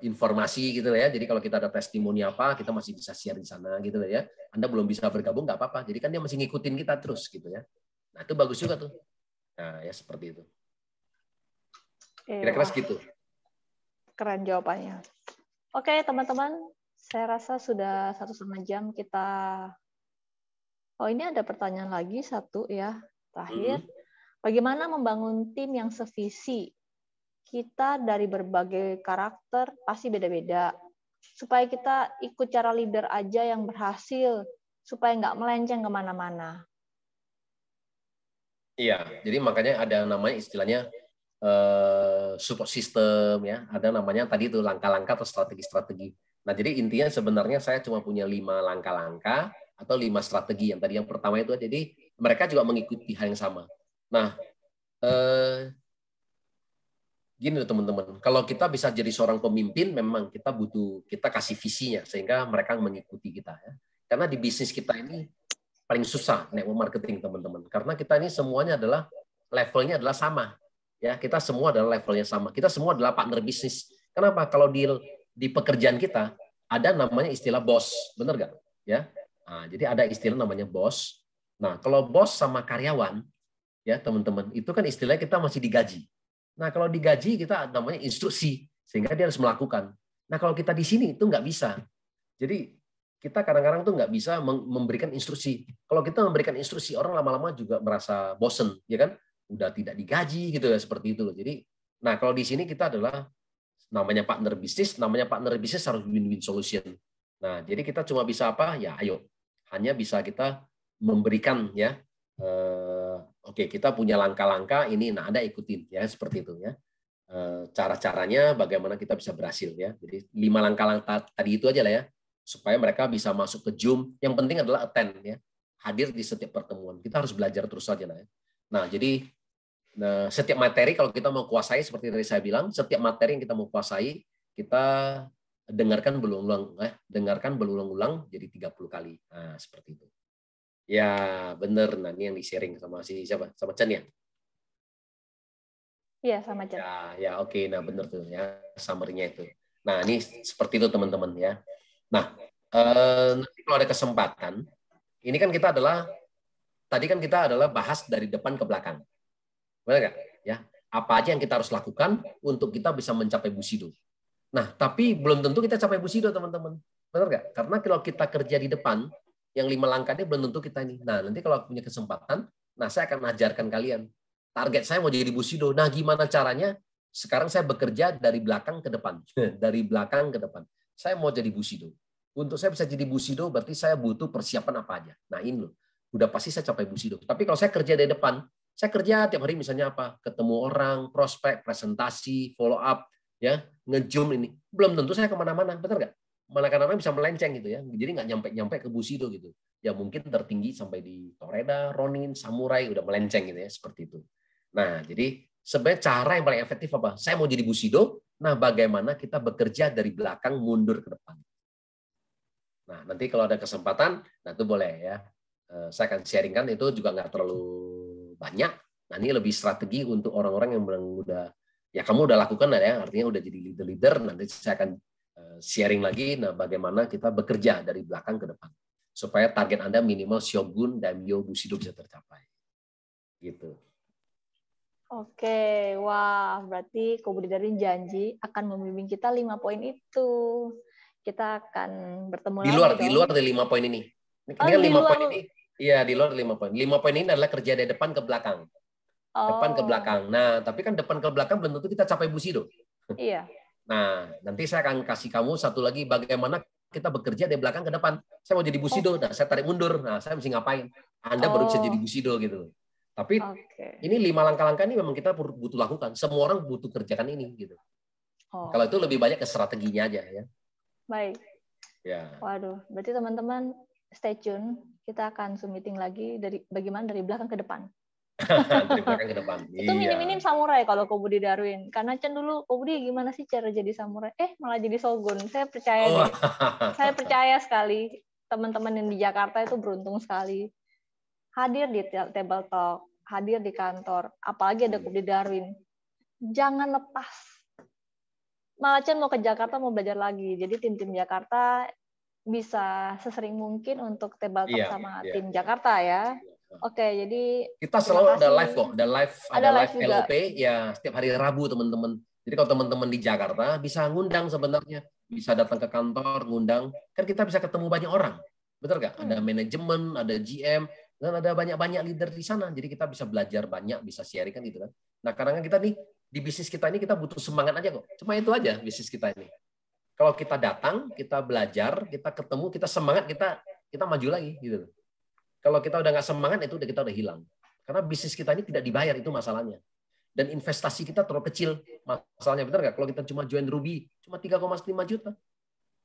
informasi gitu ya. Jadi kalau kita ada testimoni apa, kita masih bisa share di sana gitu ya. Anda belum bisa bergabung nggak apa-apa. Jadi kan dia masih ngikutin kita terus gitu ya. Nah, itu bagus juga tuh. Nah, ya seperti itu. Kira-kira segitu. Keren jawabannya. Oke, teman-teman. Saya rasa sudah 1,5 jam kita. Oh, ini ada pertanyaan lagi satu ya. Terakhir. Bagaimana membangun tim yang sevisi kita dari berbagai karakter pasti beda-beda. Supaya kita ikut cara leader aja yang berhasil, supaya nggak melenceng kemana-mana. Iya, jadi makanya ada namanya istilahnya support system ya, ada namanya tadi itu langkah-langkah atau strategi-strategi. Nah, jadi intinya sebenarnya saya cuma punya 5 langkah-langkah atau 5 strategi. Yang tadi yang pertama itu, jadi mereka juga mengikuti hal yang sama. Nah, gini loh teman-teman, kalau kita bisa jadi seorang pemimpin, memang kita kasih visinya sehingga mereka mengikuti kita ya. Karena di bisnis kita ini paling susah network marketing teman-teman, karena kita ini semuanya adalah levelnya adalah sama. Ya, kita semua adalah levelnya sama. Kita semua adalah partner bisnis. Kenapa? Kalau di pekerjaan kita ada namanya istilah bos, benar nggak? Ya, nah, jadi ada istilah namanya bos. Nah, kalau bos sama karyawan, ya teman-teman, itu kan istilahnya kita masih digaji. Nah, kalau digaji kita namanya instruksi, sehingga dia harus melakukan. Nah, kalau kita di sini itu nggak bisa. Jadi kita kadang-kadang tuh nggak bisa memberikan instruksi. Kalau kita memberikan instruksi, orang lama-lama juga merasa bosen, ya kan? Udah tidak digaji gitu ya, seperti itu loh. Jadi, nah kalau di sini kita adalah namanya partner bisnis harus win-win solution. Nah, jadi kita cuma bisa apa? Ya, ayo, hanya bisa kita memberikan ya. Oke, kita punya langkah-langkah ini, nah Anda ikutin ya, seperti itu ya. Cara-caranya bagaimana kita bisa berhasil ya. Jadi 5 langkah-langkah tadi itu aja lah ya, supaya mereka bisa masuk ke Zoom. Yang penting adalah attend ya, hadir di setiap pertemuan. Kita harus belajar terus saja lah ya. Nah, jadi setiap materi kalau kita mau kuasai, seperti tadi saya bilang, setiap materi yang kita mau kuasai, kita dengarkan berulang-ulang jadi 30 kali. Nah, seperti itu. Ya, benar. Nah, ini yang di-sharing sama siapa? Sama Chen ya? Iya, sama Chen. Ya, oke. Nah, benar tuh ya, summary-nya itu. Nah, ini seperti itu teman-teman ya. Nah, nanti kalau ada kesempatan, ini kan kita adalah bahas dari depan ke belakang. Benar nggak? Ya, apa aja yang kita harus lakukan untuk kita bisa mencapai Bushido. Nah, tapi belum tentu kita capai Bushido, teman-teman. Benar nggak? Karena kalau kita kerja di depan, yang 5 langkah ini belum tentu kita ini. Nah, nanti kalau punya kesempatan, saya akan ajarkan kalian. Target saya mau jadi Bushido. Nah, gimana caranya? Sekarang saya bekerja dari belakang ke depan. Dari belakang ke depan. Saya mau jadi Bushido. Untuk saya bisa jadi Bushido, berarti saya butuh persiapan apa aja. Nah, ini loh. Udah pasti saya capai Bushido. Tapi kalau saya kerja dari depan, saya kerja tiap hari misalnya apa? Ketemu orang, prospek, presentasi, follow up, ya, nge-zoom ini. Belum tentu saya kemana-mana, benar nggak? Malah kadang-kadang bisa melenceng gitu ya. Jadi nggak nyampe ke Bushido gitu. Ya mungkin tertinggi sampai di Toreda, Ronin, Samurai, udah melenceng gitu ya, seperti itu. Nah, jadi sebenarnya cara yang paling efektif apa? Saya mau jadi Bushido, nah bagaimana kita bekerja dari belakang mundur ke depan. Nah, nanti kalau ada kesempatan, nah itu boleh ya. Saya akan sharingkan, itu juga nggak terlalu banyak. Nah, ini lebih strategi untuk orang-orang yang udah, ya kamu udah lakukan lah ya, artinya udah jadi leader-leader, nanti saya akan sharing lagi, nah bagaimana kita bekerja dari belakang ke depan. Supaya target Anda minimal Shogun, Daimyo, Bushido bisa tercapai. Gitu. Oke, wah, berarti Ko Budi Darwin janji akan membimbing kita 5 poin itu. Kita akan bertemu di luar dari 5 poin ini. Ini kan 5 poin ini. Iya, di luar 5 poin. 5 poin ini adalah kerja dari depan ke belakang. Depan ke belakang. Nah, tapi kan depan ke belakang belum tentu kita capai Bushido. Iya. Nah, nanti saya akan kasih kamu satu lagi bagaimana kita bekerja dari belakang ke depan. Saya mau jadi Bushido, nah saya tarik mundur. Nah, saya mesti ngapain? Anda baru bisa jadi Bushido gitu. Tapi ini 5 langkah-langkah ini memang kita butuh lakukan. Semua orang butuh kerjakan ini gitu. Kalau itu lebih banyak ke strateginya aja ya. Baik. Ya. Waduh, berarti teman-teman stay tune. Kita akan Zoom meeting lagi bagaimana dari belakang ke depan. Dari belakang ke depan. Itu minim-minim samurai kalau Ko Budi Darwin. Karena Chen dulu, Ko Budi gimana sih cara jadi samurai? Malah jadi shogun. Saya percaya saya percaya sekali teman-teman yang di Jakarta itu beruntung sekali. Hadir di table talk, hadir di kantor, apalagi ada Ko Budi Darwin. Jangan lepas. Malah Chen mau ke Jakarta mau belajar lagi. Jadi tim-tim Jakarta bisa sesering mungkin untuk table talk sama tim Jakarta ya. Oke, jadi kita selalu ada live kok, ada live LOP ya setiap hari Rabu teman-teman. Jadi kalau teman-teman di Jakarta bisa ngundang sebenarnya, bisa datang ke kantor ngundang, kan kita bisa ketemu banyak orang, betul nggak? Ada manajemen, ada GM, dan ada banyak-banyak leader di sana. Jadi kita bisa belajar banyak, bisa sharing kan gitu kan. Nah kadang-kadang kita nih Di bisnis kita ini kita butuh semangat aja kok. Cuma itu aja bisnis kita ini. Kalau kita datang, kita belajar, kita ketemu, kita semangat, kita maju lagi gitu. Kalau kita udah nggak semangat, itu kita udah hilang. Karena bisnis kita ini tidak dibayar, itu masalahnya. Dan investasi kita terlalu kecil. Masalahnya benar nggak? Kalau kita cuma join Ruby, cuma 3,5 juta.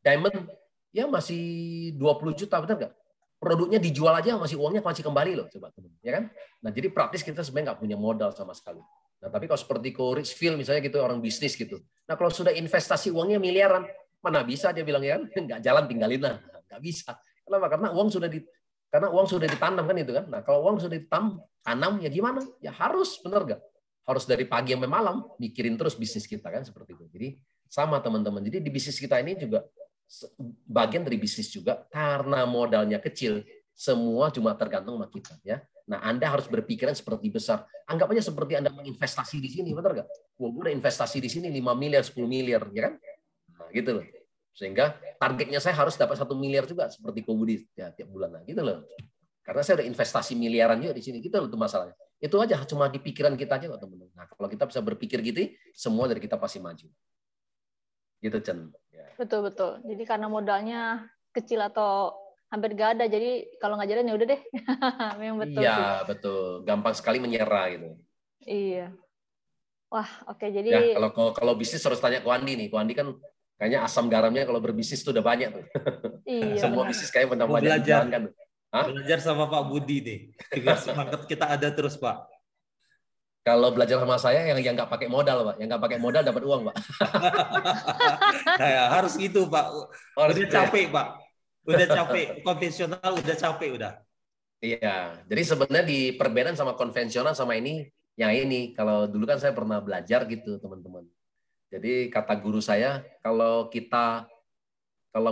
Diamond, ya masih 20 juta, benar nggak? Produknya dijual aja, uangnya masih kembali loh, coba teman. Ya kan? Nah, jadi praktis kita sebenarnya nggak punya modal sama sekali. Nah, tapi kalau seperti Richfield misalnya gitu, orang bisnis gitu. Nah, kalau sudah investasi uangnya miliaran, mana bisa dia bilang ya kan? Nggak jalan, tinggalin lah. Nggak bisa. Kenapa? Karena uang sudah ditanam kan itu kan. Nah, kalau uang sudah ditanam ya gimana? Ya harus, benar nggak? Harus dari pagi sampai malam mikirin terus bisnis kita kan seperti itu. Jadi sama teman-teman. Jadi di bisnis kita ini juga bagian dari bisnis juga karena modalnya kecil, semua cuma tergantung sama kita ya. Nah, Anda harus berpikiran seperti besar. Anggap aja seperti Anda menginvestasi di sini, benar nggak? Gue udah investasi di sini 5 miliar, 10 miliar, ya kan? Nah, gitu loh. Sehingga targetnya saya harus dapat 1 miliar juga seperti Kobudi ya, tiap bulan, nah, gitu loh. Karena saya udah investasi miliaran juga di sini, gitu loh itu masalahnya. Itu aja cuma di pikiran kita aja kok teman-teman. Nah, kalau kita bisa berpikir gitu, semua dari kita pasti maju. Gitu, Chen. Ya. Betul. Jadi karena modalnya kecil atau hampir gak ada, jadi kalau nggak jalan ya udah deh. Memang betul. Iya, sih. betul. Gampang sekali menyerah gitu. Iya. Wah, oke. Jadi ya, kalau bisnis harus tanya Ko Andi nih. Ko Andi kan kayaknya asam garamnya kalau berbisnis tuh udah banyak tuh. Iya, Semua bisnis kayak banyak belajar kan. Belajar sama Pak Budi nih. Biar semangat kita ada terus, Pak. Kalau belajar sama saya yang nggak pakai modal, Pak. Yang nggak pakai modal dapat uang, Pak. Nah, harus gitu, Pak. Harus udah capek, Pak. Udah capek. Konvensional udah capek udah. Iya. Jadi sebenarnya di perbedaan sama konvensional sama ini, yang ini. Kalau dulu kan saya pernah belajar gitu, teman-teman. Jadi kata guru saya, kalau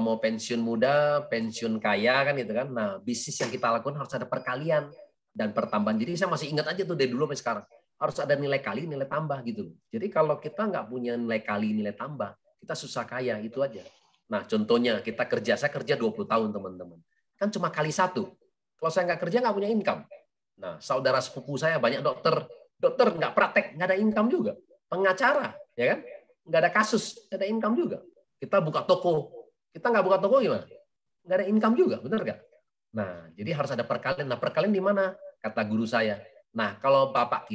mau pensiun muda, pensiun kaya kan gitu kan. Nah, bisnis yang kita lakukan harus ada perkalian dan pertambahan. Jadi saya masih ingat aja tuh dari dulu sampai sekarang. Harus ada nilai kali, nilai tambah gitu. Jadi kalau kita nggak punya nilai kali, nilai tambah, kita susah kaya, itu aja. Nah, contohnya saya kerja 20 tahun, teman-teman. Kan cuma kali 1. Kalau saya nggak kerja, nggak punya income. Nah, saudara sepupu saya banyak dokter nggak praktek, nggak ada income juga. Pengacara, ya kan? Nggak ada kasus, nggak ada income juga. Kita buka toko, kita nggak buka toko gimana? Nggak ada income juga, benar nggak? Nah, jadi harus ada perkalian. Nah, perkalian di mana? Kata guru saya. Nah, kalau bapak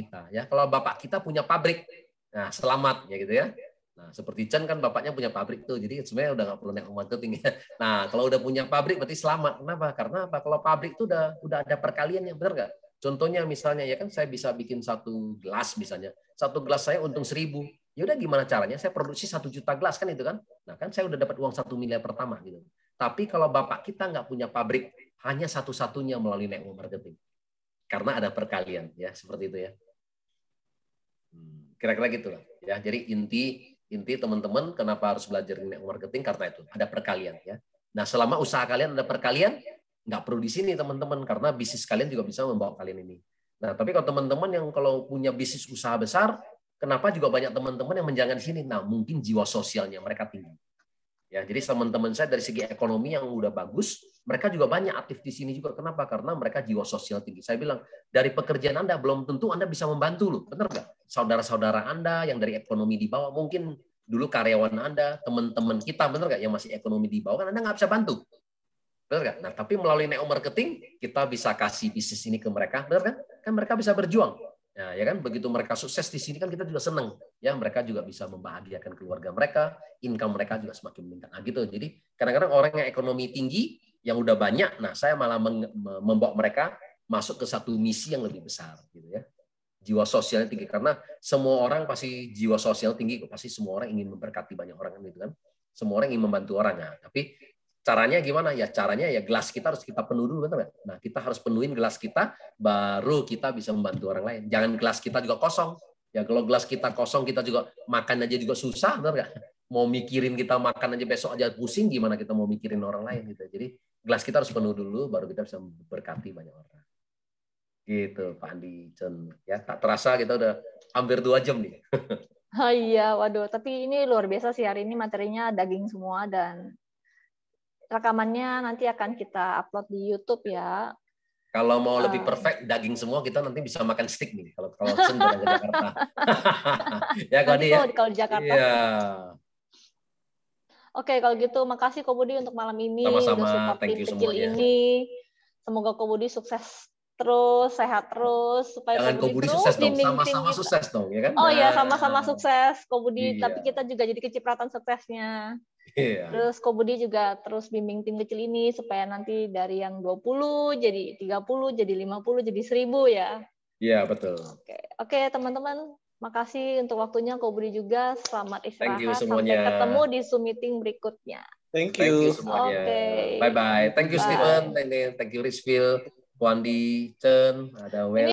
kita punya pabrik, nah selamat ya gitu ya. Nah, seperti Chen kan bapaknya punya pabrik tuh, jadi sebenarnya udah nggak perlu naik marketing ya. Nah, kalau udah punya pabrik berarti selamat. Kenapa? Karena apa? Kalau pabrik itu udah ada perkaliannya, benar nggak? Contohnya misalnya ya kan saya bisa bikin 1 gelas misalnya, 1 gelas saya untung 1.000. Ya udah gimana caranya? Saya produksi 1 juta gelas kan itu kan? Nah kan saya udah dapat uang 1 miliar pertama gitu. Tapi kalau bapak kita nggak punya pabrik, hanya satu-satunya melalui network marketing. Karena ada perkalian ya seperti itu ya. Kira-kira gitulah ya. Jadi inti teman-teman kenapa harus belajar network marketing karena itu ada perkalian ya. Nah selama usaha kalian ada perkalian, nggak perlu di sini teman-teman karena bisnis kalian juga bisa membawa kalian ini. Nah tapi kalau teman-teman yang kalau punya bisnis usaha besar, kenapa juga banyak teman-teman yang menjangan di sini? Nah mungkin jiwa sosialnya mereka tinggi. Ya, jadi teman-teman saya dari segi ekonomi yang udah bagus, mereka juga banyak aktif di sini juga. Kenapa? Karena mereka jiwa sosial tinggi. Saya bilang, dari pekerjaan Anda belum tentu Anda bisa membantu loh. Benar nggak? Saudara-saudara Anda yang dari ekonomi di bawah, mungkin dulu karyawan Anda, teman-teman kita, benar nggak? Yang masih ekonomi di bawah, kan Anda nggak bisa bantu. Benar nggak? Nah, tapi melalui network marketing, kita bisa kasih bisnis ini ke mereka. Benar kan? Kan mereka bisa berjuang. Nah, ya kan begitu mereka sukses di sini kan kita juga senang ya mereka juga bisa membahagiakan keluarga mereka, income mereka juga semakin meningkat. Nah, gitu. Jadi kadang-kadang orang yang ekonomi tinggi yang udah banyak, nah saya malah membawa mereka masuk ke satu misi yang lebih besar gitu ya. Jiwa sosialnya tinggi karena semua orang pasti jiwa sosial tinggi, pasti semua orang ingin memberkati banyak orang kan gitu kan. Semua orang ingin membantu orang. Nah, tapi caranya gimana? Ya caranya ya gelas kita harus kita penuh dulu, betul nggak? Nah kita harus penuhin gelas kita, baru kita bisa membantu orang lain. Jangan gelas kita juga kosong. Ya kalau gelas kita kosong, kita juga makan aja juga susah, betul nggak? Mau mikirin kita makan aja besok aja pusing, gimana kita mau mikirin orang lain gitu. Jadi gelas kita harus penuh dulu, baru kita bisa memberkati banyak orang. Gitu Pak Andi, Chen. Ya tak terasa kita udah hampir 2 jam nih. Oh iya, waduh. Tapi ini luar biasa sih hari ini materinya daging semua dan rekamannya nanti akan kita upload di YouTube ya. Kalau mau lebih perfect daging semua, kita nanti bisa makan steak nih. Kalau Chen datang ke Jakarta. Ya, Ko Budi ya. Kalau di Jakarta. Iya. Oke, kalau gitu makasih Ko Budi untuk malam ini. Sama-sama. Udah support Thank tim you kecil semuanya. ini. Semoga Ko Budi sukses terus, sehat terus, supaya Jangan Ko Budi sukses dong, sama-sama sukses dong, ya kan? Oh iya, sama-sama sukses Ko Budi, Iya. tapi kita juga jadi kecipratan suksesnya. Iya. Terus Ko Budi juga terus bimbing tim kecil ini supaya nanti dari yang 20 jadi 30, jadi 50, jadi 1000 ya. Iya, betul. Oke, teman-teman, makasih untuk waktunya Ko Budi juga. Selamat istirahat. Thank you Sampai semuanya. ketemu di Zoom meeting berikutnya. Thank Thank you you. semuanya. Oke. Bye-bye. Thank you, Bye. Steven. Thank you, Rizville, Kwandi, Chen, ada Wel.